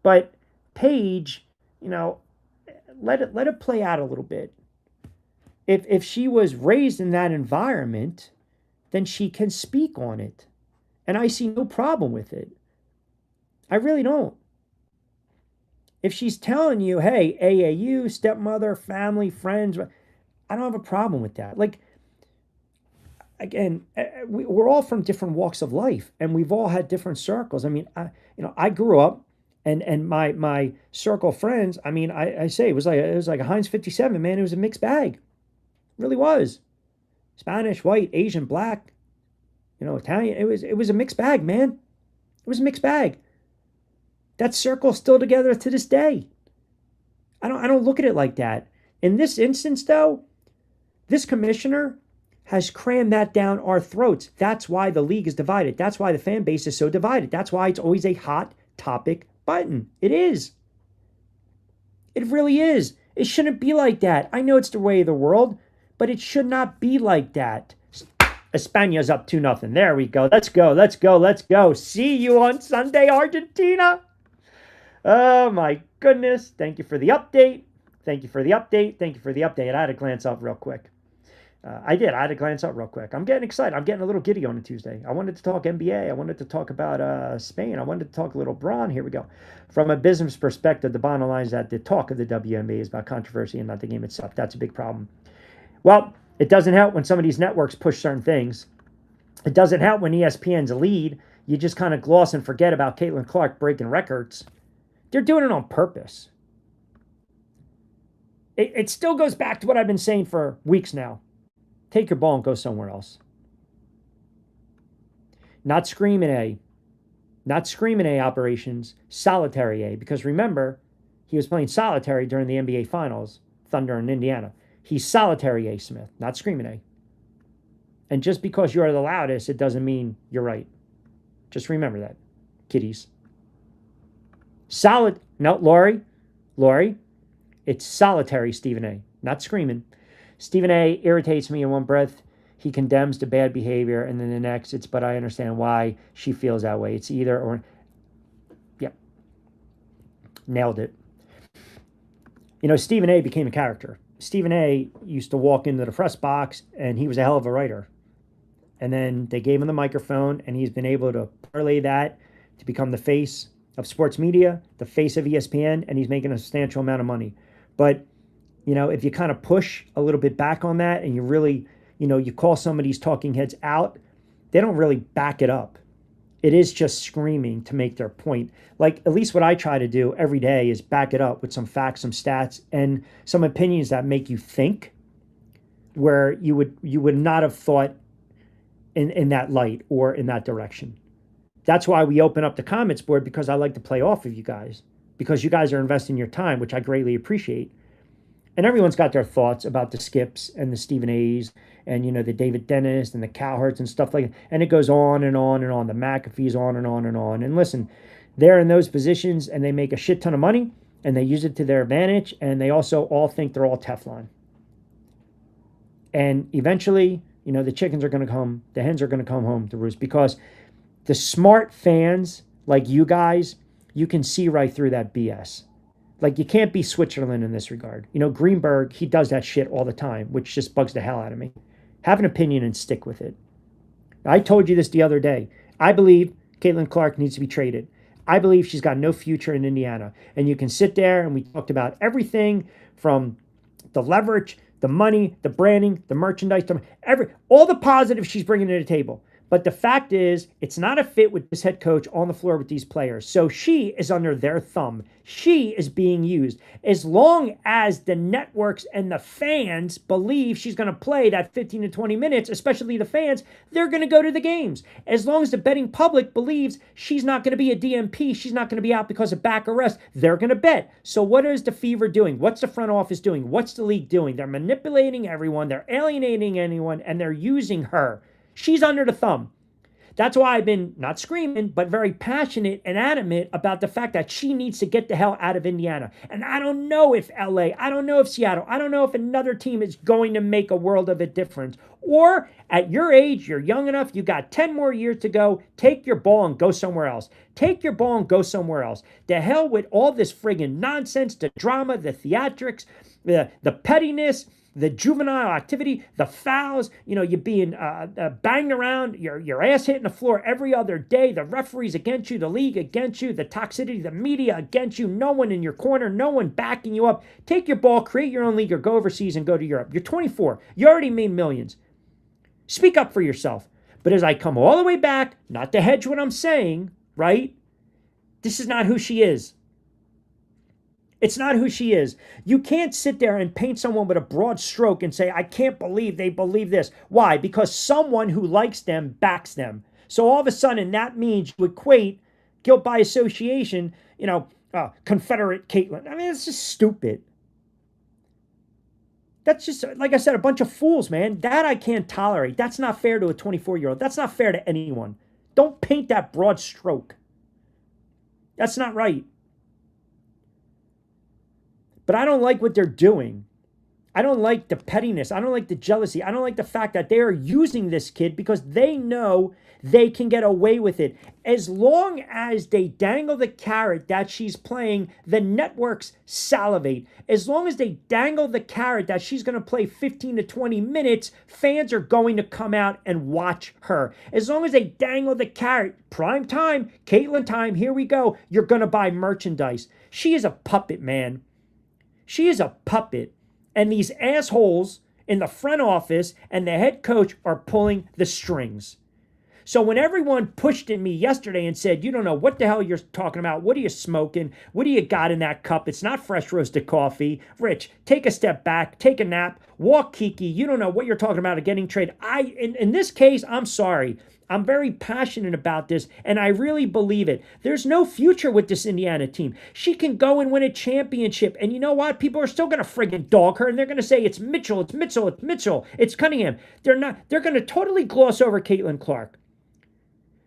But Paige, let it play out a little bit. If she was raised in that environment, then she can speak on it. And I see no problem with it. I really don't. If she's telling you, hey, AAU, stepmother, family, friends, I don't have a problem with that. Like, again, we're all from different walks of life, and we've all had different circles. I mean, I grew up, and my circle of friends. I mean, I say it was like a Heinz 57, man. It was a mixed bag, it really was. Spanish, white, Asian, black, Italian. It was a mixed bag, man. It was a mixed bag. That circle's still together to this day. I don't look at it like that. In this instance, though, this commissioner has crammed that down our throats. That's why the league is divided. That's why the fan base is so divided. That's why it's always a hot topic button. It is. It really is. It shouldn't be like that. I know it's the way of the world, but it should not be like that. España's up 2-0. There we go. Let's go. Let's go. Let's go. See you on Sunday, Argentina. Oh, my goodness. Thank you for the update. Thank you for the update. Thank you for the update. I had to glance up real quick. I had to glance up real quick. I'm getting excited. I'm getting a little giddy on a Tuesday. I wanted to talk NBA. I wanted to talk about Spain. I wanted to talk a little Braun. Here we go. From a business perspective, the bottom line is that the talk of the WNBA is about controversy and not the game itself. That's a big problem. Well, it doesn't help when some of these networks push certain things. It doesn't help when ESPN's a lead. You just kind of gloss and forget about Caitlin Clark breaking records. They're doing it on purpose. It still goes back to what I've been saying for weeks now. Take your ball and go somewhere else. Not screaming A. Not screaming A operations. Solitary A. Because remember, he was playing solitary during the NBA Finals. Thunder in Indiana. He's solitary A, Smith. Not screaming A. And just because you're the loudest, it doesn't mean you're right. Just remember that, kiddies. No, Lori. It's solitary Stephen A. Not screaming. Stephen A. irritates me in one breath. He condemns the bad behavior, and then the next, but I understand why she feels that way. It's either or. Yep. Nailed it. Stephen A. became a character. Stephen A. used to walk into the press box, and he was a hell of a writer. And then they gave him the microphone, and he's been able to parlay that to become the face of sports media, the face of ESPN, and he's making a substantial amount of money. But if you kind of push a little bit back on that and you really, you call some of these talking heads out, they don't really back it up. It is just screaming to make their point. Like, at least what I try to do every day is back it up with some facts, some stats, and some opinions that make you think, where you would not have thought in that light or in that direction. That's why we open up the comments board, because I like to play off of you guys, because you guys are investing your time, which I greatly appreciate. And everyone's got their thoughts about the Skips and the Stephen A's and, the David Dennis and the Cowherts and stuff like that. And it goes on and on and on. The McAfee's on and on and on. And listen, they're in those positions and they make a shit ton of money and they use it to their advantage. And they also all think they're all Teflon. And eventually, the chickens are going to come, the hens are going to come home to roost, because the smart fans like you guys, you can see right through that BS. Like, you can't be Switzerland in this regard. Greenberg, he does that shit all the time, which just bugs the hell out of me. Have an opinion and stick with it. I told you this the other day. I believe Caitlin Clark needs to be traded. I believe she's got no future in Indiana. And you can sit there, and we talked about everything from the leverage, the money, the branding, the merchandise, all the positives she's bringing to the table. But the fact is, it's not a fit with this head coach on the floor with these players. So she is under their thumb. She is being used. As long as the networks and the fans believe she's going to play that 15 to 20 minutes, especially the fans, they're going to go to the games. As long as the betting public believes she's not going to be a DMP, she's not going to be out because of back arrest, they're going to bet. So what is the Fever doing? What's the front office doing? What's the league doing? They're manipulating everyone. They're alienating anyone, and they're using her. She's under the thumb. That's why I've been not screaming, but very passionate and adamant about the fact that she needs to get the hell out of Indiana. And I don't know if LA, I don't know if Seattle, I don't know if another team is going to make a world of a difference. Or at your age, you're young enough, you got 10 more years to go, take your ball and go somewhere else. Take your ball and go somewhere else. The hell with all this friggin' nonsense, the drama, the theatrics, the pettiness, the juvenile activity, the fouls, you being banged around, your ass hitting the floor every other day, the referees against you, the league against you, the toxicity, the media against you, no one in your corner, no one backing you up. Take your ball, create your own league, or go overseas and go to Europe. You're 24. You already made millions. Speak up for yourself. But as I come all the way back, not to hedge what I'm saying, right? This is not who she is. It's not who she is. You can't sit there and paint someone with a broad stroke and say, I can't believe they believe this. Why? Because someone who likes them backs them. So all of a sudden, that means you equate guilt by association, Confederate Caitlyn. I mean, it's just stupid. That's just, like I said, a bunch of fools, man. That I can't tolerate. That's not fair to a 24-year-old. That's not fair to anyone. Don't paint that broad stroke. That's not right. But I don't like what they're doing. I don't like the pettiness. I don't like the jealousy. I don't like the fact that they are using this kid because they know they can get away with it. As long as they dangle the carrot that she's playing, the networks salivate. As long as they dangle the carrot that she's going to play 15 to 20 minutes, fans are going to come out and watch her. As long as they dangle the carrot, prime time, Caitlyn time, here we go, you're going to buy merchandise. She is a puppet, man. She is a puppet. And these assholes in the front office and the head coach are pulling the strings. So when everyone pushed at me yesterday and said, you don't know what the hell you're talking about. What are you smoking? What do you got in that cup? It's not fresh roasted coffee. Rich, take a step back, take a nap, walk Kiki. You don't know what you're talking about, a getting traded. In this case, I'm sorry. I'm very passionate about this, and I really believe it. There's no future with this Indiana team. She can go and win a championship, and you know what? People are still going to friggin' dog her, and they're going to say it's Mitchell, it's Mitchell, it's Mitchell, it's Cunningham. They're going to totally gloss over Caitlin Clark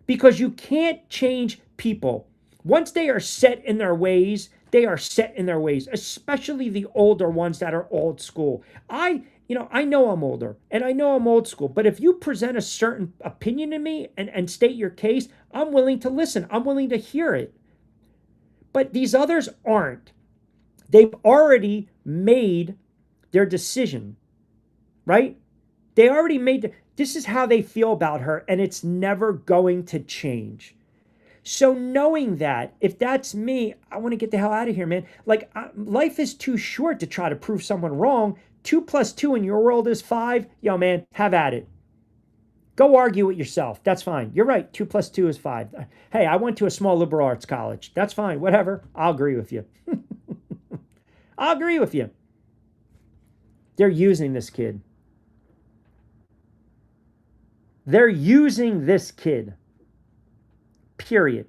because you can't change people. Once they are set in their ways, they are set in their ways, especially the older ones that are old school. I know I'm older and I know I'm old school, but if you present a certain opinion to me and state your case, I'm willing to listen. I'm willing to hear it. But these others aren't. They've already made their decision, right? They already made, this is how they feel about her, and it's never going to change. So knowing that, if that's me, I want to get the hell out of here, man. Like, life is too short to try to prove someone wrong. 2 + 2 in your world is 5. Yo, man, have at it. Go argue with yourself. That's fine. You're right. 2 + 2 is 5. Hey, I went to a small liberal arts college. That's fine. Whatever. I'll agree with you. I'll agree with you. They're using this kid. They're using this kid. Period.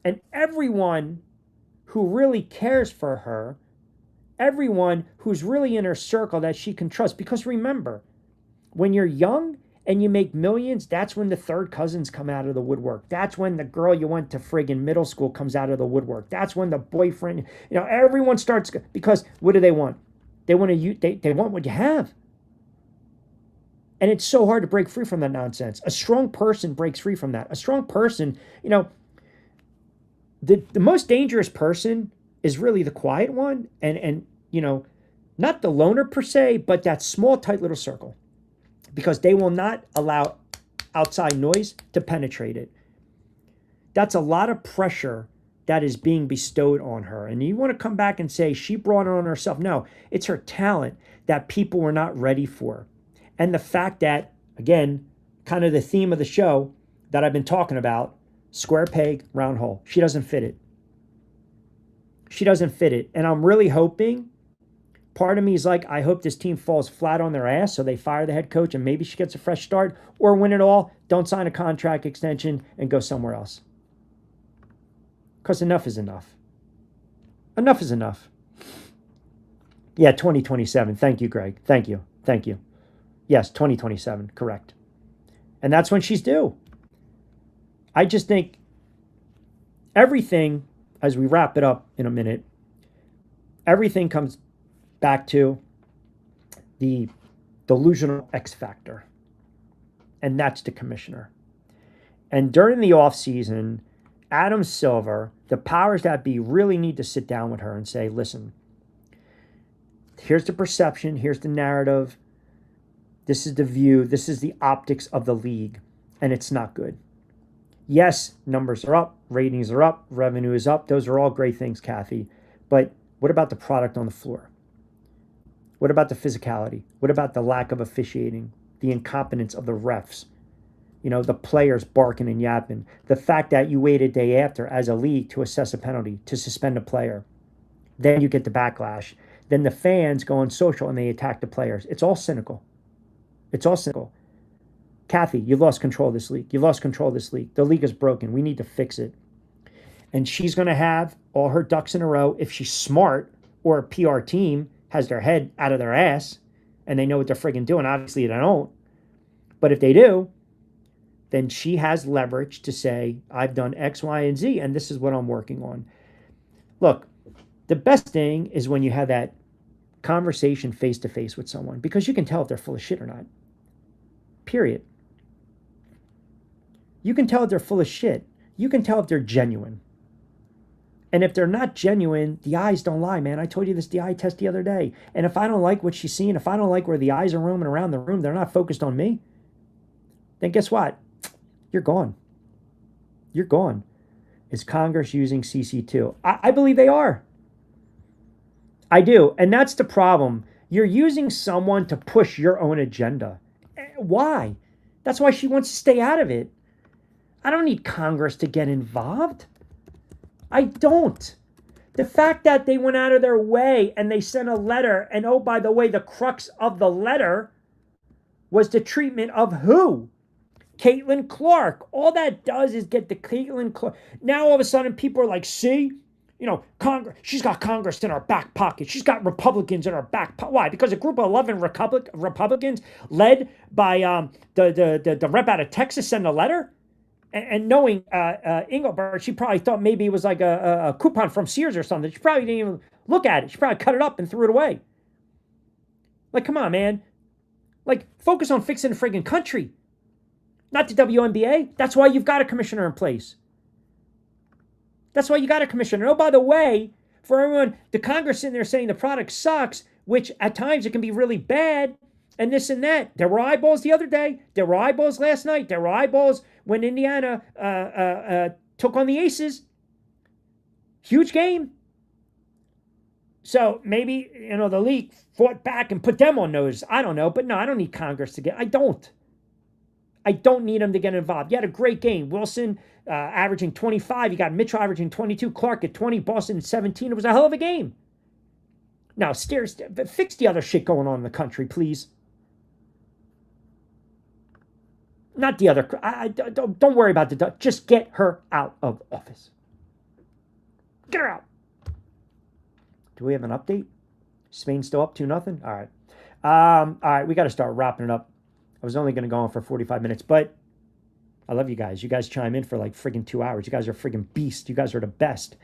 And everyone who really cares for her, everyone who's really in her circle that she can trust. Because remember, when you're young and you make millions, that's when the third cousins come out of the woodwork. That's when the girl you went to friggin' middle school comes out of the woodwork. That's when the boyfriend, everyone starts, because what do they want? They want they want what you have. And it's so hard to break free from that nonsense. A strong person breaks free from that. A strong person, the most dangerous person is really the quiet one, and not the loner per se, but that small, tight little circle, because they will not allow outside noise to penetrate it. That's a lot of pressure that is being bestowed on her. And you want to come back and say she brought it on herself. No, it's her talent that people were not ready for. And the fact that, again, kind of the theme of the show that I've been talking about, square peg, round hole. She doesn't fit it. She doesn't fit it. And I'm really hoping, part of me is like, I hope this team falls flat on their ass so they fire the head coach and maybe she gets a fresh start, or win it all, don't sign a contract extension and go somewhere else. Because enough is enough. Enough is enough. Yeah, 2027. Thank you, Greg. Thank you. Thank you. Yes, 2027. Correct. And that's when she's due. I just think everything, as we wrap it up in a minute, everything comes back to the delusional X factor. And that's the commissioner. And during the offseason, Adam Silver, the powers that be, really need to sit down with her and say, listen, Here's the perception. Here's the narrative. This is the view. This is the optics of the league. And it's not good. Yes, numbers are up. Ratings are up. Revenue is up. Those are all great things, Cathy. But what about the product on the floor? What about the physicality? What about the lack of officiating? The incompetence of the refs? You know, the players barking and yapping. The fact that you wait a day after as a league to assess a penalty, to suspend a player. Then you get the backlash. Then the fans go on social and they attack the players. It's all cynical. It's all cynical. Cathy, you lost control of this league. You lost control of this league. The league is broken. We need to fix it. And she's going to have all her ducks in a row if she's smart, or a PR team has their head out of their ass and they know what they're friggin' doing. Obviously, they don't. But if they do, then she has leverage to say, I've done X, Y, and Z, and this is what I'm working on. Look, the best thing is when you have that conversation face-to-face with someone, because you can tell if they're full of shit or not. Period. You can tell if they're full of shit. You can tell if they're genuine. And if they're not genuine, the eyes don't lie, man. I told you this, the eye test the other day. And if I don't like what she's seeing, if I don't like where the eyes are roaming around the room, they're not focused on me, then guess what? You're gone. You're gone. Is Congress using CC2? I believe they are. I do. And that's the problem. You're using someone to push your own agenda. Why? That's why she wants to stay out of it. I don't need Congress to get involved. I don't. The fact that they went out of their way and they sent a letter, and oh, by the way, the crux of the letter was the treatment of who? Caitlin Clark. All that does is get the Caitlin Clark. Now all of a sudden people are like, see, you know, Congress. She's got Congress in her back pocket. She's got Republicans in her back pocket. Why? Because a group of 11 Republicans led by the rep out of Texas sent a letter? And knowing Englebert, she probably thought maybe it was like a coupon from Sears or something. She probably didn't even look at it. She probably cut it up and threw it away. Like, come on, man. Like, focus on fixing the friggin' country, not the WNBA. That's why you've got a commissioner in place. That's why you got a commissioner. Oh, by the way, for everyone, the Congress in there saying the product sucks, which at times it can be really bad, and this and that. There were eyeballs the other day. There were eyeballs last night. There were eyeballs when Indiana took on the Aces. Huge game. So maybe, you know, the league fought back and put them on notice. I don't know. But no, I don't need Congress to get. I don't need them to get involved. You had a great game. Wilson averaging 25. You got Mitchell averaging 22. Clark at 20. Boston at 17. It was a hell of a game. Now, fix the other shit going on in the country, please. Not the other. Don't worry about the. Just get her out of office. Get her out. Do we have an update? Spain still up 2-0? All right. All right, we got to start wrapping it up. I was only going to go on for 45 minutes, but I love you guys. You guys chime in for like friggin' 2 hours. You guys are friggin' beasts. You guys are the best.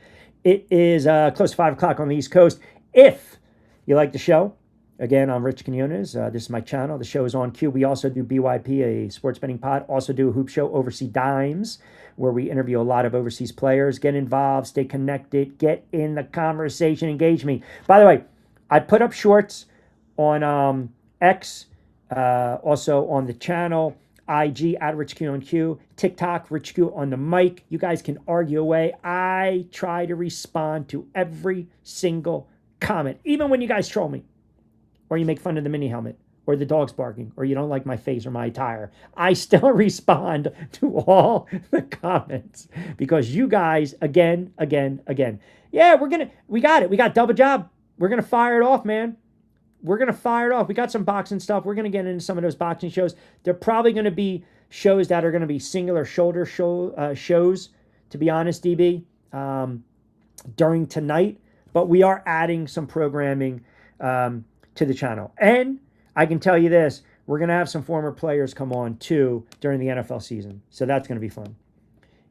It is close to 5 o'clock on the East Coast. If you like the show, again, I'm Rich Quinones. This is my channel. The show is on cue. We also do BYP, a sports betting pod. Also do a hoop show, Overseas Dimes, where we interview a lot of overseas players. Get involved, stay connected, get in the conversation, engage me. By the way, I put up shorts on X, also on the channel, IG at Rich Q on Q, TikTok, Rich Q on the mic. You guys can argue away. I try to respond to every single comment, even when you guys troll me, or you make fun of the mini helmet, or the dog's barking, or you don't like my face or my attire. I still respond to all the comments because you guys, again. Yeah, we got it. We got double job. We're going to fire it off, man. We're going to fire it off. We got some boxing stuff. We're going to get into some of those boxing shows. They're probably going to be shows that are going to be singular shoulder shows, to be honest, DB, during tonight. But we are adding some programming to the channel. And I can tell you this, we're going to have some former players come on too during the NFL season. So that's going to be fun.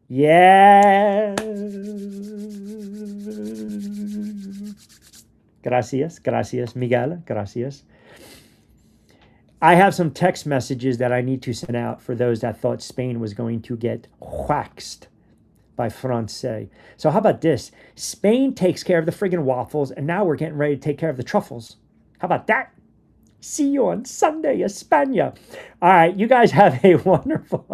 Yeah. Gracias, Miguel. Gracias. I have some text messages that I need to send out for those that thought Spain was going to get waxed by France. So how about this? Spain takes care of the friggin' waffles, and now we're getting ready to take care of the truffles. How about that? See you on Sunday, España. All right, you guys have a wonderful,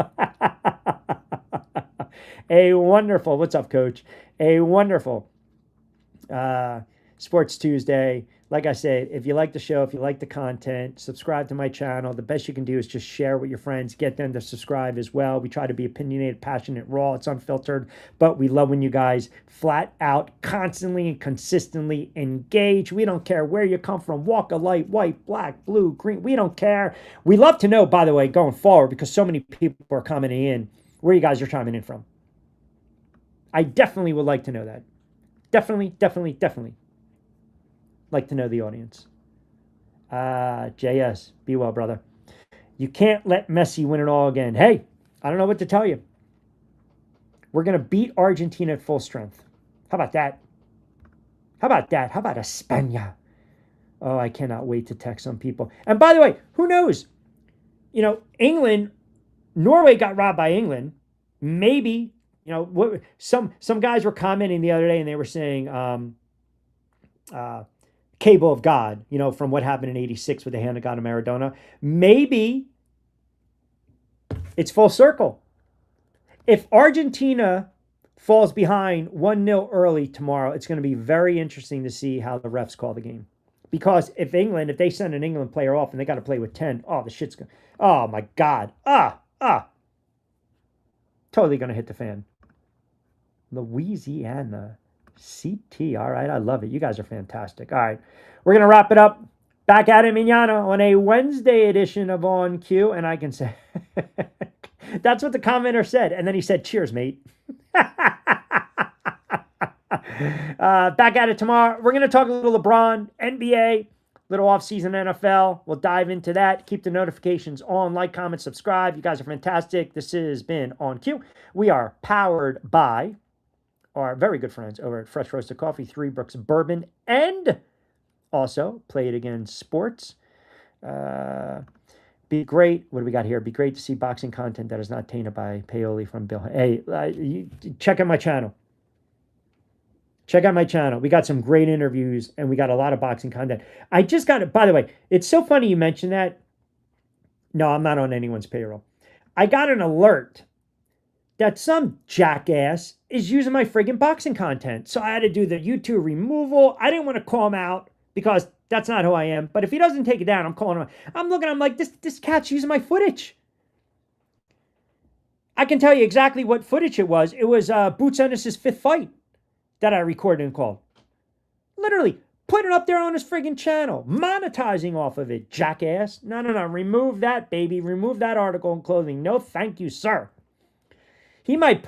what's up, Coach? A wonderful Sports Tuesday. Like I said, if you like the show, if you like the content, subscribe to my channel. The best you can do is just share with your friends, get them to subscribe as well. We try to be opinionated, passionate, raw. It's unfiltered, but we love when you guys flat out, constantly and consistently engage. We don't care where you come from, walk of light, white, black, blue, green. We don't care. We love to know, by the way, going forward, because so many people are commenting in, where you guys are chiming in from. I definitely would like to know that. Definitely like to know the audience. JS, be well, brother. You can't let Messi win it all again. Hey, I don't know what to tell you. We're going to beat Argentina at full strength. How about that? How about that? How about España? Oh, I cannot wait to text some people. And by the way, who knows? You know, England, Norway got robbed by England. Maybe, you know, some guys were commenting the other day and they were saying, cable of God, you know, from what happened in '86 with the hand of God of Maradona. Maybe it's full circle. If Argentina falls behind 1-0 early tomorrow, it's going to be very interesting to see how the refs call the game. Because if they send an England player off and they got to play with 10, oh, the shit's going to, oh my God. Totally going to hit the fan. Louisiana. CT. All right. I love it. You guys are fantastic. All right. We're going to wrap it up. Back at it mañana on a Wednesday edition of On Cue. And I can say, that's what the commenter said. And then he said, cheers, mate. Back at it tomorrow. We're going to talk a little LeBron, NBA, little off-season NFL. We'll dive into that. Keep the notifications on. Like, comment, subscribe. You guys are fantastic. This has been On Cue. We are powered by our very good friends over at Fresh Roasted Coffee, Three Brooks Bourbon, and also Play It Again Sports. Be great. What do we got here? Be great to see boxing content that is not tainted by paoli from Bill. Hey, check out my channel. Check out my channel. We got some great interviews, and we got a lot of boxing content. I just got it. By the way, it's so funny you mentioned that. No, I'm not on anyone's payroll. I got an alert that some jackass is using my friggin' boxing content. So I had to do the YouTube removal. I didn't want to call him out because that's not who I am. But if he doesn't take it down, I'm calling him. I'm like, this cat's using my footage. I can tell you exactly what footage it was. It was Boots Ennis' 5th fight that I recorded and called. Literally, put it up there on his friggin' channel. Monetizing off of it, jackass. No. Remove that, baby. Remove that article and clothing. No, thank you, sir. He might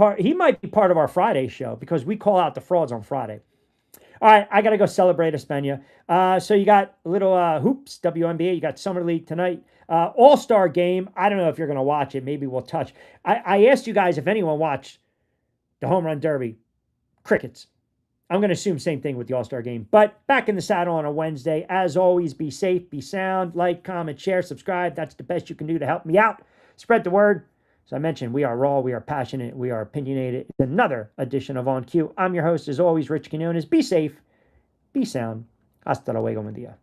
be part of our Friday show because we call out the frauds on Friday. All right, I got to go celebrate España. So you got a little hoops, WNBA. You got Summer League tonight. All-Star game. I don't know if you're going to watch it. Maybe we'll touch. I asked you guys if anyone watched the Home Run Derby. Crickets. I'm going to assume same thing with the All-Star game. But back in the saddle on a Wednesday. As always, be safe, be sound. Like, comment, share, subscribe. That's the best you can do to help me out. Spread the word. As I mentioned, we are raw, we are passionate, we are opinionated. It's another edition of On Cue. I'm your host, as always, Rich Quinones. Be safe, be sound. Hasta luego, buen día.